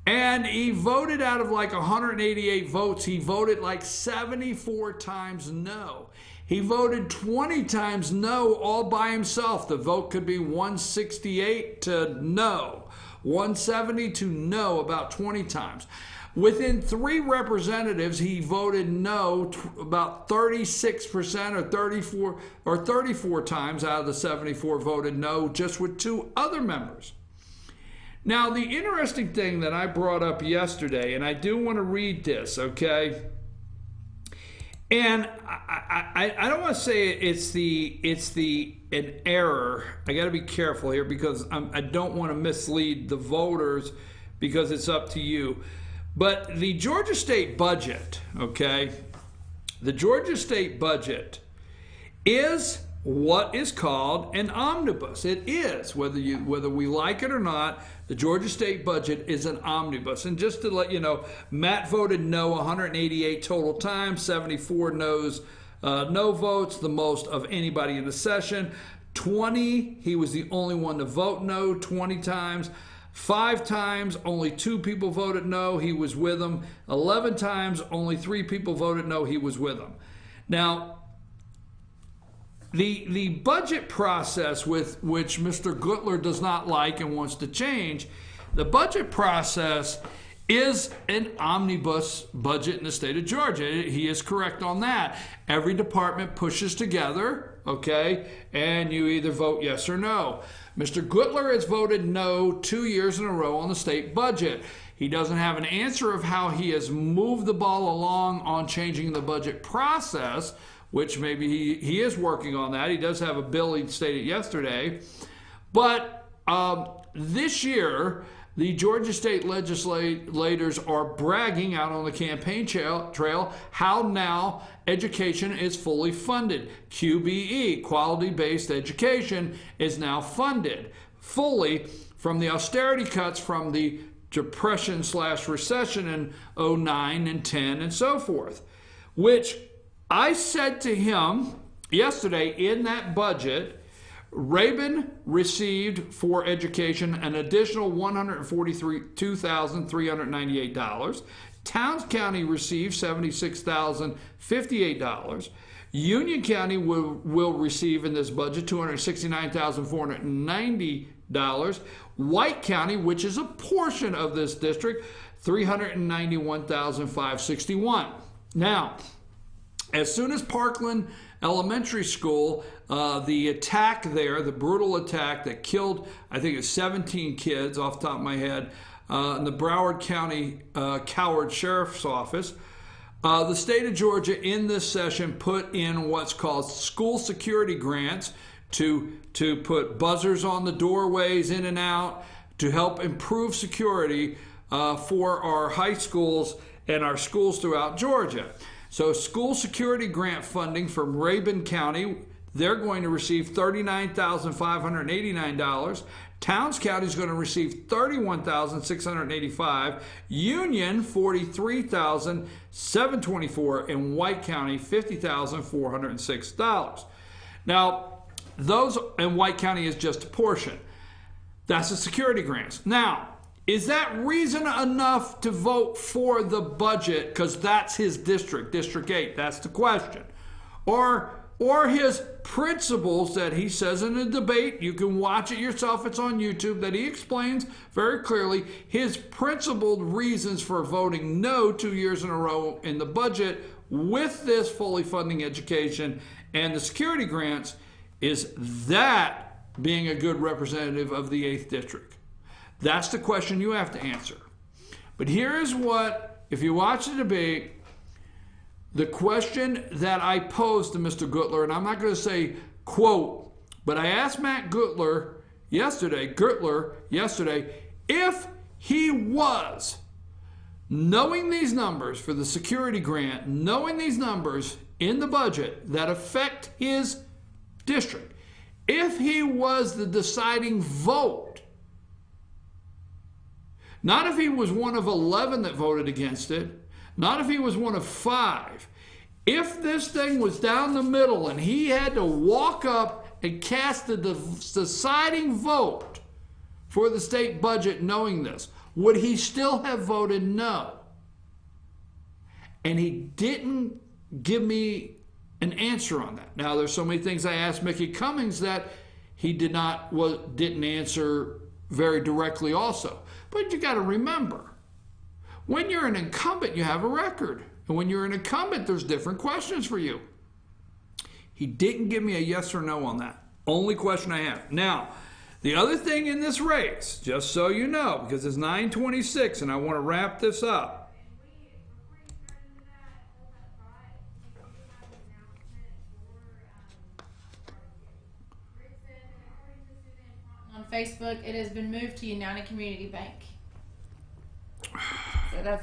And he voted out of like 188 votes, he voted like 74 times no. He voted 20 times no all by himself. The vote could be 168 to no, 170 to no, about 20 times. Within 3 representatives, he voted no about 36% or 34 times out of the 74 voted no, just with 2 other members. Now, the interesting thing that I brought up yesterday, and I do want to read this, okay? And I don't want to say it's an error. I got to be careful here because I don't want to mislead the voters because it's up to you. But the Georgia state budget, okay? The Georgia state budget is what is called an omnibus. It is, whether we like it or not. The Georgia state budget is an omnibus. And just to let you know, Matt voted no 188 total times, 74 no's, no votes, the most of anybody in the session. 20, he was the only one to vote no 20 times. 5 times, only 2 people voted no, he was with them. 11 times, only 3 people voted no, he was with them. Now, the budget process with which Mr. Gutler does not like and wants to change, the budget process is an omnibus budget in the state of Georgia. He is correct on that. Every department pushes together, okay, and you either vote yes or no. Mr. Gutler has voted no 2 years in a row on the state budget. He doesn't have an answer of how he has moved the ball along on changing the budget process, which maybe he is working on that. He does have a bill, he stated yesterday. But this year, the Georgia state legislators are bragging out on the campaign trail how now education is fully funded. QBE, quality-based education, is now funded fully from the austerity cuts from the depression/recession in 09 and 10 and so forth, which I said to him yesterday in that budget, Rabun received for education an additional $142,398. Towns County received $76,058. Union County will receive in this budget $269,490. White County, which is a portion of this district, $391,561. Now, as soon as Parkland Elementary School, the attack there, the brutal attack that killed, I think it's 17 kids off the top of my head, in the Broward County Coward Sheriff's Office, the state of Georgia in this session put in what's called school security grants to put buzzers on the doorways in and out to help improve security for our high schools and our schools throughout Georgia. So school security grant funding from Rabun County, they're going to receive $39,589. Towns County is going to receive $31,685. Union, $43,724. And White County, $50,406. Now, those in White County is just a portion. That's the security grants. Now, is that reason enough to vote for the budget? Because that's his district, District 8. That's the question. Or his principles that he says in a debate, you can watch it yourself, it's on YouTube, that he explains very clearly his principled reasons for voting no 2 years in a row in the budget with this fully funding education and the security grants. Is that being a good representative of the 8th district? That's the question you have to answer. But here is what, if you watch the debate, the question that I posed to Mr. Gutler, and I'm not going to say quote, but I asked Matt Gutler yesterday, if he was, knowing these numbers for the security grant, knowing these numbers in the budget that affect his district, if he was the deciding vote, not if he was one of 11 that voted against it, not if he was one of 5. If this thing was down the middle and he had to walk up and cast the deciding vote for the state budget knowing this, would he still have voted no? And he didn't give me an answer on that. Now, there's so many things I asked Mickey Cummings that he didn't answer very directly also. But you got to remember, when you're an incumbent, you have a record. And when you're an incumbent, there's different questions for you. He didn't give me a yes or no on that. Only question I have. Now, the other thing in this race, just so you know, because it's 9:26 and I want to wrap this up. On Facebook, it has been moved to United Community Bank. So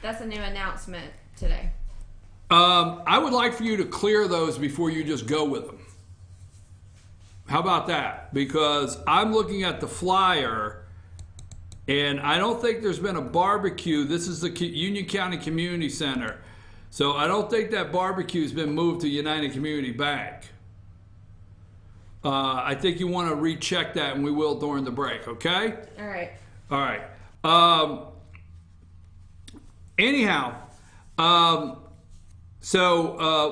that's a new announcement today. I would like for you to clear those before you just go with them. How about that? Because I'm looking at the flyer, and I don't think there's been a barbecue. This is the Union County Community Center. So I don't think that barbecue's been moved to United Community Bank. I think you want to recheck that, and we will during the break, okay? All right. All right. Anyhow,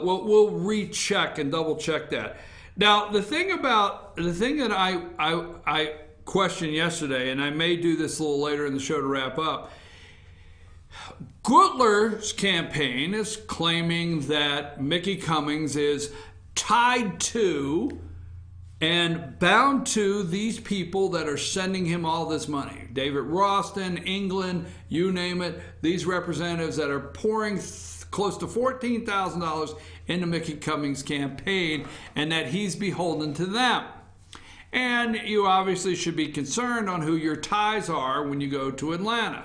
we'll recheck and double check that. Now, the thing that I questioned yesterday, and I may do this a little later in the show to wrap up, Gutler's campaign is claiming that Mickey Cummings is tied to and bound to these people that are sending him all this money. David Ralston, England, you name it, these representatives that are pouring close to $14,000 into Mickey Cummings' campaign, and that he's beholden to them. And you obviously should be concerned on who your ties are when you go to Atlanta.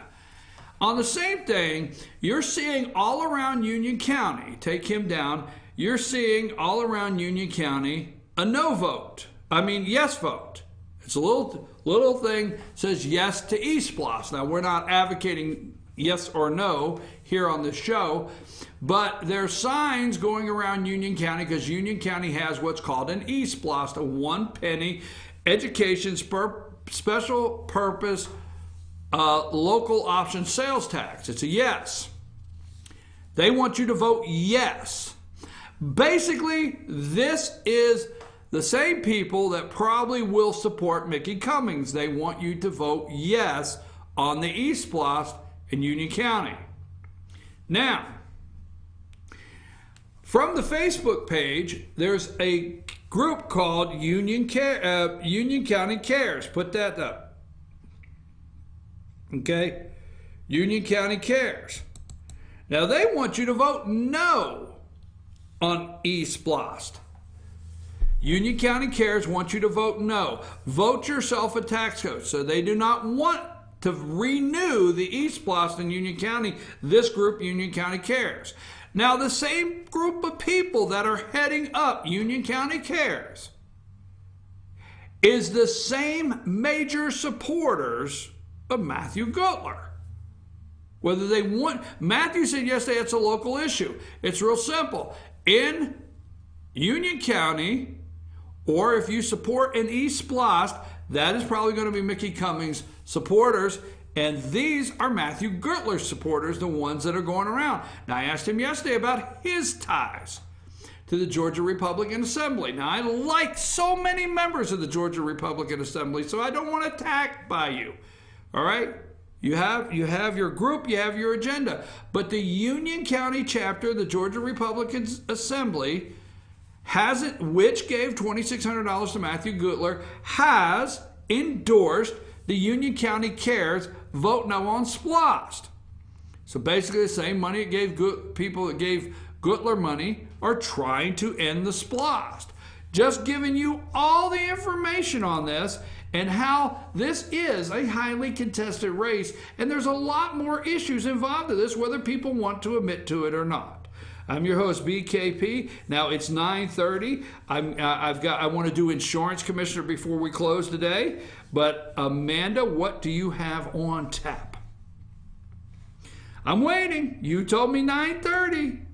On the same thing, you're seeing all around Union County, take him down, you're seeing all around Union County a no vote. I mean, yes vote. It's a little thing says yes to eSplosh. Now, we're not advocating yes or no here on this show, but there's signs going around Union County because Union County has what's called an eSplosh, a 1 penny education special purpose local option sales tax. It's a yes. They want you to vote yes. Basically, this is the same people that probably will support Mickey Cummings. They want you to vote yes on the East Splost in Union County. Now, from the Facebook page, there's a group called Union County Cares. Put that up. Okay? Union County Cares. Now, they want you to vote no on East Splost. Union County Cares wants you to vote no. Vote yourself a tax code. So they do not want to renew the East Splost in Union County. This group, Union County Cares. Now, the same group of people that are heading up Union County Cares is the same major supporters of Matthew Gutler. Whether they want, Matthew said yesterday it's a local issue. It's real simple. In Union County, or if you support an East Splost, that is probably going to be Mickey Cummings supporters. And these are Matthew Gutler's supporters, the ones that are going around. Now, I asked him yesterday about his ties to the Georgia Republican Assembly. Now, I like so many members of the Georgia Republican Assembly, so I don't want attacked by you. All right? You have your group, you have your agenda. But the Union County chapter of the Georgia Republican Assembly has it, which gave $2,600 to Matthew Gutler, has endorsed the Union County Cares vote no on Splost. So basically the same money it gave people that gave Gutler money are trying to end the Splost. Just giving you all the information on this and how this is a highly contested race, and there's a lot more issues involved in this, whether people want to admit to it or not. I'm your host, BKP. Now it's 9:30. I want to do insurance commissioner before we close today. But Amanda, what do you have on tap? I'm waiting. You told me 9:30.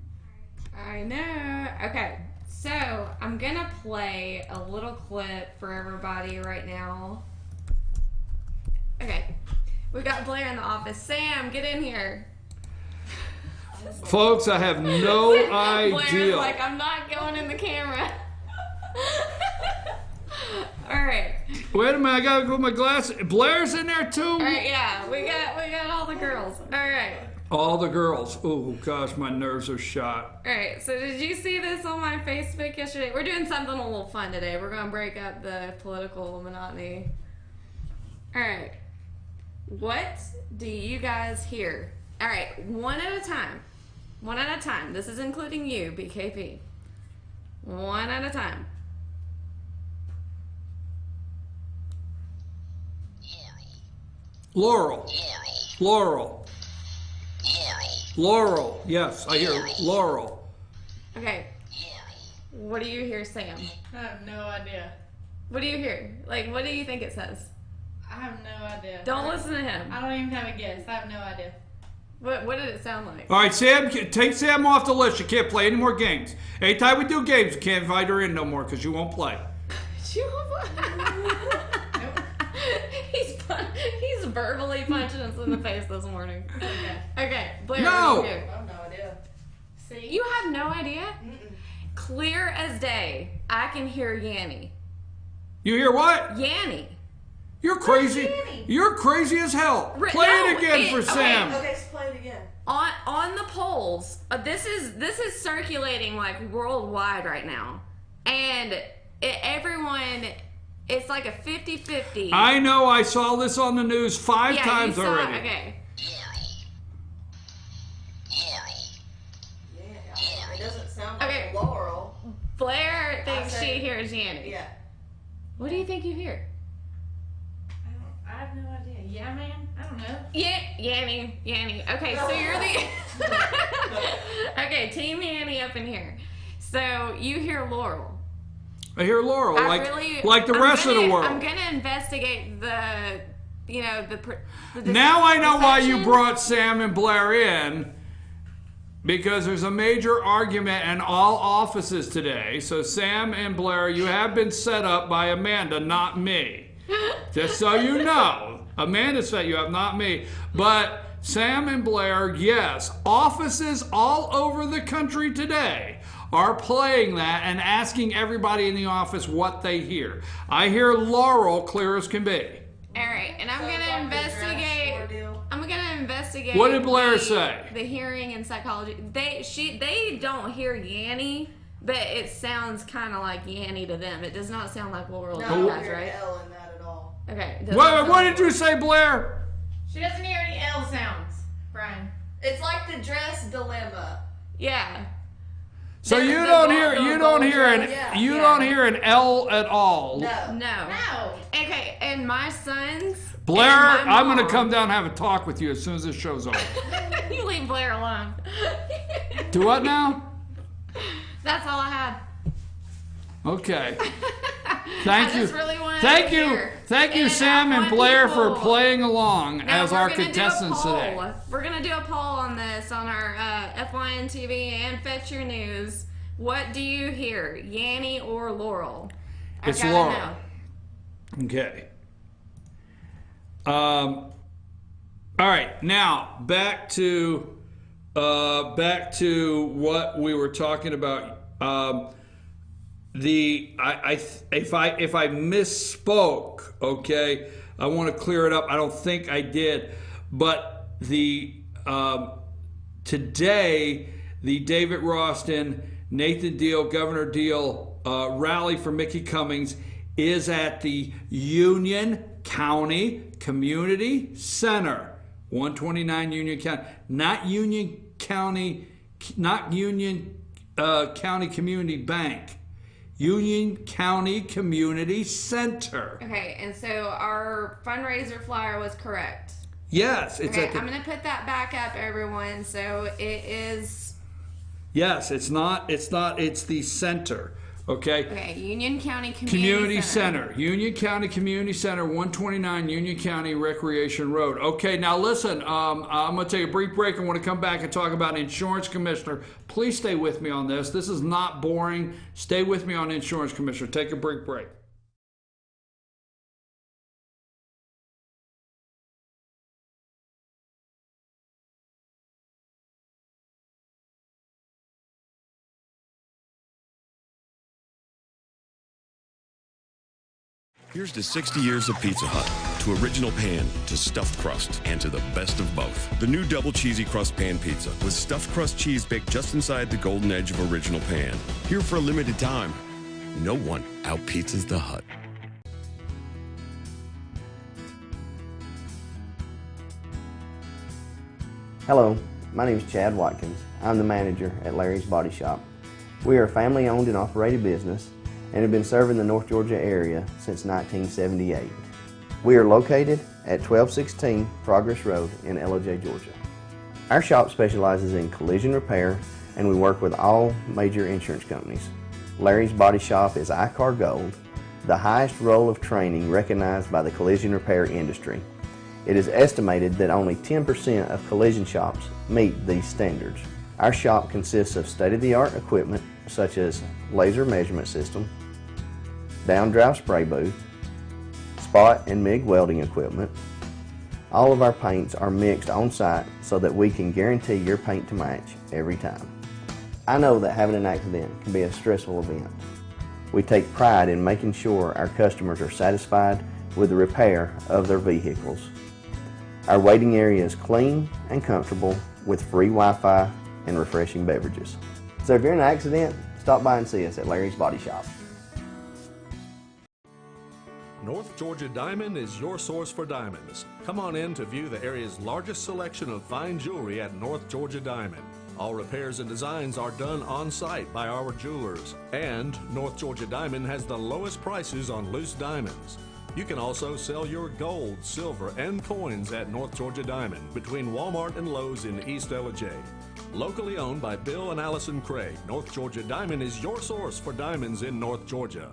I know. Okay, so I'm gonna play a little clip for everybody right now. Okay, we got Blair in the office. Sam, get in here. Folks, I have no idea. Blair's like, I'm not going in the camera. All right. Wait a minute, I gotta go with my glasses. Blair's in there too. All right, yeah, we got all the girls. All right. All the girls. Oh gosh, my nerves are shot. All right. So did you see this on my Facebook yesterday? We're doing something a little fun today. We're gonna break up the political monotony. All right. What do you guys hear? All right, one at a time. One at a time. This is including you, BKP. One at a time. Laurel. Laurel. Laurel. Yes, I hear Laurel. Okay. What do you hear, Sam? I have no idea. What do you hear? Like, what do you think it says? I have no idea. Don't listen to him. I don't even have a guess. I have no idea. What did it sound like? All right, Sam, take Sam off the list. You can't play any more games. Anytime we do games, you can't invite her in no more because you won't play. She won't play. He's verbally punching us in the face this morning. Okay, Blair, no. What do you hear? I have no idea. See? You have no idea? Mm-mm. Clear as day, I can hear Yanny. You hear what? Yanny. You're crazy. You're crazy as hell. Play it again for Sam. Okay, play it again. On the polls, this is circulating like worldwide right now, and everyone, it's like a 50-50. I know. I saw this on the news five times you saw already. It. Okay. It doesn't sound like Laurel. Blair thinks she hears Yanny. Yeah. What do you think you hear? I have no idea. Yeah, man. I don't know. Yeah, Yanny. Okay, so you're the... Okay, Team Yanny up in here. So you hear Laurel. I hear Laurel, like the rest of the world. I'm going to investigate the now I know why you brought Sam and Blair in, because there's a major argument in all offices today. So Sam and Blair, you have been set up by Amanda, not me. Just so you know. Amanda set you up, not me. But Sam and Blair, yes, offices all over the country today are playing that and asking everybody in the office what they hear. I hear Laurel clear as can be. All right, and I'm gonna investigate. I'm gonna investigate. What did Blair say? The hearing and psychology. They don't hear Yanny, but it sounds kind of like Yanny to them. It does not sound like Laurel No, does, right? L in that at all. Okay. What did you say, Blair? She doesn't hear any L sounds, Brian. It's like the dress dilemma. Yeah. So There's you the don't gold- hear the you gold don't hear dress, an yeah, you yeah. don't hear an L at all. No. Okay, and my sons. Blair, and my I'm going to mom- come down and have a talk with you as soon as this show's over. You leave Blair alone. Do what now? That's all I had. Okay. Thank I you. just really wanted Thank to you. hear. Thank you, And Sam I and want Blair people- for playing along Now as we're our gonna do a contestants today. poll. We're gonna do a poll on this on our FYN TV and Fetch Your News. What do you hear, Yanny or Laurel? I It's gotta Laurel. know. Okay. All right. Now back to what we were talking about. If I misspoke, okay, I want to clear it up. I don't think I did, but today the David Ralston, Nathan Deal, Governor Deal rally for Mickey Cummings is at the Union County Community Center, 129 Union County, not Union County Community Bank. Union County Community Center. Okay, and so our fundraiser flyer was correct. Yes, it's Okay, at the. I'm gonna put that back up, everyone. So it is. Yes, it's not. It's the center. Okay. Okay, Union County Community Center. Union County Community Center, 129 Union County Recreation Road. Okay, now listen, I'm going to take a brief break. I want to come back and talk about Insurance Commissioner. Please stay with me on this. This is not boring. Stay with me on Insurance Commissioner. Take a brief break. Here's to 60 years of Pizza Hut, to original pan, to stuffed crust, and to the best of both. The new double cheesy crust pan pizza with stuffed crust cheese baked just inside the golden edge of original pan. Here for a limited time. No one out-pizzas the Hut. Hello, my name is Chad Watkins. I'm the manager at Larry's Body Shop. We are a family-owned and operated business and have been serving the North Georgia area since 1978. We are located at 1216 Progress Road in LOJ, Georgia. Our shop specializes in collision repair and we work with all major insurance companies. Larry's Body Shop is ICAR Gold, the highest role of training recognized by the collision repair industry. It is estimated that only 10% of collision shops meet these standards. Our shop consists of state-of-the-art equipment such as laser measurement system, down-drive spray booth, spot and MIG welding equipment. All of our paints are mixed on site so that we can guarantee your paint to match every time. I know that having an accident can be a stressful event. We take pride in making sure our customers are satisfied with the repair of their vehicles. Our waiting area is clean and comfortable with free Wi-Fi and refreshing beverages. So if you're in an accident, stop by and see us at Larry's Body Shop. North Georgia Diamond is your source for diamonds. Come on in to view the area's largest selection of fine jewelry at North Georgia Diamond. All repairs and designs are done on site by our jewelers. And North Georgia Diamond has the lowest prices on loose diamonds. You can also sell your gold, silver, and coins at North Georgia Diamond between Walmart and Lowe's in East LJ. Locally owned by Bill and Allison Craig, North Georgia Diamond is your source for diamonds in North Georgia.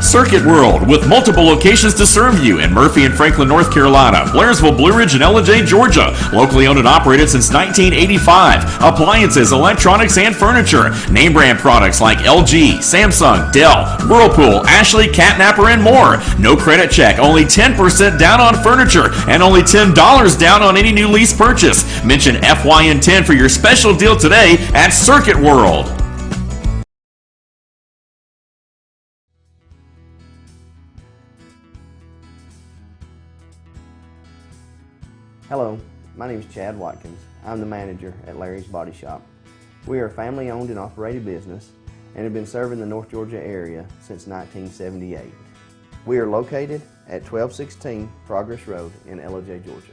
Circuit World, with multiple locations to serve you in Murphy and Franklin, North Carolina, Blairsville, Blue Ridge, and LJ, Georgia. Locally owned and operated since 1985. Appliances, electronics, and furniture. Name brand products like LG, Samsung, Dell, Whirlpool, Ashley, Catnapper, and more. No credit check, only 10% down on furniture, and only $10 down on any new lease purchase. Mention FYN10 for your special deal today at Circuit World. Hello, my name is Chad Watkins. I'm the manager at Larry's Body Shop. We are a family-owned and operated business and have been serving the North Georgia area since 1978. We are located at 1216 Progress Road in Ellijay, Georgia.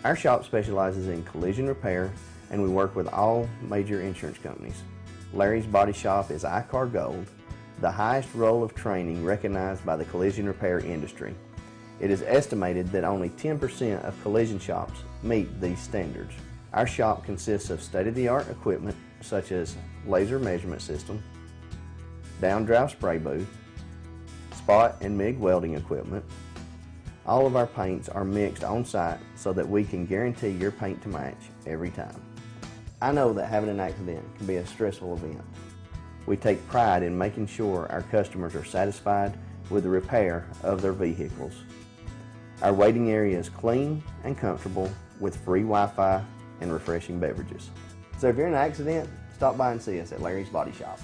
Our shop specializes in collision repair and we work with all major insurance companies. Larry's Body Shop is ICAR Gold, the highest role of training recognized by the collision repair industry. It is estimated that only 10% of collision shops meet these standards. Our shop consists of state-of-the-art equipment such as laser measurement system, down-drive spray booth, spot and MIG welding equipment. All of our paints are mixed on-site so that we can guarantee your paint to match every time. I know that having an accident can be a stressful event. We take pride in making sure our customers are satisfied with the repair of their vehicles. Our waiting area is clean and comfortable with free Wi-Fi and refreshing beverages. So if you're in an accident, stop by and see us at Larry's Body Shop.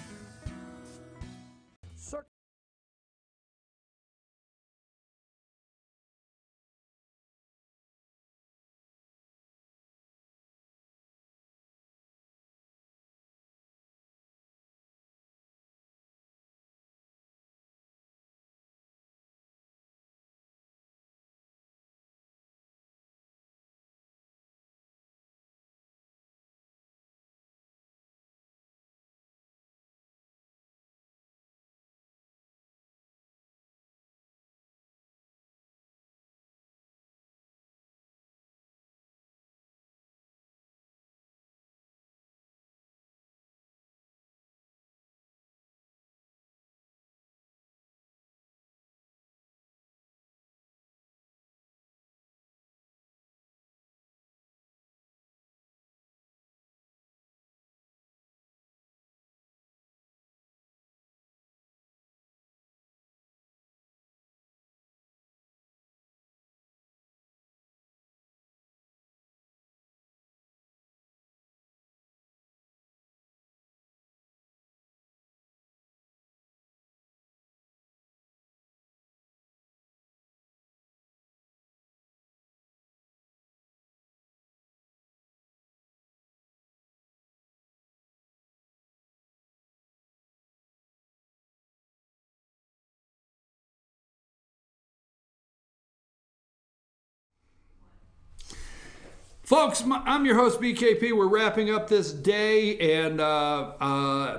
Folks, I'm your host, BKP. We're wrapping up this day, and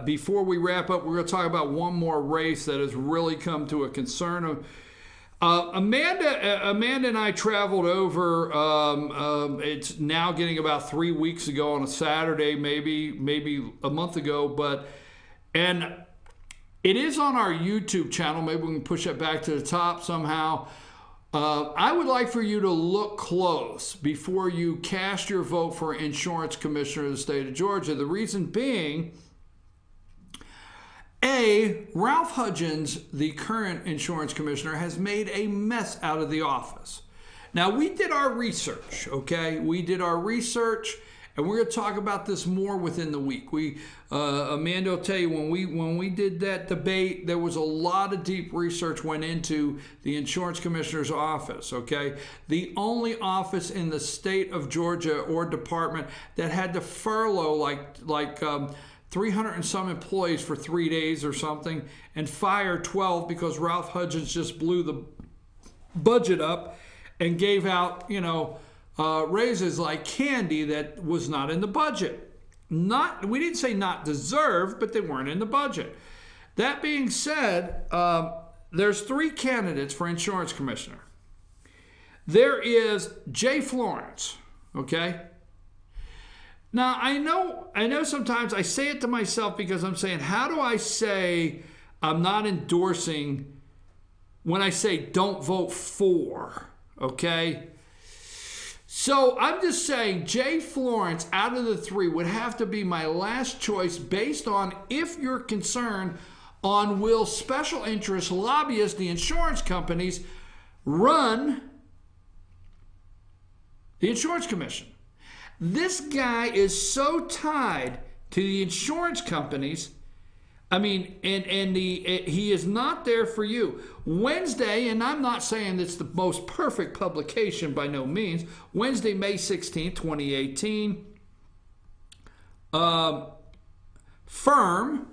before we wrap up, we're going to talk about one more race that has really come to a concern of. Amanda and I traveled over. It's now getting about 3 weeks ago on a Saturday, maybe a month ago, and it is on our YouTube channel. Maybe we can push it back to the top somehow. I would like for you to look close before you cast your vote for insurance commissioner of the state of Georgia. The reason being, Ralph Hudgens, the current insurance commissioner, has made a mess out of the office. Now, we did our research, okay? We did our research, and we're going to talk about this more within the week. Amanda will tell you, when we did that debate, there was a lot of deep research went into the insurance commissioner's office, okay? The only office in the state of Georgia or department that had to furlough like 300 and some employees for 3 days or something and fire 12 because Ralph Hudgens just blew the budget up and gave out, raises like candy that was not in the budget. We didn't say not deserved, but they weren't in the budget. That being said, there's 3 candidates for insurance commissioner. There is Jay Florence, okay? Now, I know sometimes I say it to myself because I'm saying, how do I say I'm not endorsing when I say don't vote for, okay? So I'm just saying Jay Florence out of the 3 would have to be my last choice based on if you're concerned on will special interest lobbyists, the insurance companies, run the insurance commission. This guy is so tied to the insurance companies, I mean, he is not there for you. Wednesday, and I'm not saying it's the most perfect publication by no means, Wednesday, May 16th, 2018, Firm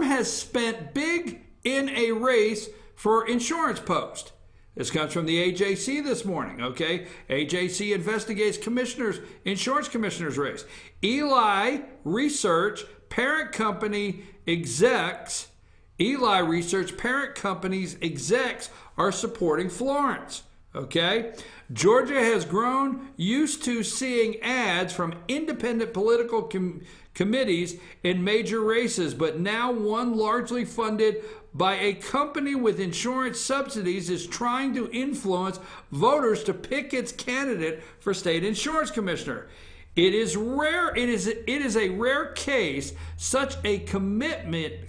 has spent big in a race for Insurance Post. This comes from the AJC this morning, okay? AJC investigates insurance commissioner's race. Eli Research, parent company execs, Eli Research, parent company's execs are supporting Florence, okay? Georgia has grown used to seeing ads from independent political committees in major races, but now one largely funded by a company with insurance subsidies is trying to influence voters to pick its candidate for state insurance commissioner. It is rare. It is a rare case. Such a committee,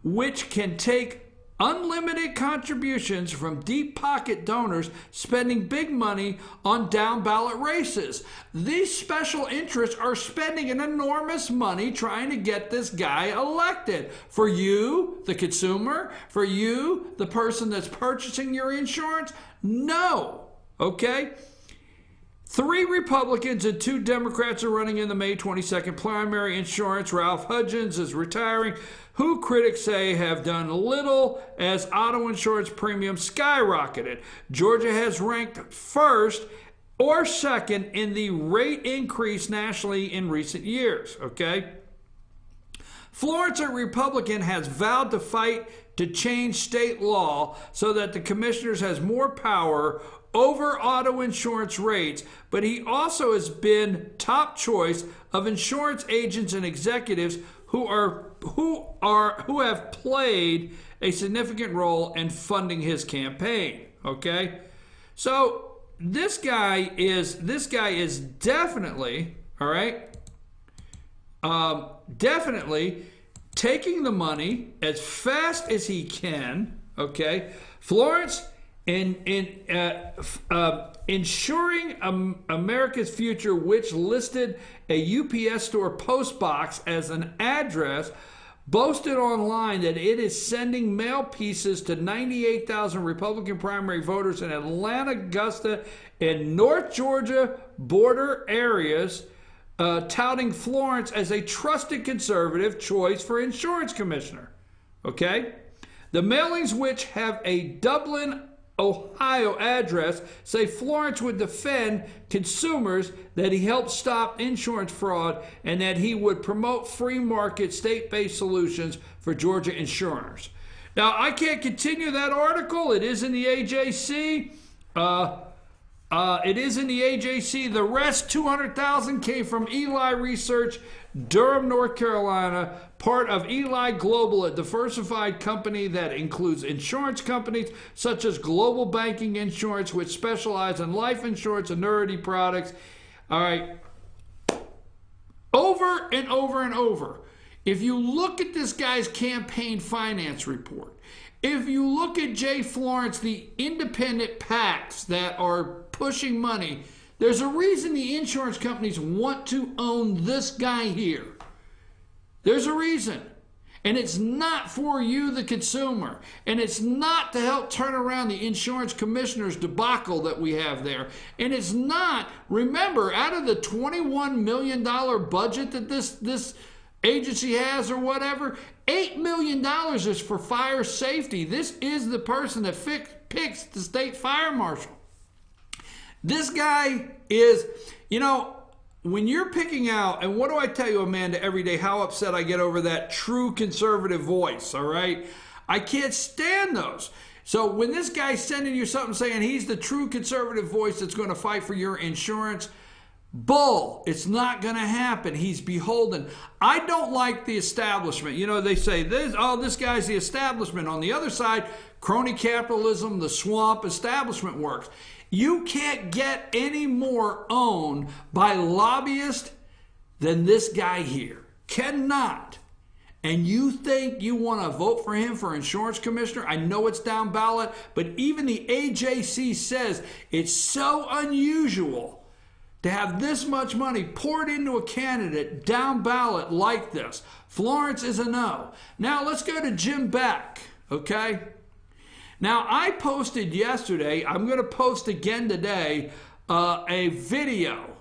which can take unlimited contributions from deep pocket donors spending big money on down ballot races. These special interests are spending an enormous money trying to get this guy elected. For you, the consumer, for you, the person that's purchasing your insurance, no. Okay? 3 Republicans and 2 Democrats are running in the May 22nd primary. Insurance, Ralph Hudgens is retiring, who critics say have done little as auto insurance premiums skyrocketed. Georgia has ranked first or second in the rate increase nationally in recent years, okay? Florence, a Republican, has vowed to fight to change state law so that the commissioners has more power over auto insurance rates, but he also has been top choice of insurance agents and executives who have played a significant role in funding his campaign. Okay, so this guy is definitely, all right, definitely taking the money as fast as he can. Okay, Florence. Ensuring America's Future, which listed a UPS store post box as an address, boasted online that it is sending mail pieces to 98,000 Republican primary voters in Atlanta, Augusta, and North Georgia border areas, touting Florence as a trusted conservative choice for insurance commissioner. Okay? The mailings, which have a Dublin, Ohio address, say Florence would defend consumers, that he helped stop insurance fraud, and that he would promote free market state-based solutions for Georgia insurers. Now, I can't continue that article. It is in the AJC. It is in the AJC. The rest, 200,000, came from Eli Research, Durham, North Carolina, part of Eli Global, a diversified company that includes insurance companies such as Global Banking Insurance, which specialize in life insurance, annuity products. All right. Over and over and over. If you look at this guy's campaign finance report, if you look at Jay Florence, the independent PACs that are pushing money, there's a reason the insurance companies want to own this guy here. There's a reason. And it's not for you, the consumer. And it's not to help turn around the insurance commissioner's debacle that we have there. And it's not, remember, out of the $21 million budget that this agency has or whatever, $8 million is for fire safety. This is the person that picks the state fire marshal. This guy is, you know, when you're picking out, and what do I tell you, Amanda, every day, how upset I get over that true conservative voice, all right? I can't stand those. So when this guy's sending you something saying he's the true conservative voice that's going to fight for your insurance, bull. It's not going to happen. He's beholden. I don't like the establishment. You know, they say, this guy's the establishment. On the other side, crony capitalism, the swamp establishment works. You can't get any more owned by lobbyists than this guy here. Cannot. And you think you want to vote for him for insurance commissioner? I know it's down ballot, but even the AJC says it's so unusual to have this much money poured into a candidate down ballot like this. Florence is a no. Now let's go to Jim Beck, okay? Now I posted yesterday, I'm going to post again today, a video.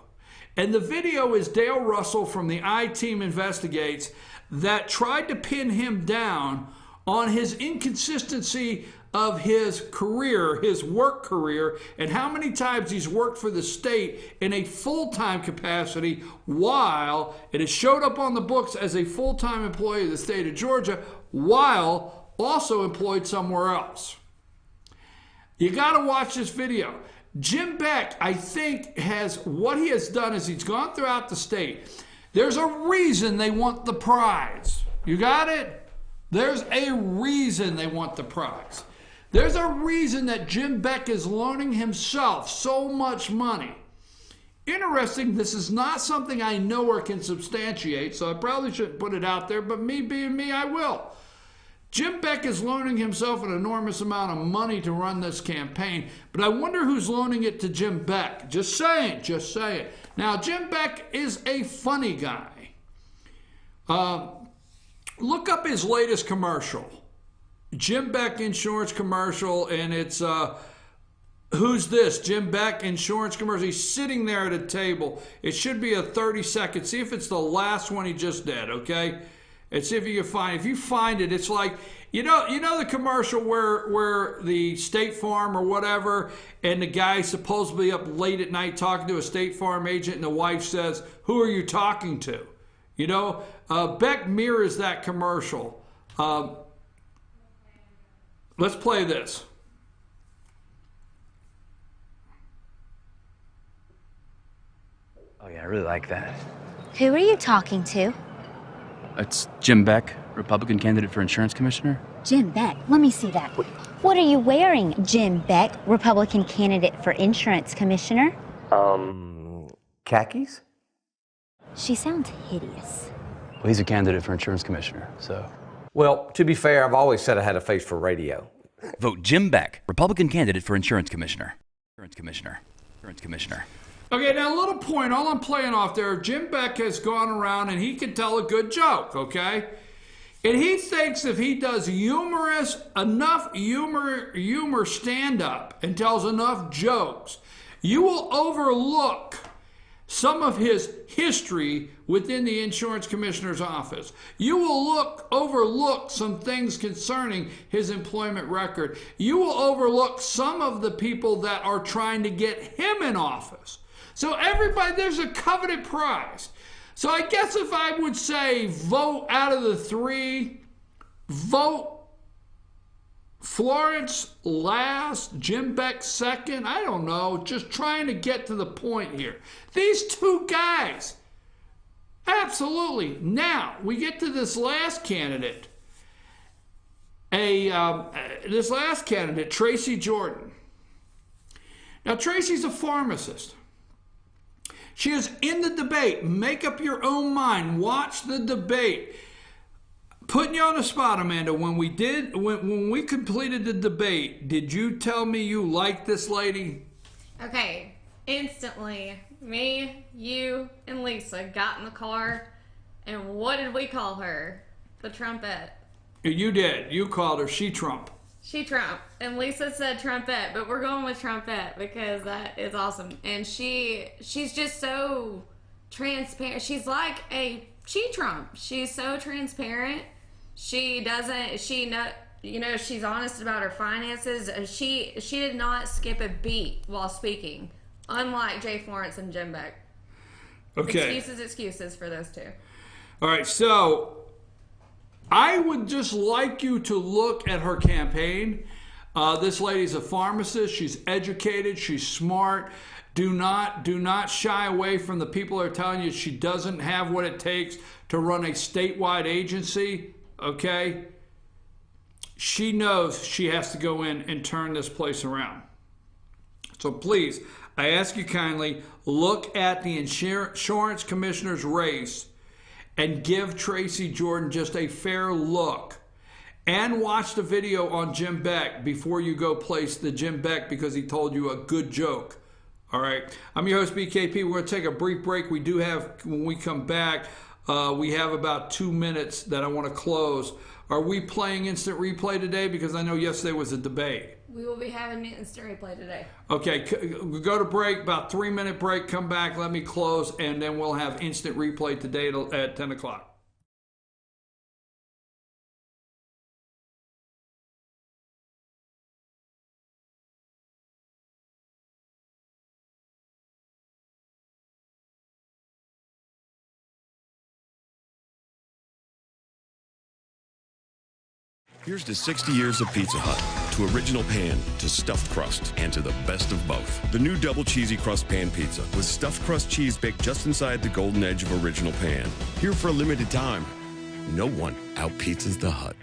And the video is Dale Russell from the I-Team Investigates that tried to pin him down on his inconsistency of his career, his work career, and how many times he's worked for the state in a full-time capacity while it has showed up on the books as a full-time employee of the state of Georgia while also employed somewhere else. You got to watch this video. Jim Beck, I think, what he has done is he's gone throughout the state. There's a reason they want the prize. You got it? There's a reason they want the prize. There's a reason that Jim Beck is loaning himself so much money. Interesting, this is not something I know or can substantiate, so I probably shouldn't put it out there, but me being me, I will. Jim Beck is loaning himself an enormous amount of money to run this campaign, but I wonder who's loaning it to Jim Beck. Just saying, just saying. Now, Jim Beck is a funny guy. Look up his latest commercial. Jim Beck insurance commercial, and it's, who's this? Jim Beck insurance commercial. He's sitting there at a table. It should be a 30-second. See if it's the last one he just did, okay? And see if you can find it. If you find it, it's like, you know the commercial where the State Farm or whatever, and the guy's supposedly up late at night talking to a State Farm agent, and the wife says, "Who are you talking to?" You know, Beck mirrors that commercial. Let's play this. Oh yeah, I really like that. Who are you talking to? It's Jim Beck, Republican candidate for insurance commissioner. Jim Beck. Let me see that. What are you wearing, Jim Beck, Republican candidate for insurance commissioner? Khakis? She sounds hideous. Well, he's a candidate for insurance commissioner, so. Well, to be fair, I've always said I had a face for radio. Vote Jim Beck, Republican candidate for insurance commissioner. Insurance commissioner. Insurance commissioner. Okay, now a little point, all I'm playing off there, Jim Beck has gone around and he can tell a good joke, okay? And he thinks if he does enough humor stand-up and tells enough jokes, you will overlook some of his history within the insurance commissioner's office. You will overlook some things concerning his employment record. You will overlook some of the people that are trying to get him in office. So everybody, there's a coveted prize. So I guess if I would say vote out of the three, vote Florence last, Jim Beck second, I don't know, just trying to get to the point here. These two guys, absolutely. Now, we get to this last candidate, Tracy Jordan. Now, Tracy's a pharmacist. She is in the debate. Make up your own mind. Watch the debate. Putting you on the spot, Amanda, when we completed the debate, did you tell me you liked this lady? Okay, instantly, me, you, and Lisa got in the car, and what did we call her? The trumpet. You did. You called her She-Trump. She-Trump. And Lisa said trumpet, but we're going with trumpet because that is awesome. And she's just so transparent. She's like a She-Trump. She's so transparent. She's honest about her finances. She did not skip a beat while speaking, unlike Jay Florence and Jim Beck. Okay. Excuses for those two. All right, so I would just like you to look at her campaign. This lady's a pharmacist. She's educated. She's smart. Do not shy away from the people that are telling you she doesn't have what it takes to run a statewide agency. Okay? She knows she has to go in and turn this place around. So please, I ask you kindly, look at the insurance commissioner's race and give Tracy Jordan just a fair look. And watch the video on Jim Beck before you go place the Jim Beck because he told you a good joke. All right. I'm your host, BKP. We're going to take a brief break. We do have, when we come back, we have about 2 minutes that I want to close. Are we playing instant replay today? Because I know yesterday was a debate. We will be having instant replay today. Okay, we go to break, about 3-minute break, come back, let me close, and then we'll have instant replay today at 10 o'clock. Here's to 60 years of Pizza Hut, to original pan, to stuffed crust, and to the best of both. The new double cheesy crust pan pizza with stuffed crust cheese baked just inside the golden edge of original pan. Here for a limited time. No one out-pizzas the Hut.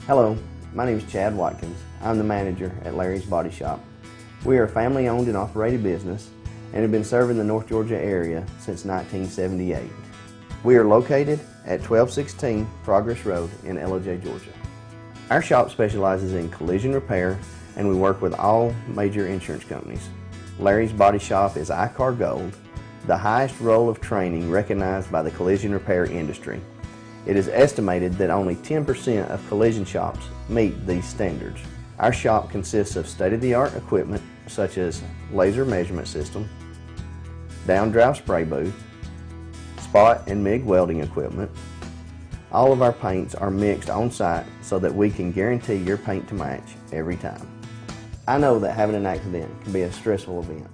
Hello, my name is Chad Watkins. I'm the manager at Larry's Body Shop. We are a family-owned and operated business and have been serving the North Georgia area since 1978. We are located at 1216 Progress Road in Ellijay, Georgia. Our shop specializes in collision repair, and we work with all major insurance companies. Larry's Body Shop is ICAR Gold, the highest role of training recognized by the collision repair industry. It is estimated that only 10% of collision shops meet these standards. Our shop consists of state-of-the-art equipment such as laser measurement system, down-drive spray booth, spot and MIG welding equipment. All of our paints are mixed on-site so that we can guarantee your paint to match every time. I know that having an accident can be a stressful event.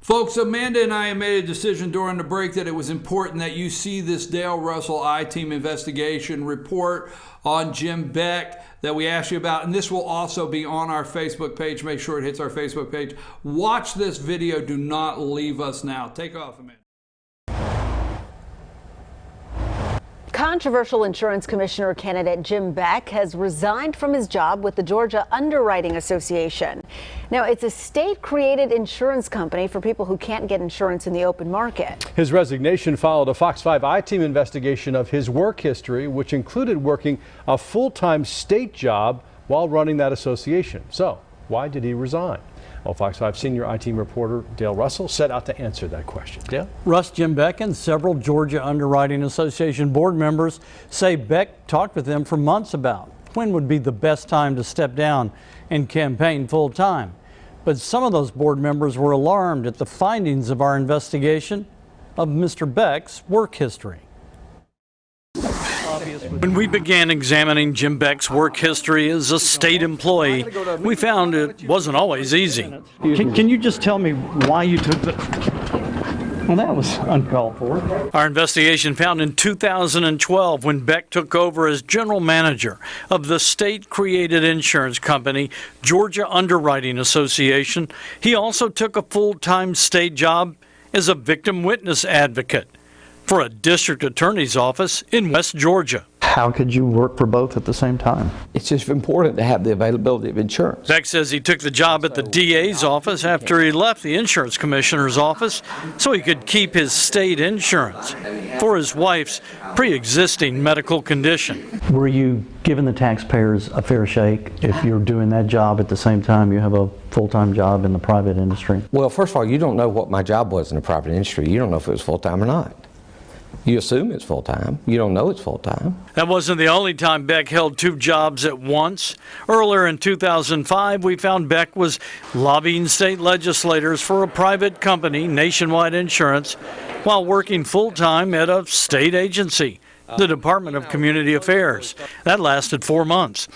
Folks, Amanda and I have made a decision during the break that it was important that you see this Dale Russell I-Team investigation report on Jim Beck that we asked you about, and this will also be on our Facebook page. Make sure it hits our Facebook page. Watch this video. Do not leave us now. Take off, Amanda. Controversial insurance commissioner candidate Jim Beck has resigned from his job with the Georgia Underwriting Association. Now, it's a state-created insurance company for people who can't get insurance in the open market. His resignation followed a Fox 5 I-Team investigation of his work history, which included working a full-time state job while running that association. So, why did he resign? Well, Fox 5 senior I-Team reporter Dale Russell set out to answer that question. Dale? Russ, Jim Beck and several Georgia Underwriting Association board members say Beck talked with them for months about when would be the best time to step down and campaign full-time. But some of those board members were alarmed at the findings of our investigation of Mr. Beck's work history. When we began examining Jim Beck's work history as a state employee, we found it wasn't always easy. Can you just tell me why you took the... Well, that was uncalled for. Our investigation found in 2012, when Beck took over as general manager of the state-created insurance company, Georgia Underwriting Association, he also took a full-time state job as a victim witness advocate for a district attorney's office in West Georgia. How could you work for both at the same time? It's just important to have the availability of insurance. Beck says he took the job at the DA's office after he left the insurance commissioner's office so he could keep his state insurance for his wife's pre-existing medical condition. Were you giving the taxpayers a fair shake if you're doing that job at the same time you have a full-time job in the private industry? Well, first of all, you don't know what my job was in the private industry. You don't know if it was full-time or not. You assume it's full-time. You don't know it's full-time. That wasn't the only time Beck held two jobs at once. Earlier in 2005, we found Beck was lobbying state legislators for a private company, Nationwide Insurance, while working full-time at a state agency, the Department of Community Affairs. That lasted 4 months.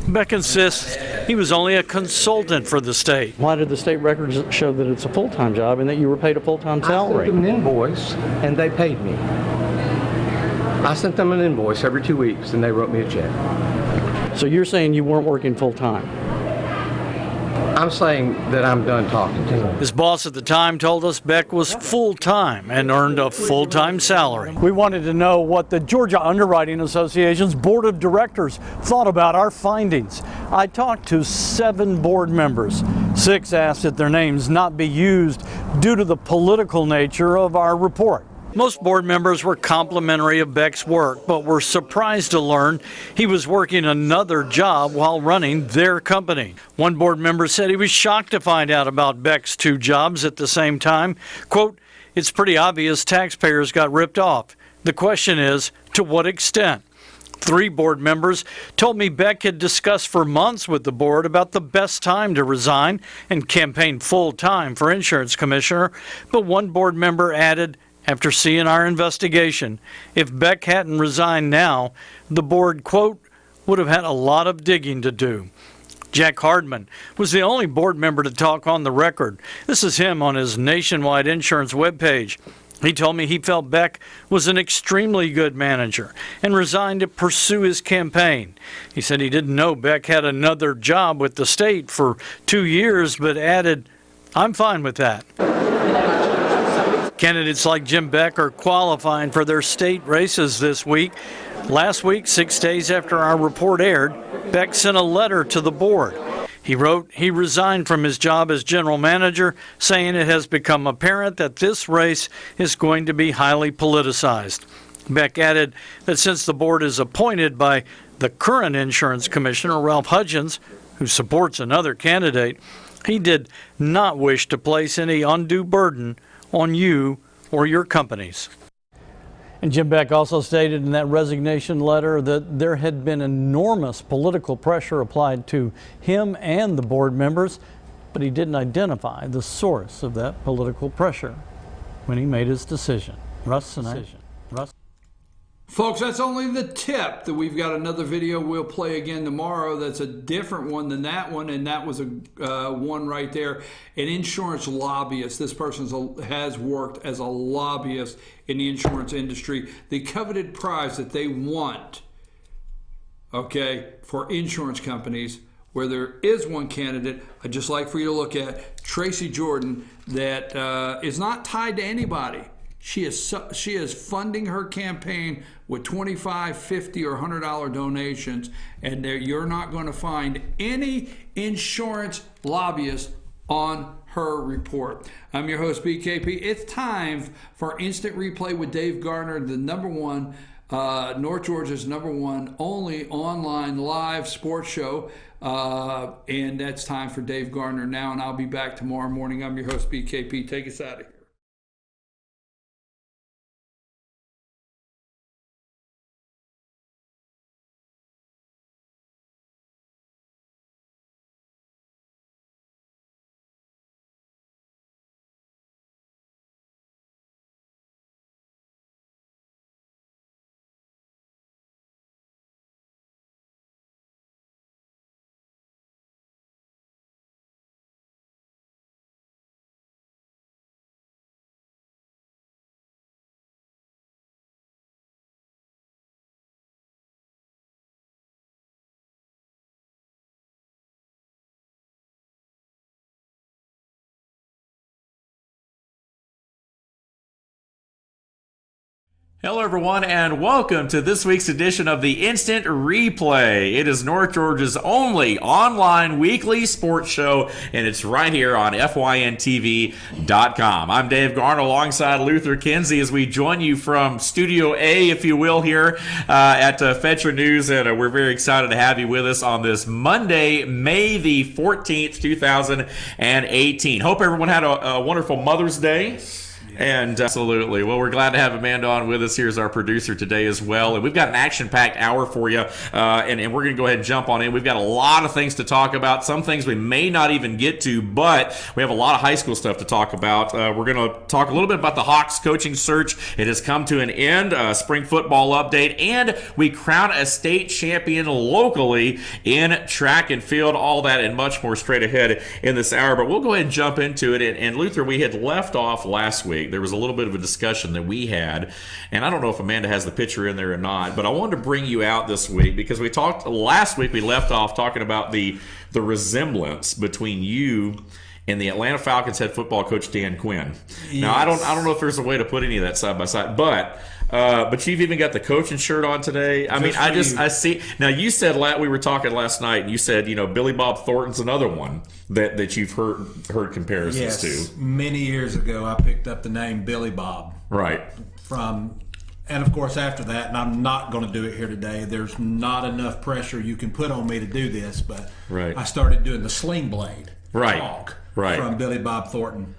Beck insists he was only a consultant for the state. Why did the state records show that it's a full-time job and that you were paid a full-time salary? I sent them an invoice, and they paid me. I sent them an invoice every 2 weeks, and they wrote me a check. So you're saying you weren't working full-time? I'm saying that I'm done talking to him. His boss at the time told us Beck was full-time and earned a full-time salary. We wanted to know what the Georgia Underwriting Association's board of directors thought about our findings. I talked to 7 board members. 6 asked that their names not be used due to the political nature of our report. Most board members were complimentary of Beck's work, but were surprised to learn he was working another job while running their company. One board member said he was shocked to find out about Beck's 2 jobs at the same time. Quote, "It's pretty obvious taxpayers got ripped off. The question is, to what extent?" 3 board members told me Beck had discussed for months with the board about the best time to resign and campaign full-time for insurance commissioner, but one board member added, after seeing our investigation, if Beck hadn't resigned now, the board, quote, would have had a lot of digging to do. Jack Hardman was the only board member to talk on the record. This is him on his Nationwide Insurance webpage. He told me he felt Beck was an extremely good manager and resigned to pursue his campaign. He said he didn't know Beck had another job with the state for 2 years, but added, "I'm fine with that." Candidates like Jim Beck are qualifying for their state races this week. Last week, 6 days after our report aired, Beck sent a letter to the board. He wrote he resigned from his job as general manager, saying it has become apparent that this race is going to be highly politicized. Beck added that since the board is appointed by the current insurance commissioner, Ralph Hudgens, who supports another candidate, he did not wish to place any undue burden on you or your companies. And Jim Beck also stated in that resignation letter that there had been enormous political pressure applied to him and the board members, but he didn't identify the source of that political pressure when he made his decision. Russ and I. Folks, that's only the tip. That we've got another video we'll play again tomorrow that's a different one than that one, and that was a one right there. An insurance lobbyist. This person has worked as a lobbyist in the insurance industry. The coveted prize that they want, okay, for insurance companies, where there is one candidate I'd just like for you to look at, Tracy Jordan, that is not tied to anybody. She is funding her campaign with $25, $50, or $100 donations, and you're not going to find any insurance lobbyist on her report. I'm your host, BKP. It's time for Instant Replay with Dave Gardner, the #1, North Georgia's #1 only online live sports show. And that's time for Dave Gardner now, and I'll be back tomorrow morning. I'm your host, BKP. Take us out of here. Hello everyone and welcome to this week's edition of the Instant Replay. It is North Georgia's only online weekly sports show, and it's right here on FYNTV.com. I'm Dave Garner alongside Luther Kinsey as we join you from Studio A, if you will, here at Fetcher News, and we're very excited to have you with us on this Monday, May the 14th, 2018. Hope everyone had a wonderful Mother's Day. And absolutely. Well, we're glad to have Amanda on with us. Here's our producer today as well. And we've got an action-packed hour for you, and we're going to go ahead and jump on in. We've got a lot of things to talk about, some things we may not even get to, but we have a lot of high school stuff to talk about. We're going to talk a little bit about the Hawks coaching search. It has come to an end, spring football update, and we crown a state champion locally in track and field. All that and much more straight ahead in this hour, but we'll go ahead and jump into it. And Luther, we had left off last week. week, there was a little bit of a discussion that we had, and I don't know if Amanda has the picture in there or not, but I wanted to bring you out this week because we talked last week. We left off talking about the resemblance between you and the Atlanta Falcons head football coach Dan Quinn. Yes. Now I don't know if there's a way to put any of that side by side, but you've even got the coaching shirt on today. I see. Now you said we were talking last night, and you said Billy Bob Thornton's another one that you've heard comparisons to. Many years ago, I picked up the name Billy Bob. Right. And of course, after that, and I'm not going to do it here today. There's not enough pressure you can put on me to do this, but I started doing the Sling Blade talk from Billy Bob Thornton.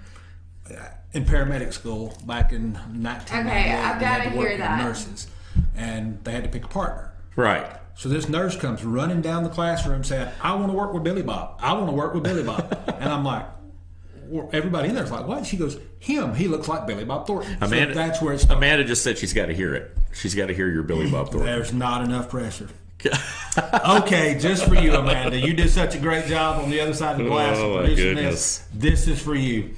In paramedic school back in 1998. Okay, I've got to hear that. Nurses, and they had to pick a partner. Right. So this nurse comes running down the classroom saying, "I want to work with Billy Bob. I want to work with Billy Bob." And I'm like, everybody in there's like, "What?" She goes, "Him. He looks like Billy Bob Thornton." Amanda, so that's where it started. Amanda just said she's got to hear it. She's got to hear your Billy Bob Thornton. There's not enough pressure. Okay, just for you, Amanda. You did such a great job on the other side of the glass. Oh, my goodness. This is for you.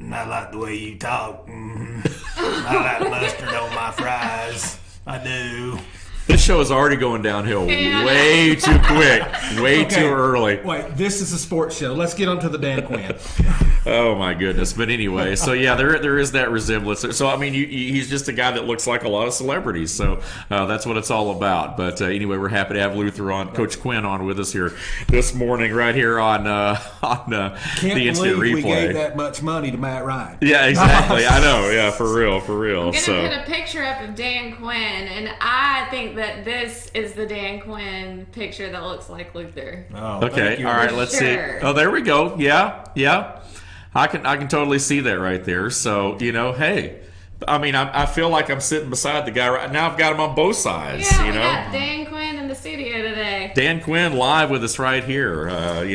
I like the way you talk. I like mustard on my fries. I do. This show is already going downhill way too quick, too early. Wait, this is a sports show. Let's get on to the Dan Quinn. Oh my goodness! But anyway, so yeah, there is that resemblance. So I mean, he's just a guy that looks like a lot of celebrities. So that's what it's all about. But anyway, we're happy to have Luther on, Coach Quinn on with us here this morning, right here on the Instant Replay. We gave that much money to Matt Ryan. Yeah, exactly. I know. Yeah, for real. I'm gonna put a picture up of Dan Quinn, and I think that this is the Dan Quinn picture that looks like Luther. Oh, okay. All right. Let's see. Oh, there we go. Yeah. I can totally see that right there. So hey, I mean, I feel like I'm sitting beside the guy right now. I've got him on both sides. Yeah, we got Dan Quinn in the studio today. Dan Quinn live with us right here.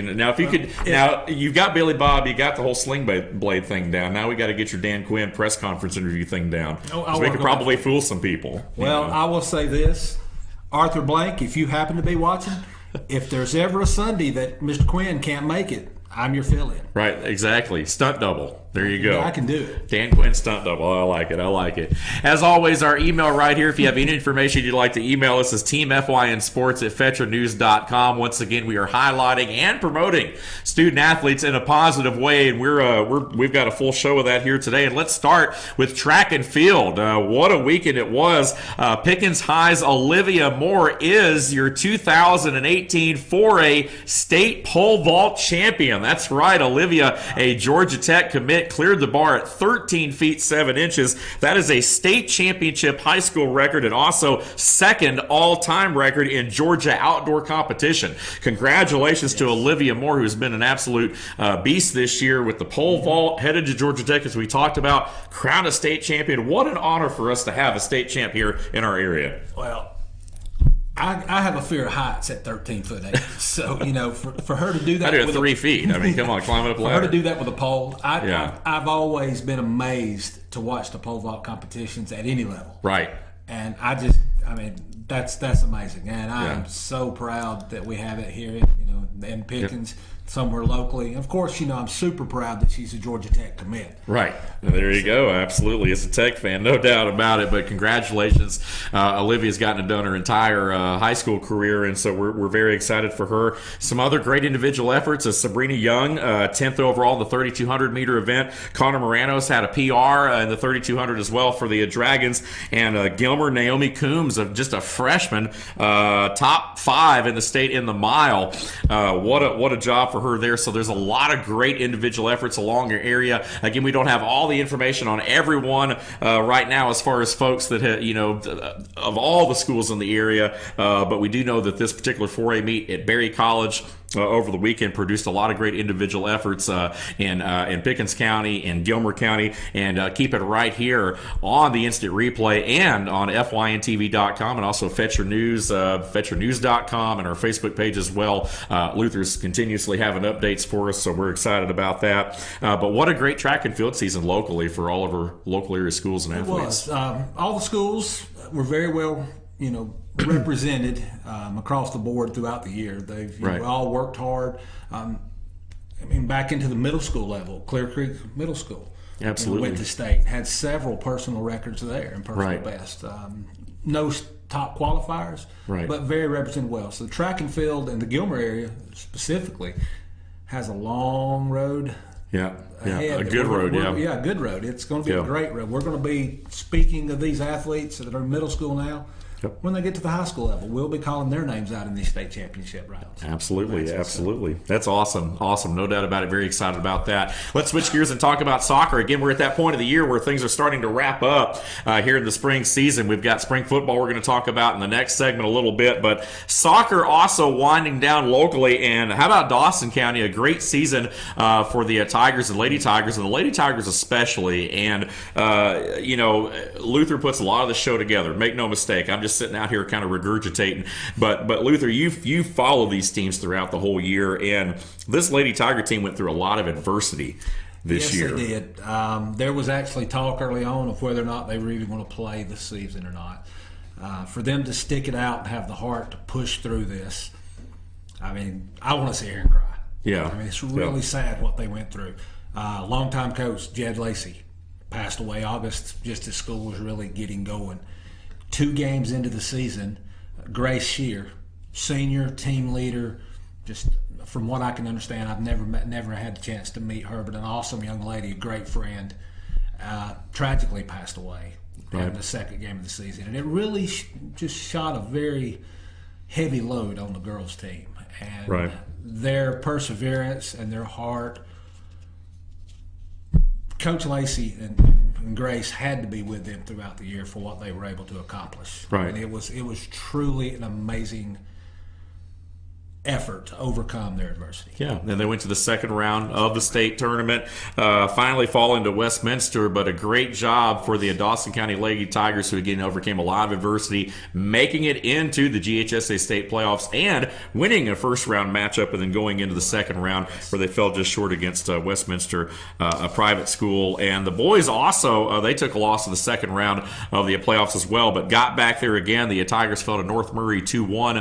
Now if you could, now you've got Billy Bob, you got the whole Sling Blade thing down. Now we got to get your Dan Quinn press conference interview thing down. So we could probably fool some people. Well, I will say this. Arthur Blank, if you happen to be watching, if there's ever a Sunday that Mr. Quinn can't make it, I'm your fill-in. Right, exactly. Stunt double. There you go. Yeah, I can do it. Dan Quinn stunt double. I like it. As always, our email right here. If you have any information you'd like to email us is teamfynsports@fetronews.com. Once again, we are highlighting and promoting student athletes in a positive way, and we've got a full show of that here today. And let's start with track and field. What a weekend it was. Pickens High's Olivia Moore is your 2018 4A state pole vault champion. That's right, Olivia, a Georgia Tech commit, cleared the bar at 13 feet 7 inches. That is a state championship high school record and also second all-time record in Georgia outdoor competition. Congratulations to Olivia Moore, who's been an absolute beast this year with the pole vault, headed to Georgia Tech, as we talked about, crowned a state champion. What an honor for us to have a state champ here in our area. Well, I have a fear of heights at 13 foot 8. So, for her to do that. I do at 3 feet. I mean, come on, climb up a ladder. For her to do that with a pole, I've always been amazed to watch the pole vault competitions at any level. Right. And that's amazing. And I am so proud that we have it here, in Pickens. Yep. Somewhere locally. Of course, I'm super proud that she's a Georgia Tech commit. Right. There you go. Absolutely. As a Tech fan, no doubt about it. But congratulations. Olivia's gotten it done her entire high school career, and so we're very excited for her. Some other great individual efforts is Sabrina Young, 10th overall in the 3,200-meter event. Connor Moranos had a PR in the 3,200 as well for the Dragons. And Gilmer Naomi Coombs, just a freshman, top 5 in the state in the mile. What a job for her there. So there's a lot of great individual efforts along your area. Again, we don't have all the information on everyone right now as far as folks that of all the schools in the area, but we do know that this particular 4A meet at Berry College over the weekend produced a lot of great individual efforts in Pickens County and Gilmer County, and keep it right here on the Instant Replay and on FYNTV.com, and also Fetcher News, FetcherNews.com, and our Facebook page as well. Luther's continuously having updates for us, so we're excited about that. But what a great track and field season locally for all of our local area schools and athletes. It was. All the schools were very well, represented across the board throughout the year. They've all worked hard. Back into the middle school level, Clear Creek Middle School. Absolutely. Went to state, had several personal records there and personal best. No top qualifiers, but very represented well. So the track and field in the Gilmer area specifically has a long road. A good road. A good road. It's going to be a great road. We're going to be speaking of these athletes that are in middle school now. When they get to the high school level, we'll be calling their names out in these state championship rounds. Absolutely. That's awesome. No doubt about it. Very excited about that. Let's switch gears and talk about soccer. Again, we're at that point of the year where things are starting to wrap up here in the spring season. We've got spring football we're going to talk about in the next segment a little bit, but soccer also winding down locally. And how about Dawson County? A great season for the Tigers and Lady Tigers, and the Lady Tigers especially. And, Luther puts a lot of the show together. Make no mistake. I'm just sitting out here kind of regurgitating, but Luther, you follow these teams throughout the whole year, and this Lady Tiger team went through a lot of adversity this year. Yes, they did. There was actually talk early on of whether or not they were even going to play this season or not. For them to stick it out and have the heart to push through this, I mean, I want to sit here and cry. Yeah, I mean, it's really sad what they went through. Longtime coach Jed Lacey passed away August, just as school was really getting going. 2 games into the season, Grace Shear, senior team leader, just from what I can understand, I've never had the chance to meet her, but an awesome young lady, a great friend, tragically passed away in the second game of the season. And it really just shot a very heavy load on the girls' team. And their perseverance and their heart, Coach Lacey and Grace had to be with them throughout the year for what they were able to accomplish. And it was truly an amazing effort to overcome their adversity. Yeah, and they went to the second round of the state tournament, finally falling to Westminster, but a great job for the Dawson County Lady Tigers, who again overcame a lot of adversity, making it into the GHSA state playoffs and winning a first round matchup, and then going into the second round where they fell just short against Westminster, a private school. And the boys also, they took a loss in the second round of the playoffs as well, but got back there again. The Tigers fell to North Murray 2-1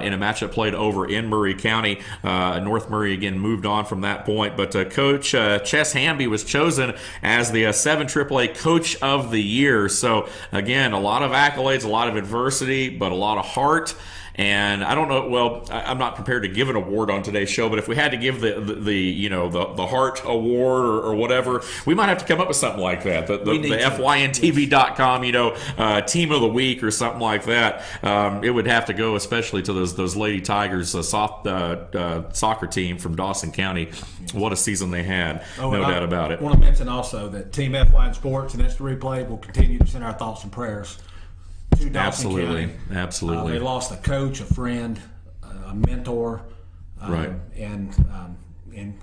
in a matchup played over in Murray County. North Murray again moved on from that point, but Coach Chess Hamby was chosen as the 7 AAA Coach of the Year. So again, a lot of accolades, a lot of adversity, but a lot of heart. And I don't know. Well, I'm not prepared to give an award on today's show, but if we had to give the Heart Award or whatever, we might have to come up with something like that. The FYNTV.com, Team of the Week or something like that. It would have to go, especially to those Lady Tigers soccer team from Dawson County. What a season they had, no doubt about it. I want to mention also that Team FY Sports and Instant Replay will continue to send our thoughts and prayers. Absolutely. They lost a coach, a friend, a mentor, and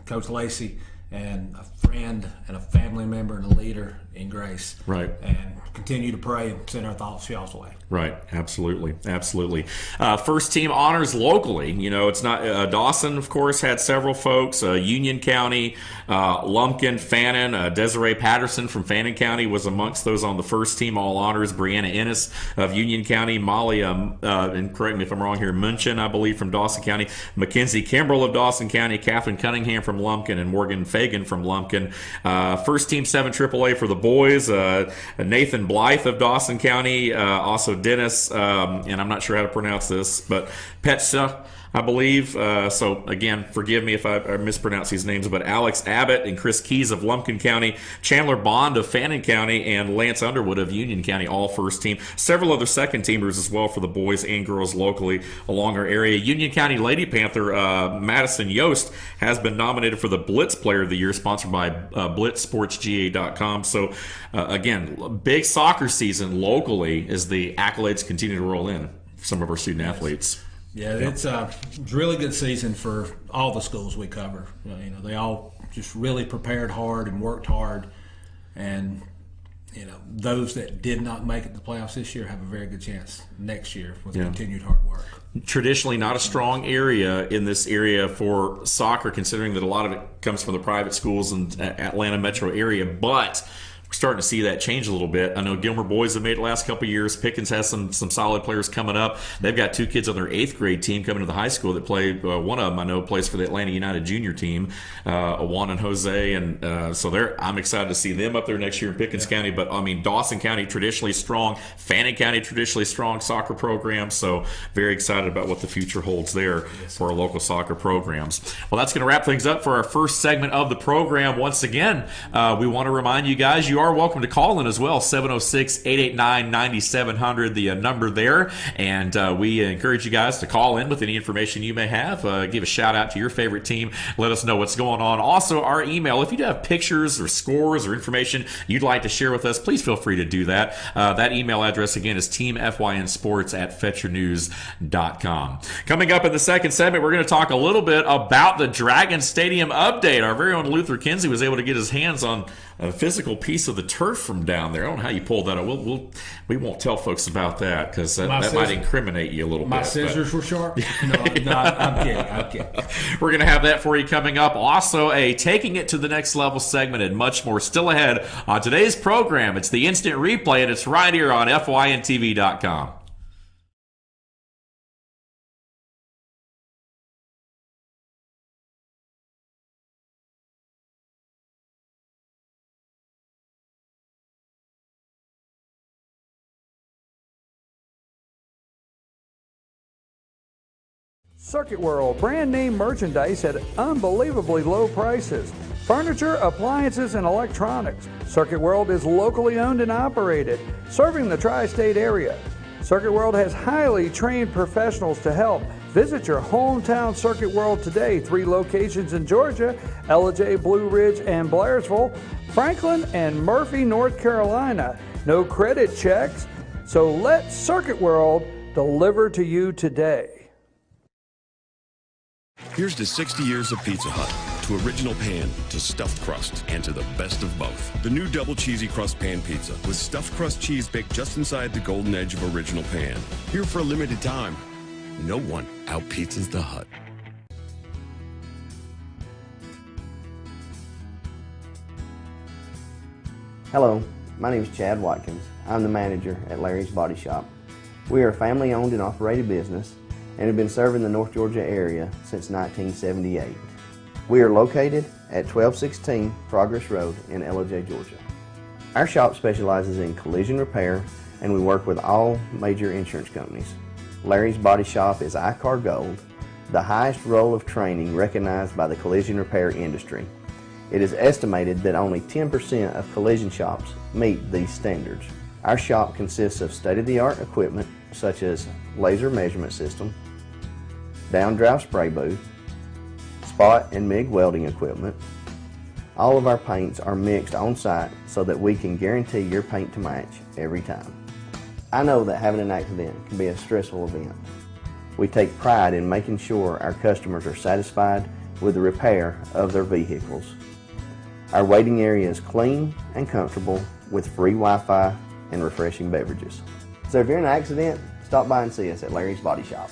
Coach Lacey, and a friend and a family member and a leader in Grace. And continue to pray and send our thoughts y'all's way. Absolutely. First team honors locally. It's not Dawson, of course, had several folks. Union County, Lumpkin, Fannin, Desiree Patterson from Fannin County was amongst those on the first team all honors. Brianna Ennis of Union County, Molly, and correct me if I'm wrong here, Munchin, I believe, from Dawson County, Mackenzie Kimbrell of Dawson County, Catherine Cunningham from Lumpkin, and Morgan Fagan from Lumpkin. First team 7 AAA for the boys. Nathan Blythe of Dawson County, also Dennis, and I'm not sure how to pronounce this, but Petsa, I believe. So again, forgive me if I mispronounce these names, but Alex Abbott and Chris Keys of Lumpkin County, Chandler Bond of Fannin County, and Lance Underwood of Union County, all first team. Several other second teamers as well for the boys and girls locally along our area. Union County Lady Panther Madison Yost has been nominated for the Blitz Player of the Year, sponsored by BlitzSportsGA.com. So again, big soccer season locally as the accolades continue to roll in for some of our student athletes. Yeah, it's a really good season for all the schools we cover. They all just really prepared hard and worked hard, and those that did not make it to the playoffs this year have a very good chance next year with continued hard work. Traditionally not a strong area in this area for soccer, considering that a lot of it comes from the private schools in Atlanta metro area, but starting to see that change a little bit. I know Gilmer boys have made it the last couple of years. Pickens has some solid players coming up. They've got 2 kids on their 8th grade team coming to the high school that play. One of them I know plays for the Atlanta United junior team, Juan and Jose, and so I'm excited to see them up there next year in Pickens County. But I mean, Dawson County traditionally strong, Fannin County traditionally strong soccer programs. So very excited about what the future holds there for our local soccer programs. Well, that's going to wrap things up for our first segment of the program. Once again, we want to remind you guys, you are welcome to call in as well. 706-889-9700, the number there. And we encourage you guys to call in with any information you may have. Give a shout out to your favorite team. Let us know what's going on. Also, our email, if you do have pictures or scores or information you'd like to share with us, please feel free to do that. That email address, again, is teamfynsports@fetchernews.com. Coming up in the second segment, we're going to talk a little bit about the Dragon Stadium update. Our very own Luther Kinsey was able to get his hands on a physical piece of the turf from down there. I don't know how you pulled that out. We won't tell folks about that because that might incriminate you a little bit. My scissors were sharp? No, I'm kidding. We're going to have that for you coming up. Also, a Taking It to the Next Level segment and much more still ahead on today's program. It's the Instant Replay, and it's right here on FYNTV.com. Circuit World, brand name merchandise at unbelievably low prices. Furniture, appliances, and electronics. Circuit World is locally owned and operated, serving the tri-state area. Circuit World has highly trained professionals to help. Visit your hometown Circuit World today. 3 locations in Georgia: Ellijay, Blue Ridge, and Blairsville, Franklin, and Murphy, North Carolina. No credit checks, so let Circuit World deliver to you today. Here's to 60 years of Pizza Hut, to original pan, to stuffed crust, and to the best of both. The new double cheesy crust pan pizza with stuffed crust cheese baked just inside the golden edge of original pan. Here for a limited time. No one out-pizzas the Hut. Hello, my name is Chad Watkins. I'm the manager at Larry's Body Shop. We are a family-owned and operated business and have been serving the North Georgia area since 1978. We are located at 1216 Progress Road in Ellijay, Georgia. Our shop specializes in collision repair, and we work with all major insurance companies. Larry's Body Shop is ICAR Gold, the highest role of training recognized by the collision repair industry. It is estimated that only 10% of collision shops meet these standards. Our shop consists of state-of-the-art equipment such as laser measurement system, down-drive spray booth, spot and MIG welding equipment. All of our paints are mixed on site so that we can guarantee your paint to match every time. I know that having an accident can be a stressful event. We take pride in making sure our customers are satisfied with the repair of their vehicles. Our waiting area is clean and comfortable with free Wi-Fi and refreshing beverages. So if you're in an accident, stop by and see us at Larry's Body Shop.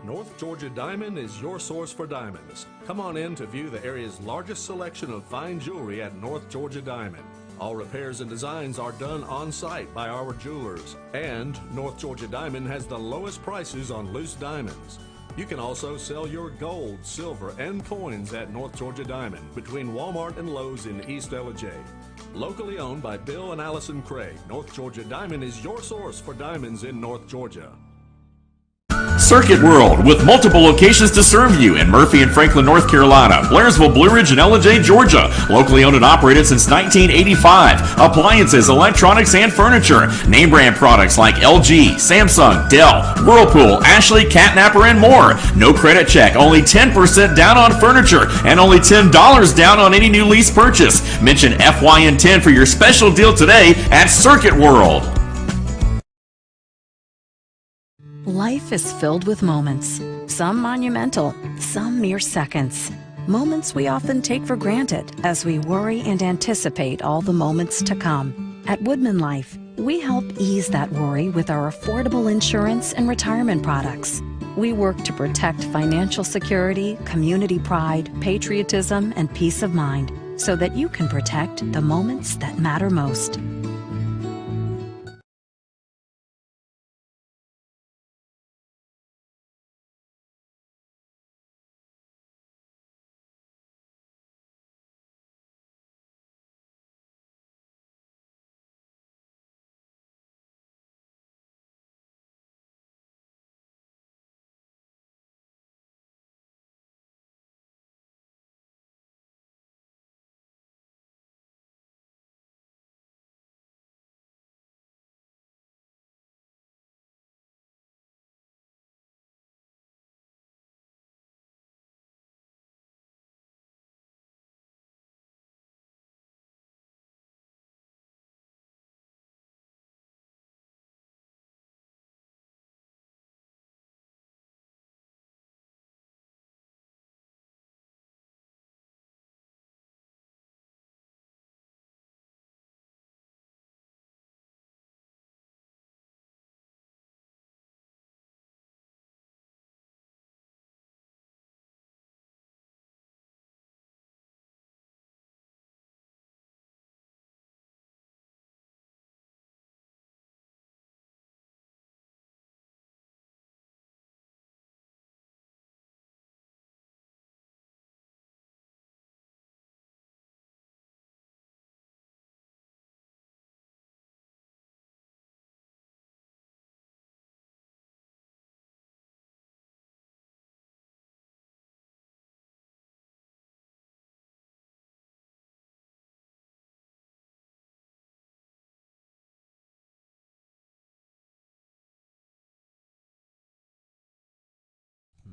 North Georgia Diamond is your source for diamonds. Come on in to view the area's largest selection of fine jewelry at North Georgia Diamond. All repairs and designs are done on site by our jewelers. And North Georgia Diamond has the lowest prices on loose diamonds. You can also sell your gold, silver, and coins at North Georgia Diamond between Walmart and Lowe's in East Ellijay. Locally owned by Bill and Allison Craig, North Georgia Diamond is your source for diamonds in North Georgia. Circuit World, with multiple locations to serve you in Murphy and Franklin, North Carolina, Blairsville, Blue Ridge, and Ellijay, Georgia. Locally owned and operated since 1985. Appliances, electronics, and furniture. Name brand products like LG, Samsung, Dell, Whirlpool, Ashley, Catnapper, and more. No credit check, only 10% down on furniture, and only $10 down on any new lease purchase. Mention FYN10 for your special deal today at Circuit World. Life is filled with moments, some monumental, some mere seconds. Moments we often take for granted as we worry and anticipate all the moments to come. At Woodman Life, we help ease that worry with our affordable insurance and retirement products. We work to protect financial security, community pride, patriotism, and peace of mind. so that you can protect the moments that matter most.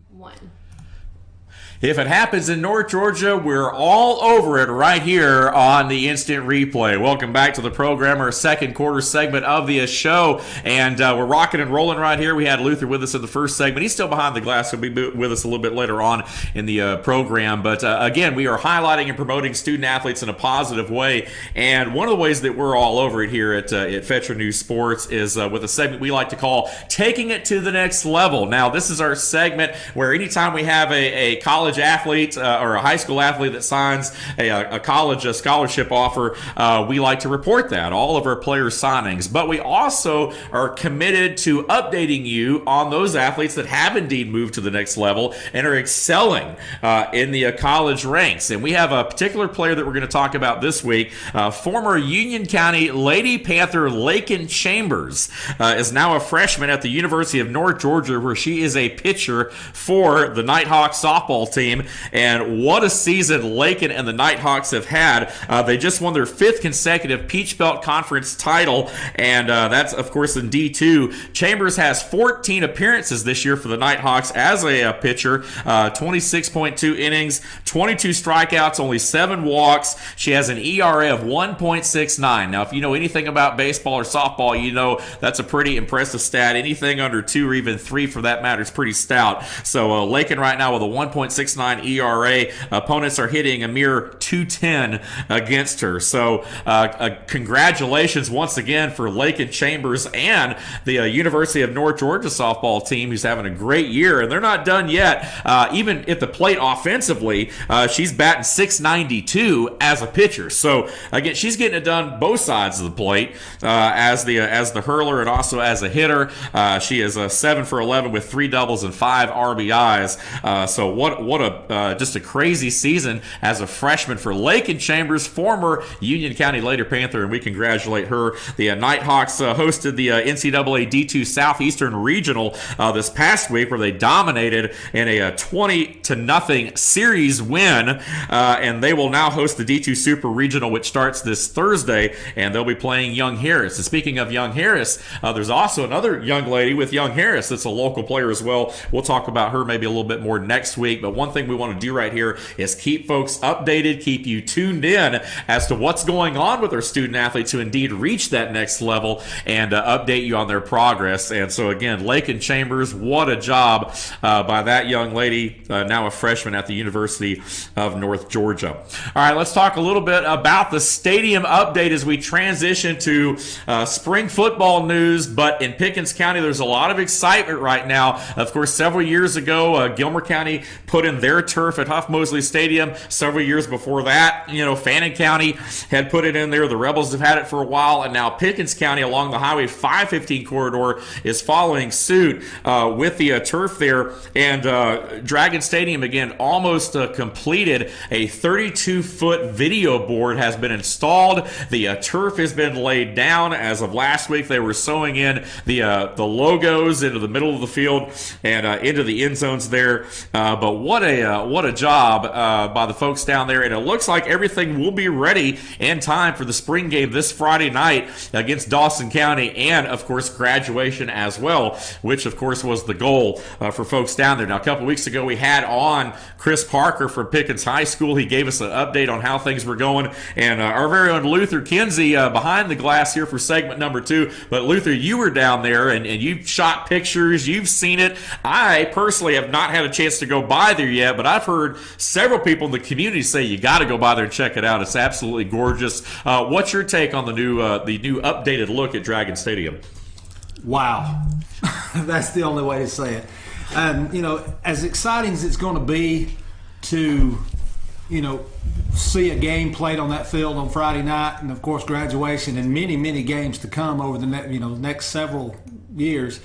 One. If it happens in North Georgia, we're all over it right here on the Instant Replay. Welcome back to the program, our second quarter segment of the show, and we're rocking and rolling right here. We had Luther with us in the first segment. He's still behind the glass. He'll be with us a little bit later on in the program, but again, we are highlighting and promoting student-athletes in a positive way, and one of the ways that we're all over it here at Fetcher News Sports is with a segment we like to call Taking It to the Next Level. Now, this is our segment where anytime we have a college athlete or a high school athlete that signs a college scholarship offer, we like to report that, all of our player signings. But we also are committed to updating you on those athletes that have indeed moved to the next level and are excelling in the college ranks. And we have a particular player that we're going to talk about this week. Former Union County Lady Panther Lakin Chambers is now a freshman at the University of North Georgia, where she is a pitcher for the Nighthawks softball team. And what a season Lakin and the Nighthawks have had. They just won their 5th consecutive Peach Belt Conference title, and that's, of course, in D2. Chambers has 14 appearances this year for the Nighthawks as a pitcher, 26.2 innings, 22 strikeouts, only 7 walks. She has an ERA of 1.69. Now, if you know anything about baseball or softball, you know that's a pretty impressive stat. Anything under 2 or even 3 for that matter is pretty stout. So Lakin right now with a 1.69 ERA. Opponents are hitting a mere 210 against her. So congratulations once again for Lakin Chambers and the University of North Georgia softball team, who's having a great year. And they're not done yet. Even at the plate offensively, she's batting .692 as a pitcher. So again, she's getting it done both sides of the plate as the hurler and also as a hitter. She is 7 for 11 with 3 doubles and 5 RBIs. So what a just a crazy season as a freshman for Lakin Chambers, former Union County Lady Panther, and we congratulate her. The Nighthawks hosted the NCAA D2 Southeastern Regional this past week, where they dominated in a 20-0 series win, and they will now host the D2 Super Regional, which starts this Thursday, and they'll be playing Young Harris. And speaking of Young Harris, there's also another young lady with Young Harris that's a local player as well. We'll talk about her maybe a little bit more next week, but one thing we want to do right here is keep folks updated, keep you tuned in as to what's going on with our student athletes who indeed reach that next level, and update you on their progress. And so again, Lakin Chambers, what a job by that young lady, now a freshman at the University of North Georgia. All right, let's talk a little bit about the stadium update as we transition to spring football news. But in Pickens County, there's a lot of excitement right now. Of course, several years ago, Gilmer County put put in their turf at Huff Mosley Stadium several years before that. Fannin County had put it in there. The Rebels have had it for a while, and now Pickens County along the Highway 515 corridor is following suit with the turf there. And Dragon Stadium, again, almost completed. A 32-foot video board has been installed. The turf has been laid down. As of last week, they were sewing in the logos into the middle of the field and into the end zones there. But what a job by the folks down there. And it looks like everything will be ready in time for the spring game this Friday night against Dawson County, and of course graduation as well, which of course was the goal for folks down there. Now, a couple weeks ago we had on Chris Parker from Pickens High School. He gave us an update on how things were going, and our very own Luther Kinsey behind the glass here for segment number 2. But Luther, you were down there and you've shot pictures, you've seen it. I personally have not had a chance to go by there yet, but I've heard several people in the community say you got to go by there and check it out. It's absolutely gorgeous. What's your take on the new updated look at Dragon Stadium? Wow. That's the only way to say it. As exciting as it's going to be to, see a game played on that field on Friday night, and of course graduation and many, many games to come over the next several years,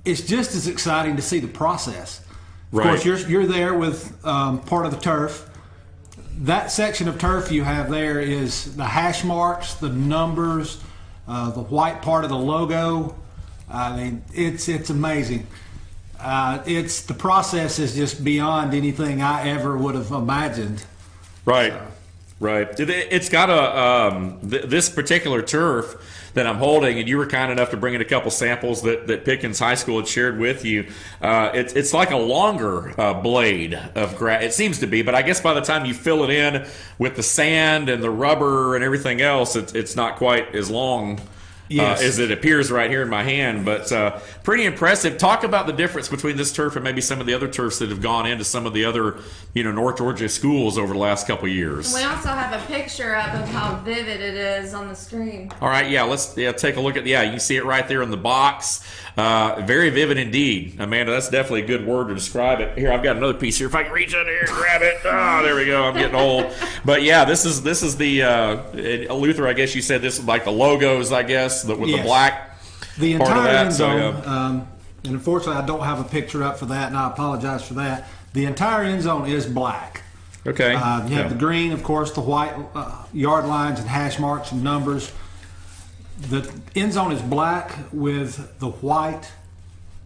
it's just as exciting to see the process. Of course, you're there with part of the turf. That section of turf you have there is the hash marks, the numbers, the white part of the logo. I mean, it's amazing. The process is just beyond anything I ever would have imagined. Right. It's got this particular turf that I'm holding, and you were kind enough to bring in a couple samples that Pickens High School had shared with you. It's like a longer blade of grass. It seems to be, but I guess by the time you fill it in with the sand and the rubber and everything else, it's not quite as long. Yes. As it appears right here in my hand, but pretty impressive. Talk about the difference between this turf and maybe some of the other turfs that have gone into some of the other, North Georgia schools over the last couple of years. We also have a picture up of how vivid it is on the screen. All right, let's take a look at you can see it right there in the box. Very vivid indeed, Amanda. That's definitely a good word to describe it. Here, I've got another piece here. If I can reach under here and grab it. Oh, there we go. I'm getting old. But yeah, this is the Luther. I guess you said this is like the logos, I guess, with the black. The entire end zone. And unfortunately, I don't have a picture up for that, and I apologize for that. The entire end zone is black. Okay. You have the green, of course, the white yard lines and hash marks and numbers. The end zone is black with the white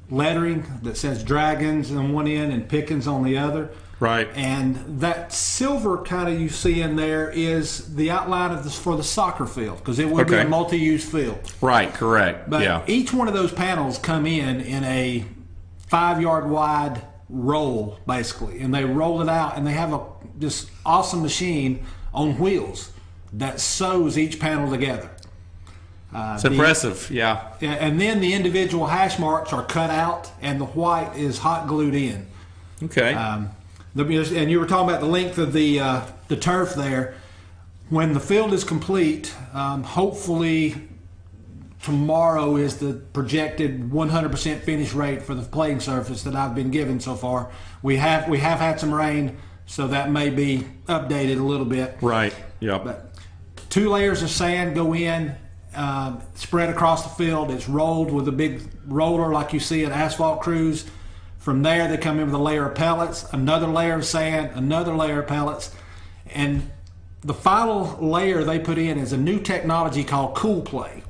lettering that says Dragons on one end and Pickens on the other. Right. And that silver kind of you see in there is the outline of this for the soccer field, because it would be a multi-use field. Right, correct. But each one of those panels come in a 5-yard wide roll, basically, and they roll it out, and they have this awesome machine on wheels that sews each panel together. It's impressive, yeah. And then the individual hash marks are cut out, and the white is hot glued in. Okay. And you were talking about the length of the turf there. When the field is complete, hopefully tomorrow is the projected 100% finish rate for the playing surface that I've been given so far. We have had some rain, so that may be updated a little bit. Right. Yep. But 2 layers of sand go in, spread across the field. It's rolled with a big roller like you see at asphalt crews. From there, they come in with a layer of pellets, another layer of sand, another layer of pellets, and the final layer they put in is a new technology called Cool Play.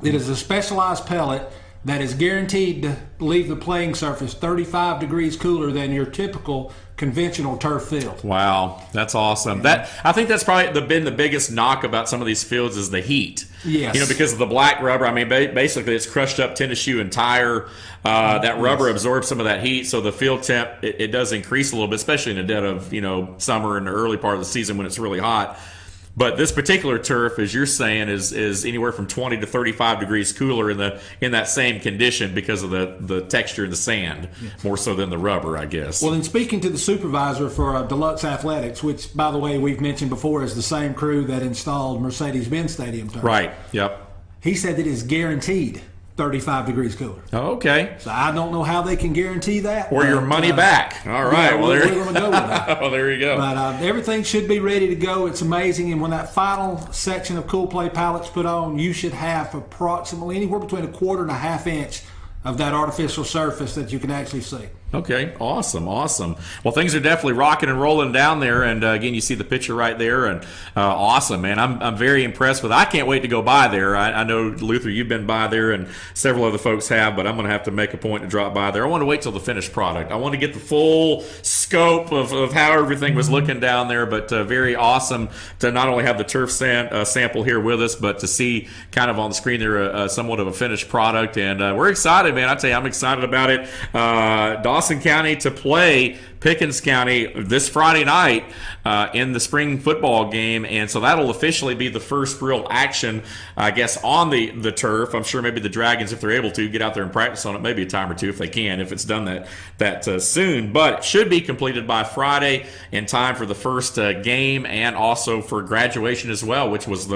It is a specialized pellet that is guaranteed to leave the playing surface 35 degrees cooler than your typical conventional turf field. Wow, that's awesome. I think that's probably been the biggest knock about some of these fields is the heat. Yes. Because of the black rubber. I mean, basically it's crushed up tennis shoe and tire. That rubber absorbs some of that heat, so the field temp, it does increase a little bit, especially in the dead of, summer and the early part of the season when it's really hot. But this particular turf, as you're saying, is anywhere from 20 to 35 degrees cooler in that same condition because of the texture of the sand, more so than the rubber, I guess. Well, in speaking to the supervisor for Deluxe Athletics, which, by the way, we've mentioned before is the same crew that installed Mercedes-Benz Stadium turf. Right, yep. He said that it is guaranteed 35 degrees cooler. Okay. So I don't know how they can guarantee that. Or your money back. All right. Yeah, well, we're going to go with that. well, there you go. But everything should be ready to go. It's amazing. And when that final section of Cool Play pallets put on, you should have approximately anywhere between 1/4 and 1/2 inch of that artificial surface that you can actually see. Okay, awesome. Well, things are definitely rocking and rolling down there, and again, you see the picture right there, and awesome, man. I'm very impressed with it. I can't wait to go by there. I know, Luther, you've been by there, and several other folks have, but I'm going to have to make a point to drop by there. I want to wait till the finished product. I want to get the full scope of how everything was looking down there, but very awesome to not only have the turf sample here with us, but to see kind of on the screen there somewhat of a finished product, and we're excited, man. I tell you, I'm excited about it. Dawson County to play Pickens County this Friday night in the spring football game, and so that'll officially be the first real action, I guess, on the turf. I'm sure maybe the Dragons, if they're able to, get out there and practice on it, maybe a time or two if they can, if it's done that soon. But it should be completed by Friday in time for the first game, and also for graduation as well, which was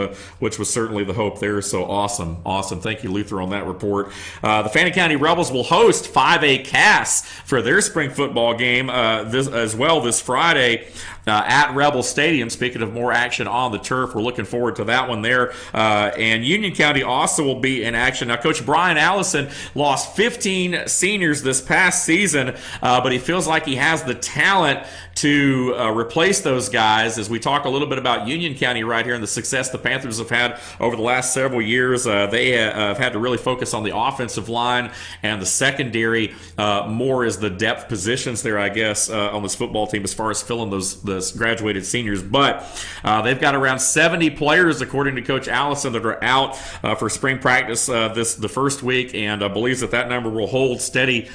certainly the hope there. So awesome. Thank you, Luther, on that report. The Fannin County Rebels will host 5A Cass for their spring football game this Friday at Rebel Stadium. Speaking of more action on the turf, we're looking forward to that one there. And Union County also will be in action. Now, Coach Brian Allison lost 15 seniors this past season, but he feels like he has the talent to replace those guys. As we talk a little bit about Union County right here and the success the Panthers have had over the last several years, they have had to really focus on the offensive line and the secondary more as the depth positions there, I guess, on this football team as far as filling those graduated seniors. But they've got around 70 players, according to Coach Allison, that are out for spring practice the first week, and believes that number will hold steady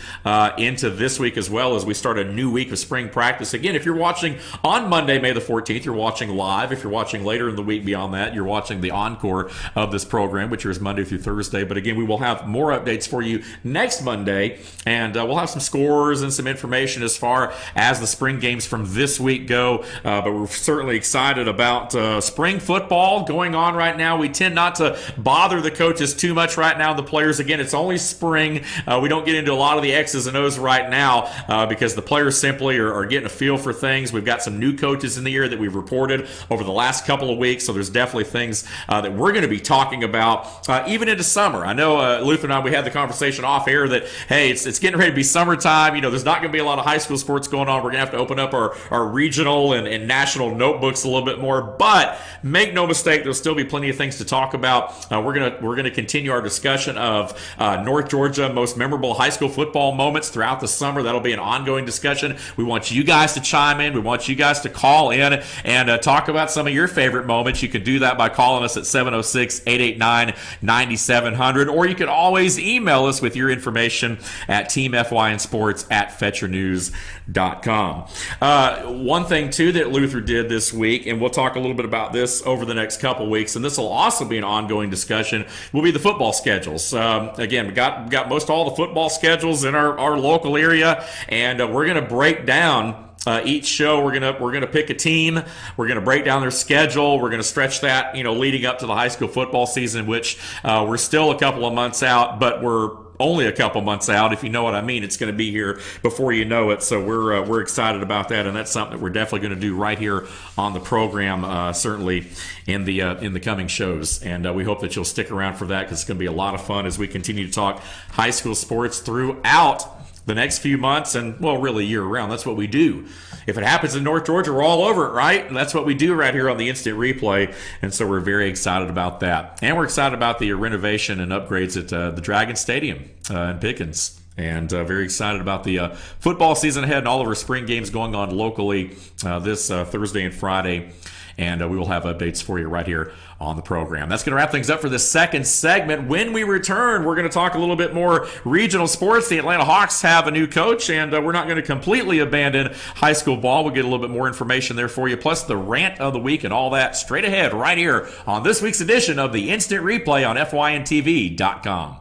into this week as well as we start a new week of spring practice. Again, if you're watching on Monday, May the 14th, you're watching live. If you're watching later in the week beyond that, you're watching the encore of this program, which is Monday through Thursday. But again, we will have more updates for you next Monday, and we'll have some scores and some information as far as the spring games from this week go. But we're certainly excited about spring football going on right now. We tend not to bother the coaches too much right now, the players. Again, it's only spring. We don't get into a lot of the X's and O's right now because the players simply are getting a feel for things. We've got some new coaches in the year that we've reported over the last couple of weeks, so there's definitely things that we're going to be talking about even into summer. I know Luther and I, we had the conversation off air that, hey, it's getting ready to be summertime. There's not going to be a lot of high school sports going on. We're going to have to open up our regional and national notebooks a little bit more, but make no mistake, there'll still be plenty of things to talk about. We're going to continue our discussion of North Georgia most memorable high school football moments throughout the summer. That'll be an ongoing discussion. We want you guys to chime in. We want you guys to call in and talk about some of your favorite moments. You can do that by calling us at 706-889-9700, or you can always email us with your information at teamfynsports@fetchernews.com. One thing, too, that Luther did this week, and we'll talk a little bit about this over the next couple weeks, and this will also be an ongoing discussion, will be the football schedules. Again, we got most all the football schedules in our local area, and we're going to break down each show. We're gonna pick a team. We're gonna break down their schedule. We're gonna stretch that, leading up to the high school football season, which we're still a couple of months out, but we're only a couple months out, if you know what I mean. It's going to be here before you know it. So we're excited about that, and that's something that we're definitely going to do right here on the program, certainly in the coming shows. And we hope that you'll stick around for that, because it's going to be a lot of fun as we continue to talk high school sports throughout the next few months, and well, really year round. That's what we do. If it happens in North Georgia, we're all over it, right? And that's what we do right here on the Instant Replay, and so we're very excited about that. And we're excited about the renovation and upgrades at the Dragon Stadium in Pickens. And very excited about the football season ahead and all of our spring games going on locally this Thursday and Friday. And we will have updates for you right here on the program. That's going to wrap things up for this second segment. When we return, we're going to talk a little bit more regional sports. The Atlanta Hawks have a new coach, and we're not going to completely abandon high school ball. We'll get a little bit more information there for you, plus the rant of the week and all that straight ahead right here on this week's edition of the Instant Replay on FYNTV.com.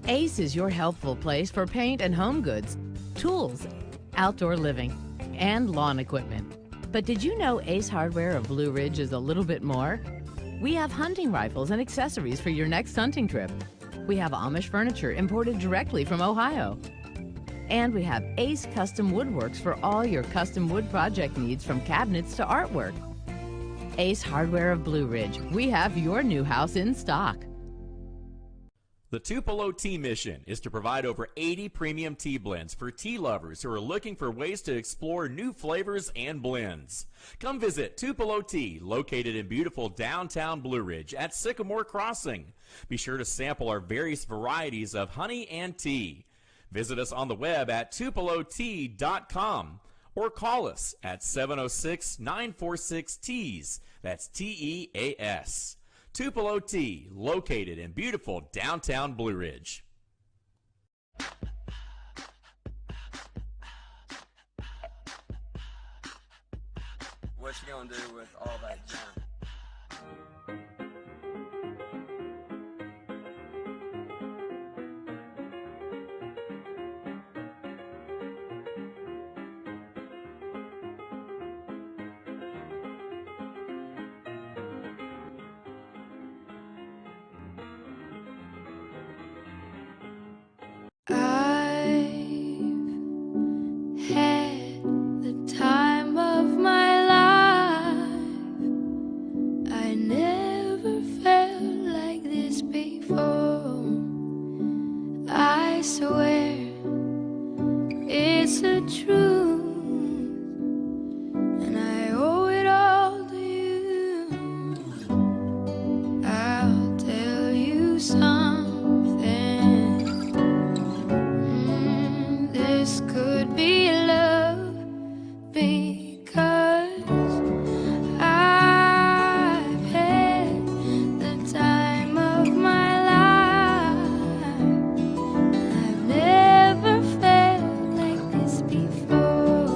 Ace is your helpful place for paint and home goods, tools, outdoor living, and lawn equipment. But did you know Ace Hardware of Blue Ridge is a little bit more? We have hunting rifles and accessories for your next hunting trip. We have Amish furniture imported directly from Ohio. And we have Ace Custom Woodworks for all your custom wood project needs, from cabinets to artwork. Ace Hardware of Blue Ridge. We have your new house in stock. The Tupelo Tea mission is to provide over 80 premium tea blends for tea lovers who are looking for ways to explore new flavors and blends. Come visit Tupelo Tea, located in beautiful downtown Blue Ridge at Sycamore Crossing. Be sure to sample our various varieties of honey and tea. Visit us on the web at tupelotea.com or call us at 706-946-TEAS. That's TEAS. Tupelo Tea, located in beautiful downtown Blue Ridge. What you gonna do with all that junk? Had the time of my life. I never felt like this before. I swear it's the truth, and I owe it all to you. I'll tell you something. This could be love, because I've had the time of my life. I've never felt like this before,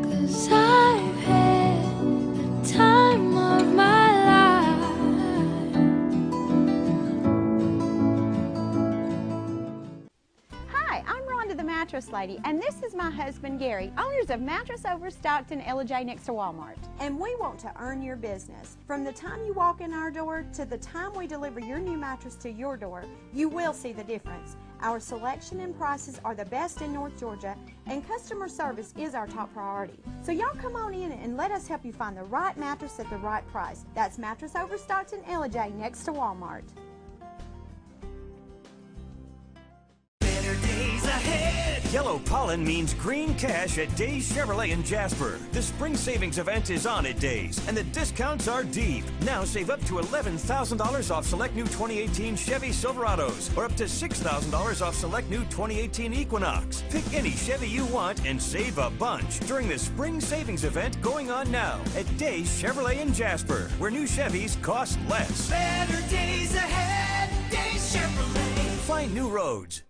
'cause I've had the time of my life. Hi, I'm Rhonda the Mattress Lady, and this is my husband Gary, owners of Mattress Overstocked in Ella next to Walmart. And we want to earn your business. From the time you walk in our door to the time we deliver your new mattress to your door, you will see the difference. Our selection and prices are the best in North Georgia, and customer service is our top priority. So y'all come on in and let us help you find the right mattress at the right price. That's Mattress Overstocked in Ella next to Walmart. Days ahead. Yellow pollen means green cash at Days Chevrolet in Jasper. The spring savings event is on at Days, and the discounts are deep. Now save up to $11,000 off select new 2018 Chevy Silverados, or up to $6,000 off select new 2018 Equinox. Pick any Chevy you want and save a bunch during the spring savings event going on now at Days Chevrolet in Jasper, where new Chevys cost less. Better days ahead, Days Chevrolet. Find new roads.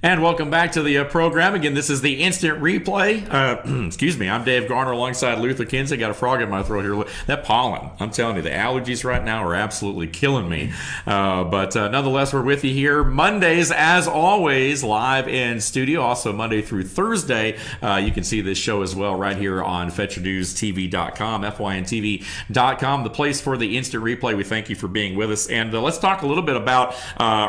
And welcome back to the program. Again, this is the Instant Replay. Excuse me, I'm Dave Garner alongside Luther Kinsey. Got a frog in my throat here. That pollen, I'm telling you, the allergies right now are absolutely killing me. But nonetheless, we're with you here Mondays, as always, live in studio. Also Monday through Thursday. You can see this show as well right here on FetcherNewsTV.com, FYNTV.com, the place for the Instant Replay. We thank you for being with us. And let's talk a little bit about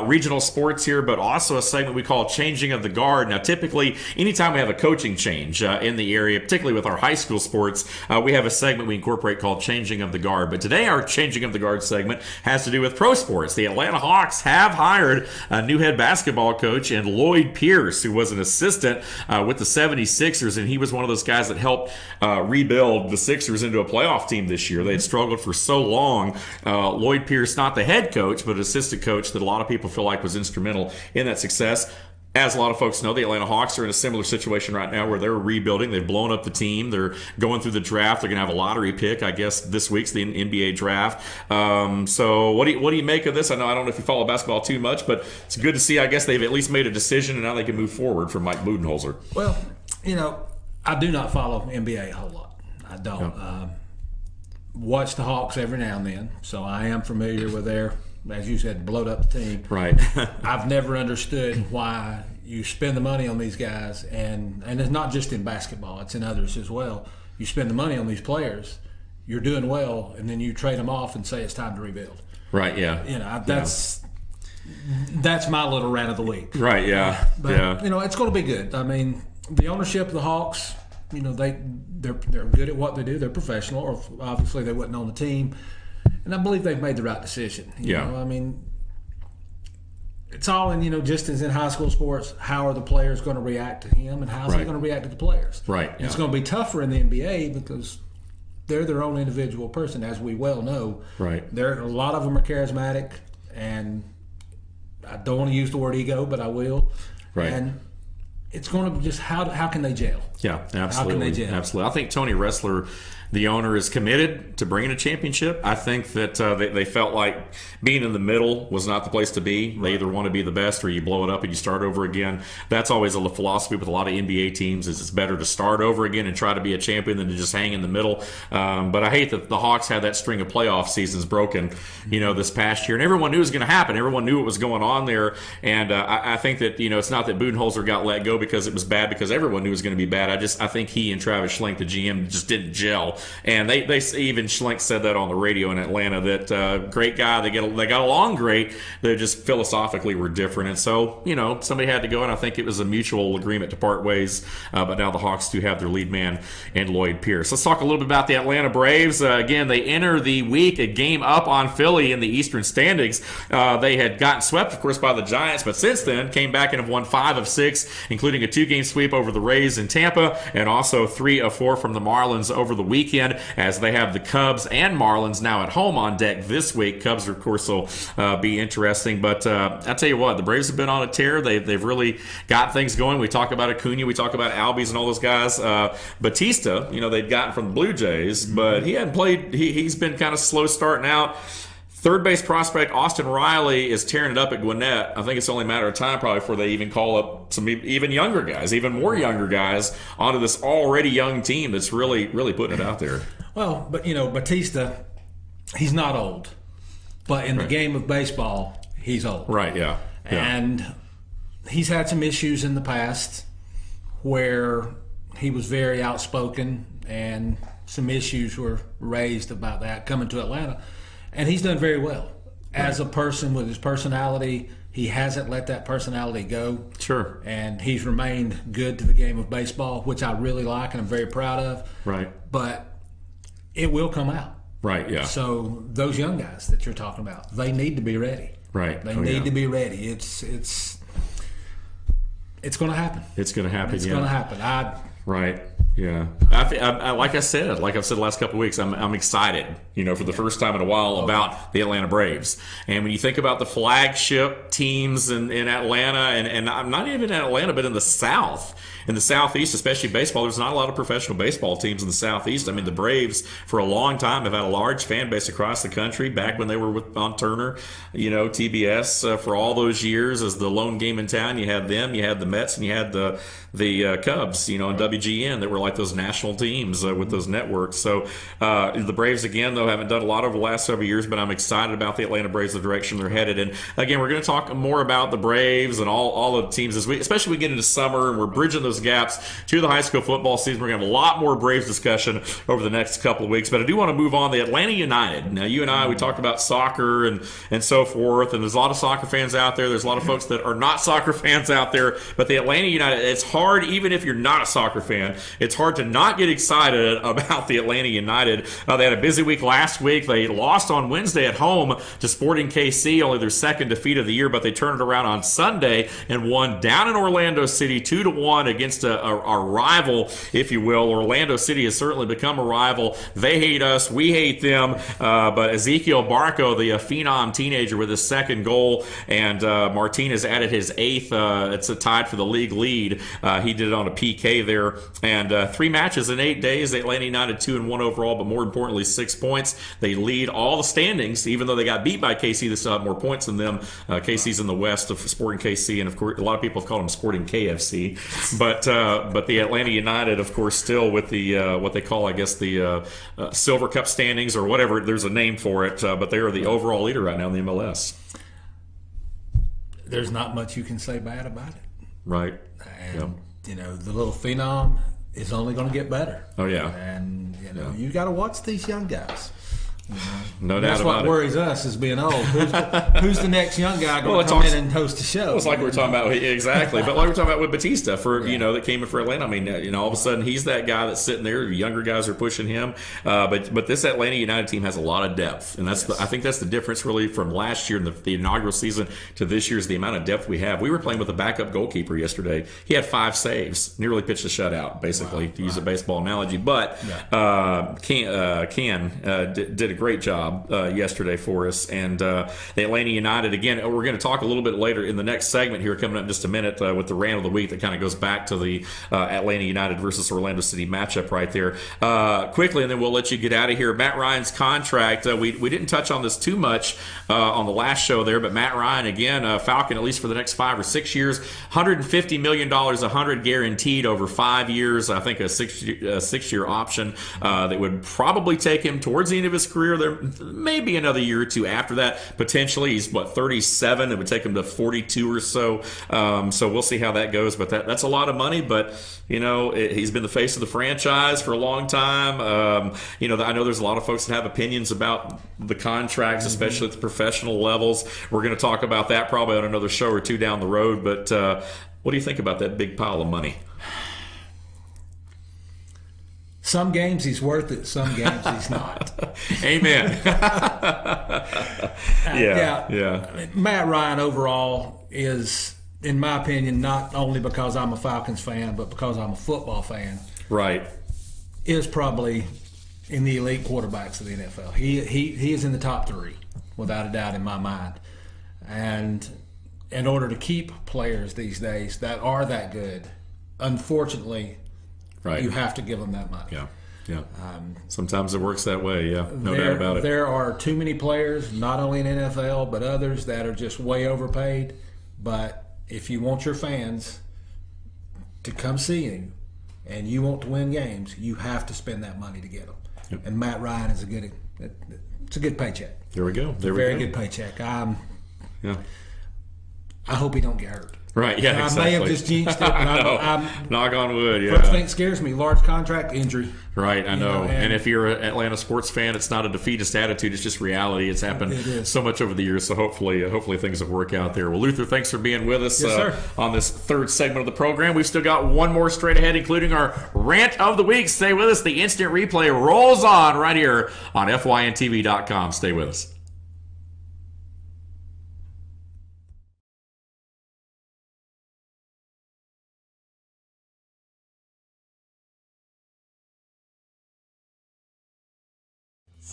regional sports here, but also a segment we call Changing of the Guard. Now, typically, anytime we have a coaching change in the area, particularly with our high school sports, we have a segment we incorporate called Changing of the Guard. But today, our Changing of the Guard segment has to do with pro sports. The Atlanta Hawks have hired a new head basketball coach in Lloyd Pierce, who was an assistant with the 76ers, and he was one of those guys that helped rebuild the Sixers into a playoff team this year. They had struggled for so long. Lloyd Pierce, not the head coach, but assistant coach that a lot of people feel like was instrumental in that success. As a lot of folks know, the Atlanta Hawks are in a similar situation right now where they're rebuilding. They've blown up the team. They're going through the draft. They're going to have a lottery pick. I guess this week's the NBA draft. So what do you make of this? I don't know if you follow basketball too much, but it's good to see. I guess they've at least made a decision, and now they can move forward from Mike Budenholzer. Well, I do not follow NBA a whole lot. I don't. Yeah. Watch the Hawks every now and then, so I am familiar with their, as you said, blowed up the team. Right. I've never understood why you spend the money on these guys, and it's not just in basketball, it's in others as well. You spend the money on these players, you're doing well, and then you trade them off and say it's time to rebuild. Right, yeah. That's my little rant of the week. Right, yeah. But, it's going to be good. I mean, the ownership of the Hawks, they're good at what they do. They're professional, or obviously they wasn't on the team. And I believe they've made the right decision. You know, I mean, it's all in, just as in high school sports, how are the players going to react to him and how's he going to react to the players? Right. And it's going to be tougher in the NBA because they're their own individual person, as we well know. Right. A lot of them are charismatic, and I don't want to use the word ego, but I will. Right. And it's going to be just how can they gel? Yeah, absolutely. How can they gel? Absolutely. I think Tony Ressler, the owner, is committed to bringing a championship. I think that they felt like being in the middle was not the place to be. They either want to be the best or you blow it up and you start over again. That's always a philosophy with a lot of NBA teams, is it's better to start over again and try to be a champion than to just hang in the middle. But I hate that the Hawks had that string of playoff seasons broken, this past year. And everyone knew it was going to happen. Everyone knew what was going on there. And I think that, it's not that Budenholzer got let go because it was bad, because everyone knew it was going to be bad. I think he and Travis Schlenk, the GM, just didn't gel. And they even Schlenk said that on the radio in Atlanta, that great guy, they got along great, they just philosophically were different. And so, somebody had to go, and I think it was a mutual agreement to part ways. But now the Hawks do have their lead man in Lloyd Pierce. Let's talk a little bit about the Atlanta Braves. Again, they enter the week a game up on Philly in the Eastern standings. They had gotten swept, of course, by the Giants, but since then came back and have won 5 of 6, including a 2-game sweep over the Rays in Tampa, and also 3 of 4 from the Marlins over the weekend, as they have the Cubs and Marlins now at home on deck this week. Cubs, of course, will be interesting. But I tell you what, the Braves have been on a tear. They've really got things going. We talk about Acuna, we talk about Albies and all those guys. Batista, they'd gotten from the Blue Jays, but he hadn't played. He's been kind of slow starting out. Third base prospect Austin Riley is tearing it up at Gwinnett. I think it's only a matter of time probably before they even call up some even younger guys, even more younger guys, onto this already young team that's really, really putting it out there. Well, but Batista, he's not old, but in the game of baseball, he's old. Right, yeah. And he's had some issues in the past where he was very outspoken, and some issues were raised about that coming to Atlanta. And he's done very well. As a person with his personality, he hasn't let that personality go. Sure. And he's remained good to the game of baseball, which I really like and I'm very proud of. Right. But it will come out. Right, yeah. So those young guys that you're talking about, they need to be ready. Right. They need to be ready. It's going to happen. It's going to happen, It's going to happen. Right. Yeah, like I've said the last couple of weeks, I'm excited, for the first time in a while about the Atlanta Braves. And when you think about the flagship teams in Atlanta, and I'm not even in Atlanta, but in the South, in the Southeast, especially baseball, there's not a lot of professional baseball teams in the Southeast. I mean, the Braves, for a long time, have had a large fan base across the country, back when they were on Turner, TBS, for all those years as the lone game in town. You had them, you had the Mets, and you had the Cubs, and WGN, that were like those national teams with those networks. So the Braves, again, though, haven't done a lot over the last several years, but I'm excited about the Atlanta Braves, the direction they're headed. And again, we're going to talk more about the Braves and all the teams as especially we get into summer and we're bridging those gaps to the high school football season. We're going to have a lot more Braves discussion over the next couple of weeks. But I do want to move on to Atlanta United. Now, you and I, we talked about soccer and so forth, and there's a lot of soccer fans out there. There's a lot of folks that are not soccer fans out there. But the Atlanta United, it's hard, even if you're not a soccer fan, it's hard to not get excited about the Atlanta United. They had a busy week last week. They lost on Wednesday at home to Sporting KC, only their second defeat of the year, but they turned it around on Sunday and won down in Orlando City 2-1 against a rival, if you will. Orlando City has certainly become a rival. They hate us, we hate them. But Ezekiel Barco, the phenom teenager, with his second goal, and Martinez added his eighth. It's tied for the league lead. He did it on a PK there. And 3 matches in 8 days. Atlanta United 2-1 overall, but more importantly, 6 points. They lead all the standings, even though they got beat by KC. They still have more points than them. KC's in the west of Sporting KC, and of course, a lot of people have called them Sporting KFC. But the Atlanta United, of course, still with the what they call, I guess, the Silver Cup standings or whatever. There's a name for it, but they are the overall leader right now in the MLS. There's not much you can say bad about it. Right. And, the little phenom is only going to get better. Oh, yeah. And, you got to watch these young guys. No doubt about it. That's what worries us, is being old. Who's the next young guy going to come in and host a show? Well, it's like we were talking about, exactly. But like we're talking about with Batista, that came in for Atlanta. I mean, all of a sudden he's that guy that's sitting there. The younger guys are pushing him. But this Atlanta United team has a lot of depth, and I think that's the difference really from last year in the inaugural season to this year's the amount of depth we have. We were playing with a backup goalkeeper yesterday. He had 5 saves, nearly pitched a shutout, basically, to use a baseball analogy. But Ken did a great job yesterday for us. And the Atlanta United, again, we're going to talk a little bit later in the next segment here coming up in just a minute with the rant of the week that kind of goes back to the Atlanta United versus Orlando City matchup right there. Quickly, and then we'll let you get out of here. Matt Ryan's contract, we didn't touch on this too much on the last show there, but Matt Ryan, again, Falcon, at least for the next 5 or 6 years, $150 million, 100 guaranteed over 5 years. I think a 6-year option that would probably take him towards the end of his career. There maybe another year or two after that, potentially. He's 37. It would take him to 42 or so. So we'll see how that goes. But that's a lot of money. But he's been the face of the franchise for a long time. I know there's a lot of folks that have opinions about the contracts, especially at the professional levels. We're going to talk about that probably on another show or two down the road. But what do you think about that big pile of money? Some games he's worth it, some games he's not. Amen. Yeah. Matt Ryan overall is, in my opinion, not only because I'm a Falcons fan, but because I'm a football fan. Right. Is probably in the elite quarterbacks of the NFL. He is in the top 3, without a doubt, in my mind. And in order to keep players these days that are that good, unfortunately, right, you have to give them that money. Yeah. Sometimes it works that way. Yeah, no doubt about it. There are too many players, not only in NFL but others, that are just way overpaid. But if you want your fans to come see you and you want to win games, you have to spend that money to get them. Yep. And Matt Ryan is a good paycheck. There we go. Very good paycheck. I hope he don't get hurt. Right, yeah, exactly. I may have just jinxed it, but I'm knock on wood, yeah. First thing that scares me, large contract injury. Right, I know. And if you're an Atlanta sports fan, it's not a defeatist attitude, it's just reality. It's happened so much over the years, so hopefully things will work out there. Well, Luther, thanks for being with us on this third segment of the program. We've still got one more straight ahead, including our rant of the week. Stay with us. The instant replay rolls on right here on FYNTV.com. Stay with us.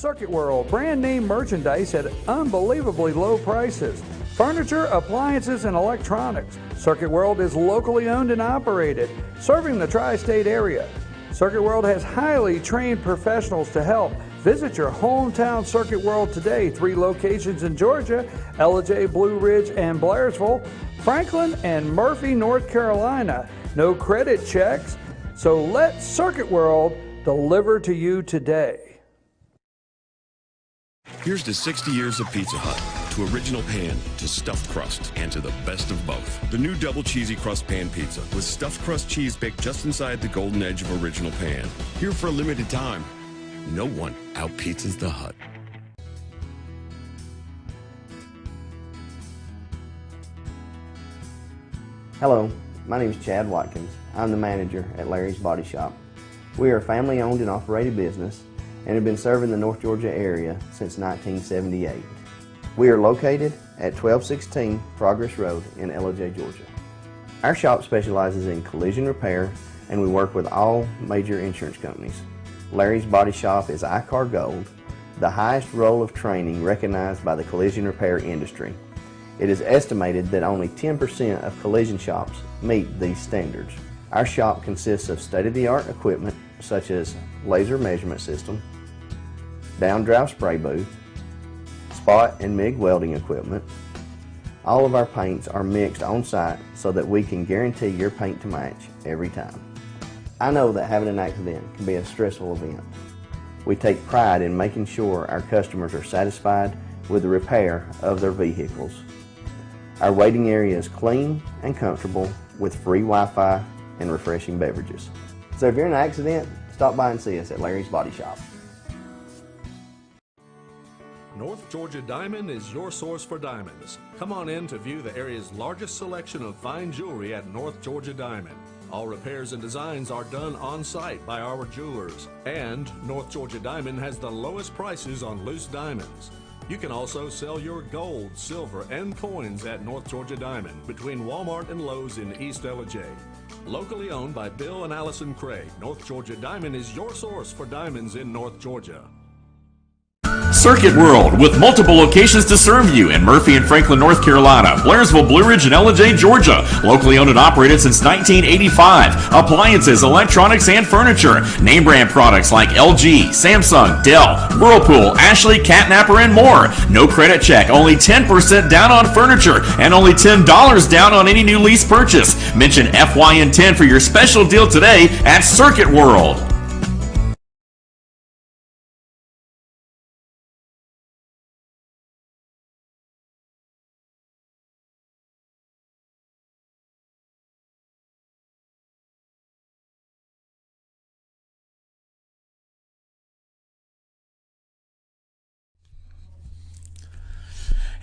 Circuit World, brand name merchandise at unbelievably low prices. Furniture, appliances, and electronics. Circuit World is locally owned and operated, serving the tri-state area. Circuit World has highly trained professionals to help. Visit your hometown Circuit World today. 3 locations in Georgia: Ellijay, Blue Ridge, and Blairsville, Franklin, and Murphy, North Carolina. No credit checks, so let Circuit World deliver to you today. Here's to 60 years of Pizza Hut, to original pan, to stuffed crust, and to the best of both. The new double cheesy crust pan pizza with stuffed crust cheese baked just inside the golden edge of original pan. Here for a limited time. No one out-pizzas the Hut. Hello, my name is Chad Watkins. I'm the manager at Larry's Body Shop. We are a family-owned and operated business and have been serving the North Georgia area since 1978. We are located at 1216 Progress Road in Ellijay, Georgia. Our shop specializes in collision repair, and we work with all major insurance companies. Larry's Body Shop is ICAR Gold, the highest role of training recognized by the collision repair industry. It is estimated that only 10% of collision shops meet these standards. Our shop consists of state-of-the-art equipment such as laser measurement system, down-drive spray booth, spot and MIG welding equipment. All of our paints are mixed on-site so that we can guarantee your paint to match every time. I know that having an accident can be a stressful event. We take pride in making sure our customers are satisfied with the repair of their vehicles. Our waiting area is clean and comfortable with free Wi-Fi and refreshing beverages. So if you're in an accident, stop by and see us at Larry's Body Shop. North Georgia Diamond is your source for diamonds. Come on in to view the area's largest selection of fine jewelry at North Georgia Diamond. All repairs and designs are done on-site by our jewelers. And North Georgia Diamond has the lowest prices on loose diamonds. You can also sell your gold, silver, and coins at North Georgia Diamond between Walmart and Lowe's in East Ellijay. Locally owned by Bill and Allison Craig, North Georgia Diamond is your source for diamonds in North Georgia. Circuit World, with multiple locations to serve you in Murphy and Franklin, North Carolina, Blairsville, Blue Ridge, and Ellijay, Georgia. Locally owned and operated since 1985. Appliances, electronics, and furniture. Name brand products like LG, Samsung, Dell, Whirlpool, Ashley, Catnapper, and more. No credit check, only 10% down on furniture, and only $10 down on any new lease purchase. Mention FYN10 for your special deal today at Circuit World.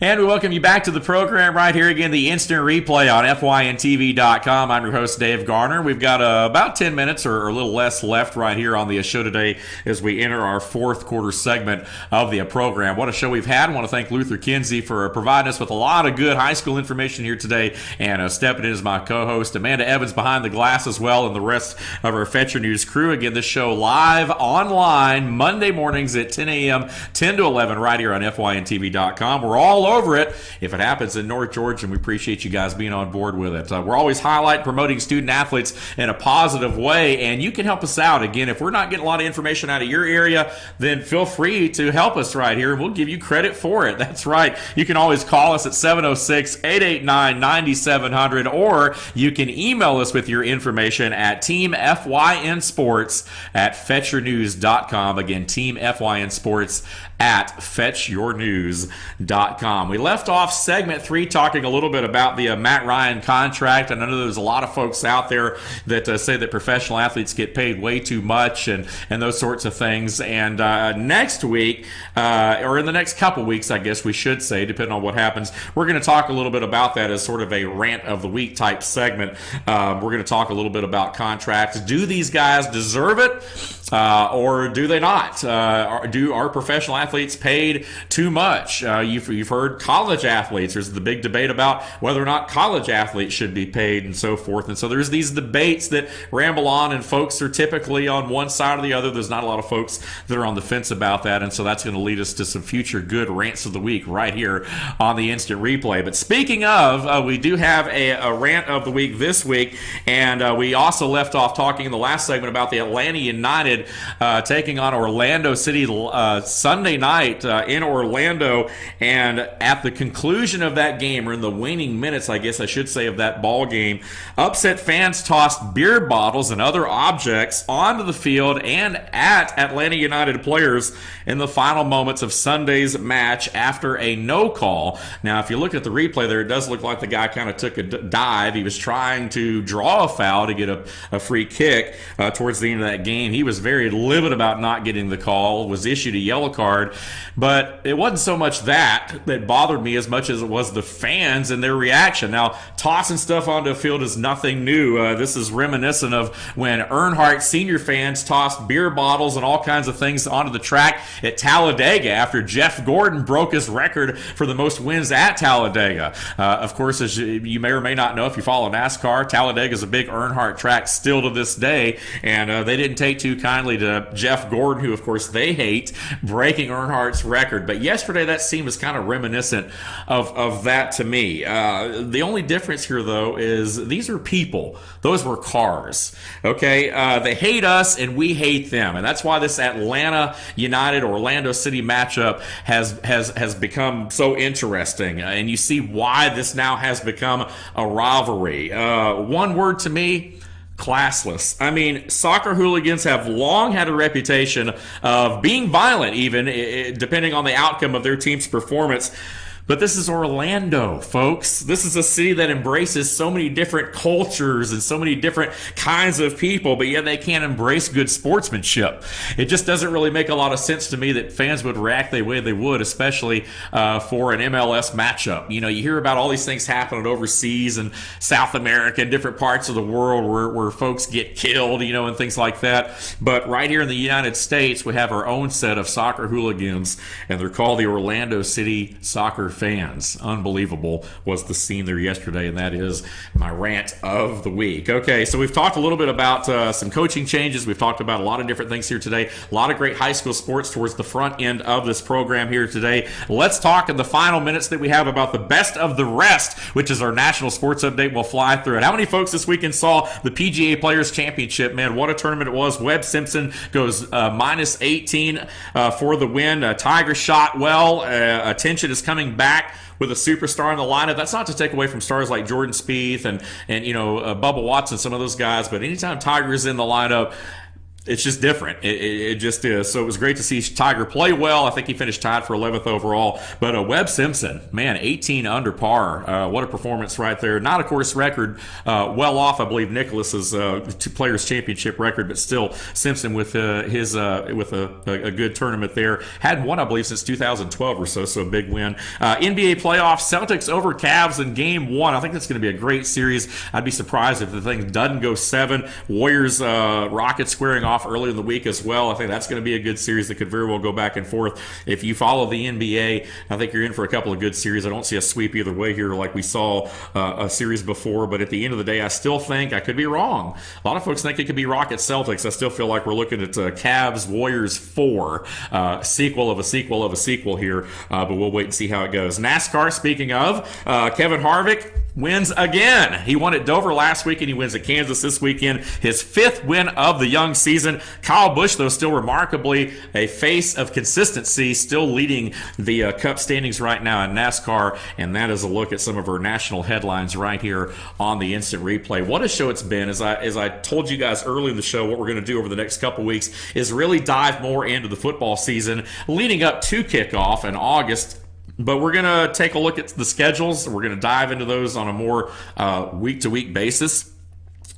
And we welcome you back to the program right here again, the instant replay on FYNTV.com. I'm your host, Dave Garner. We've got about 10 minutes or a little less left right here on the show today as we enter our fourth quarter segment of the program. What a show we've had. I want to thank Luther Kinsey for providing us with a lot of good high school information here today, and stepping in as my co-host. Amanda Evans behind the glass as well, and the rest of our Fetcher News crew. Again, this show live online Monday mornings at 10 a.m., 10 to 11 right here on FYNTV.com. We're all over it if it happens in North Georgia, and we appreciate you guys being on board with it. We're always highlighting promoting student athletes in a positive way, and you can help us out. Again, if we're not getting a lot of information out of your area, then feel free to help us right here, and we'll give you credit for it. That's right. You can always call us at 706-889-9700, or you can email us with your information at teamfynsports@fetchyournews.com. Again, teamfynsports@fetchyournews.com. We left off segment 3 talking a little bit about the Matt Ryan contract. I know there's a lot of folks out there that say that professional athletes get paid way too much and those sorts of things. And next week, or in the next couple weeks, I guess we should say, depending on what happens, we're going to talk a little bit about that as sort of a rant of the week type segment. We're going to talk a little bit about contracts. Do these guys deserve it? Or do they not? Are professional athletes athletes paid too much. You've heard college athletes. There's the big debate about whether or not college athletes should be paid and so forth. And so there's these debates that ramble on, and folks are typically on one side or the other. There's not a lot of folks that are on the fence about that, and so that's going to lead us to some future good rants of the week right here on the Instant Replay. But speaking of, we do have a rant of the week this week, and we also left off talking in the last segment about the Atlanta United taking on Orlando City Sunday night in Orlando, and at the conclusion of that game, or in the waning minutes, I guess I should say, of that ball game, upset fans tossed beer bottles and other objects onto the field and at Atlanta United players in the final moments of Sunday's match after a no call. Now, if you look at the replay there, it does look like the guy kind of took a dive. He was trying to draw a foul to get a free kick towards the end of that game. He was very livid about not getting the call, was issued a yellow card, but it wasn't so much that bothered me as much as it was the fans and their reaction. Now, tossing stuff onto a field is nothing new. This is reminiscent of when Earnhardt Senior fans tossed beer bottles and all kinds of things onto the track at Talladega after Jeff Gordon broke his record for the most wins at Talladega. Of course, as you may or may not know, if you follow NASCAR, Talladega is a big Earnhardt track still to this day, and they didn't take too kindly to Jeff Gordon, who of course they hate, breaking Earnhardt's record. But yesterday that scene was kind of reminiscent of that to me. The only difference here, though, is these are people. Those were cars. Okay, they hate us and we hate them, and that's why this Atlanta United Orlando City matchup has become so interesting. And you see why this now has become a rivalry. One word to me: classless. I mean, soccer hooligans have long had a reputation of being violent, even depending on the outcome of their team's performance. But this is Orlando, folks. This is a city that embraces so many different cultures and so many different kinds of people, but yet they can't embrace good sportsmanship. It just doesn't really make a lot of sense to me that fans would react the way they would, especially for an MLS matchup. You know, you hear about all these things happening overseas and South America and different parts of the world where folks get killed, you know, and things like that. But right here in the United States, we have our own set of soccer hooligans, and they're called the Orlando City Soccer fans. Unbelievable was the scene there yesterday, and that is my rant of the week. Okay, so we've talked a little bit about some coaching changes. We've talked about a lot of different things here today. A lot of great high school sports towards the front end of this program here today. Let's talk in the final minutes that we have about the best of the rest, which is our national sports update. We'll fly through it. How many folks this weekend saw the PGA Players Championship? Man, what a tournament it was. Webb Simpson goes minus 18 for the win. Tiger shot well. Attention is coming back with a superstar in the lineup. That's not to take away from stars like Jordan Spieth and you know, Bubba Watson, some of those guys, but anytime Tiger is in the lineup, it's just different. It just is. So it was great to see Tiger play well. I think he finished tied for 11th overall. But Webb Simpson, man, 18 under par. What a performance right there. Not a course record. Well off, I believe, Nicklaus's Players Championship record, but still Simpson with his with a good tournament there. Hadn't won, I believe, since 2012 or so. So a big win. NBA playoffs. Celtics over Cavs in Game 1. I think that's going to be a great series. I'd be surprised if the thing doesn't go 7. Warriors, Rockets squaring off earlier in the week as well. I think that's going to be a good series that could very well go back and forth. If you follow the NBA, I think you're in for a couple of good series. I don't see a sweep either way here like we saw a series before, but at the end of the day, I still think, I could be wrong, a lot of folks think it could be Rockets Celtics. I still feel like we're looking at Cavs Warriors 4, sequel of a sequel of a sequel here, but we'll wait and see how it goes. NASCAR, speaking of, Kevin Harvick wins again. He won at Dover last week and he wins at Kansas this weekend. His 5th win of the young season. Kyle Busch, though, still remarkably a face of consistency, still leading the Cup standings right now in NASCAR, and that is a look at some of our national headlines right here on the Instant Replay. What a show it's been. As I told you guys early in the show, what we're going to do over the next couple weeks is really dive more into the football season leading up to kickoff in August. But we're going to take a look at the schedules. We're going to dive into those on a more week-to-week basis.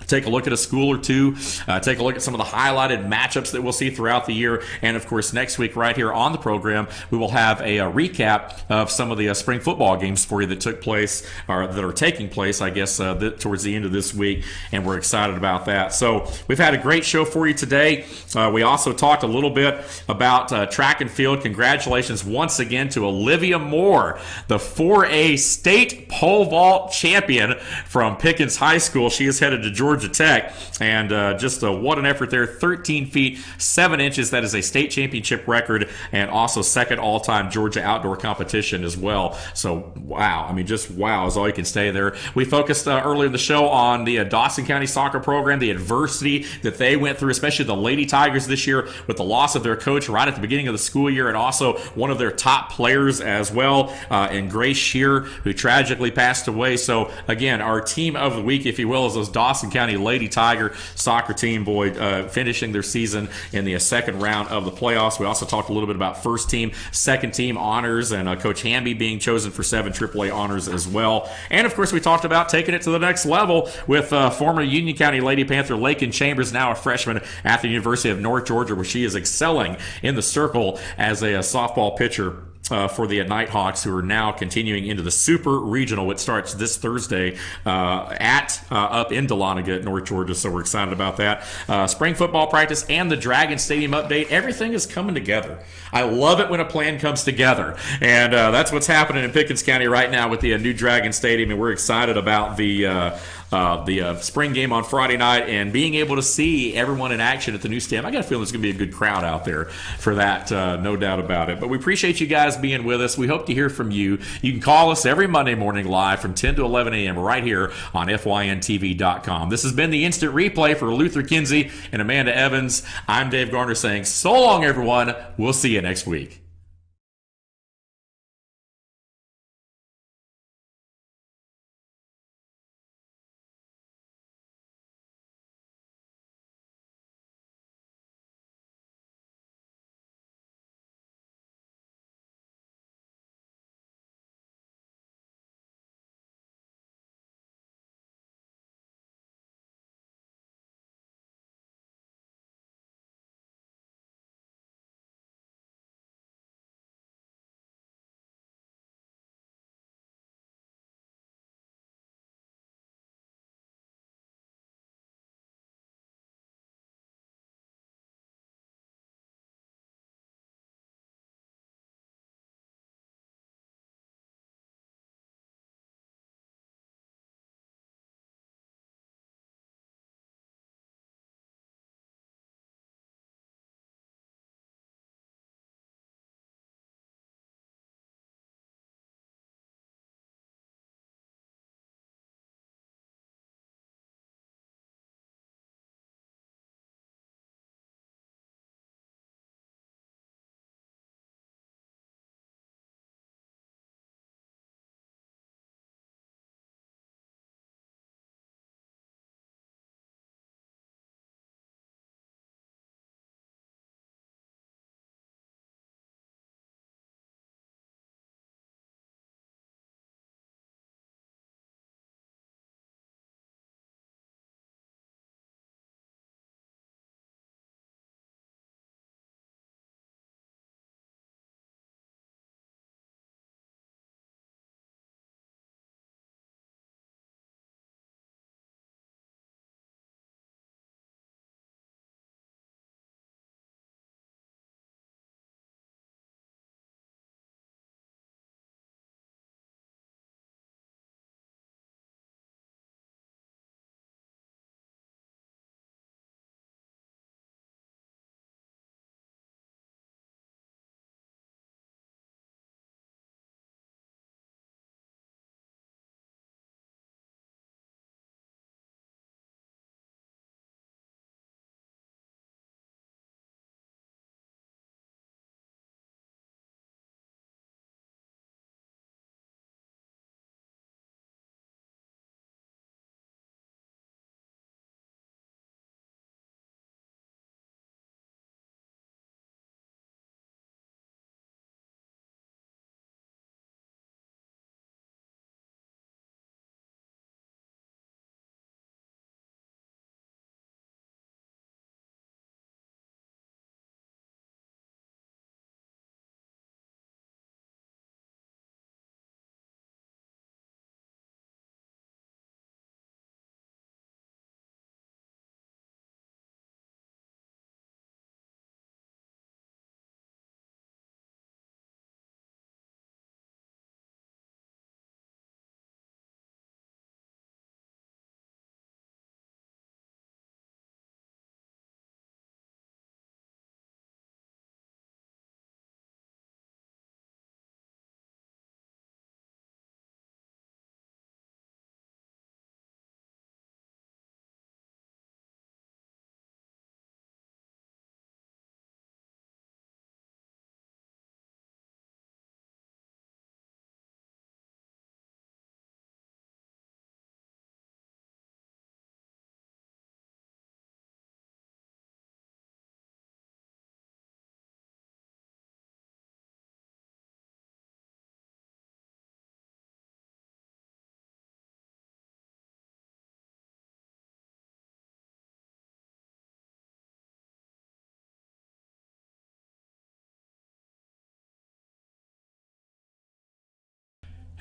take a look at a school or two, take a look at some of the highlighted matchups that we'll see throughout the year. And of course, next week right here on the program, we will have a recap of some of the spring football games for you that took place, or that are taking place, I guess, towards the end of this week. And we're excited about that. So we've had a great show for you today. We also talked a little bit about track and field. Congratulations once again to Olivia Moore, the 4A state pole vault champion from Pickens High School. She is headed to Georgia Tech, and just what an effort there. 13 feet 7 inches. That is a state championship record, and also second all-time Georgia outdoor competition as well. So wow, I mean, just wow is all you can say there. We focused earlier in the show on the Dawson County soccer program, the adversity that they went through, especially the Lady Tigers this year with the loss of their coach right at the beginning of the school year, and also one of their top players as well, and Grace Shear, who tragically passed away. So again, our team of the week, if you will, is those Dawson County Lady Tiger soccer team, finishing their season in the second round of the playoffs. We also talked a little bit about first team, second team honors, and Coach Hamby being chosen for 7 AAA honors as well. And of course, we talked about taking it to the next level with former Union County Lady Panther Lakin Chambers, now a freshman at the University of North Georgia, where she is excelling in the circle as a softball pitcher for the Nighthawks, who are now continuing into the Super Regional, which starts this Thursday up in Dahlonega at North Georgia. So we're excited about that. Spring football practice and the Dragon Stadium update. Everything is coming together. I love it when a plan comes together, and that's what's happening in Pickens County right now with the new Dragon Stadium, and we're excited about the spring game on Friday night and being able to see everyone in action at the new stadium. I got a feeling there's going to be a good crowd out there for that, no doubt about it. But we appreciate you guys being with us. We hope to hear from you. You can call us every Monday morning live from 10 to 11 a.m. right here on FYNTV.com. This has been the Instant Replay for Luther Kinsey and Amanda Evans. I'm Dave Garner saying so long, everyone. We'll see you next week.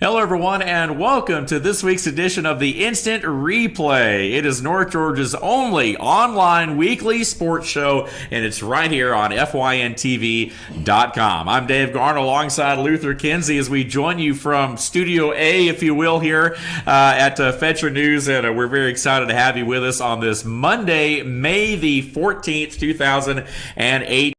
Hello, everyone, and welcome to this week's edition of the Instant Replay. It is North Georgia's only online weekly sports show, and it's right here on FYNTV.com. I'm Dave Garner alongside Luther Kinsey as we join you from Studio A, if you will, here at Fetcher News, and we're very excited to have you with us on this Monday, May the 14th, 2008.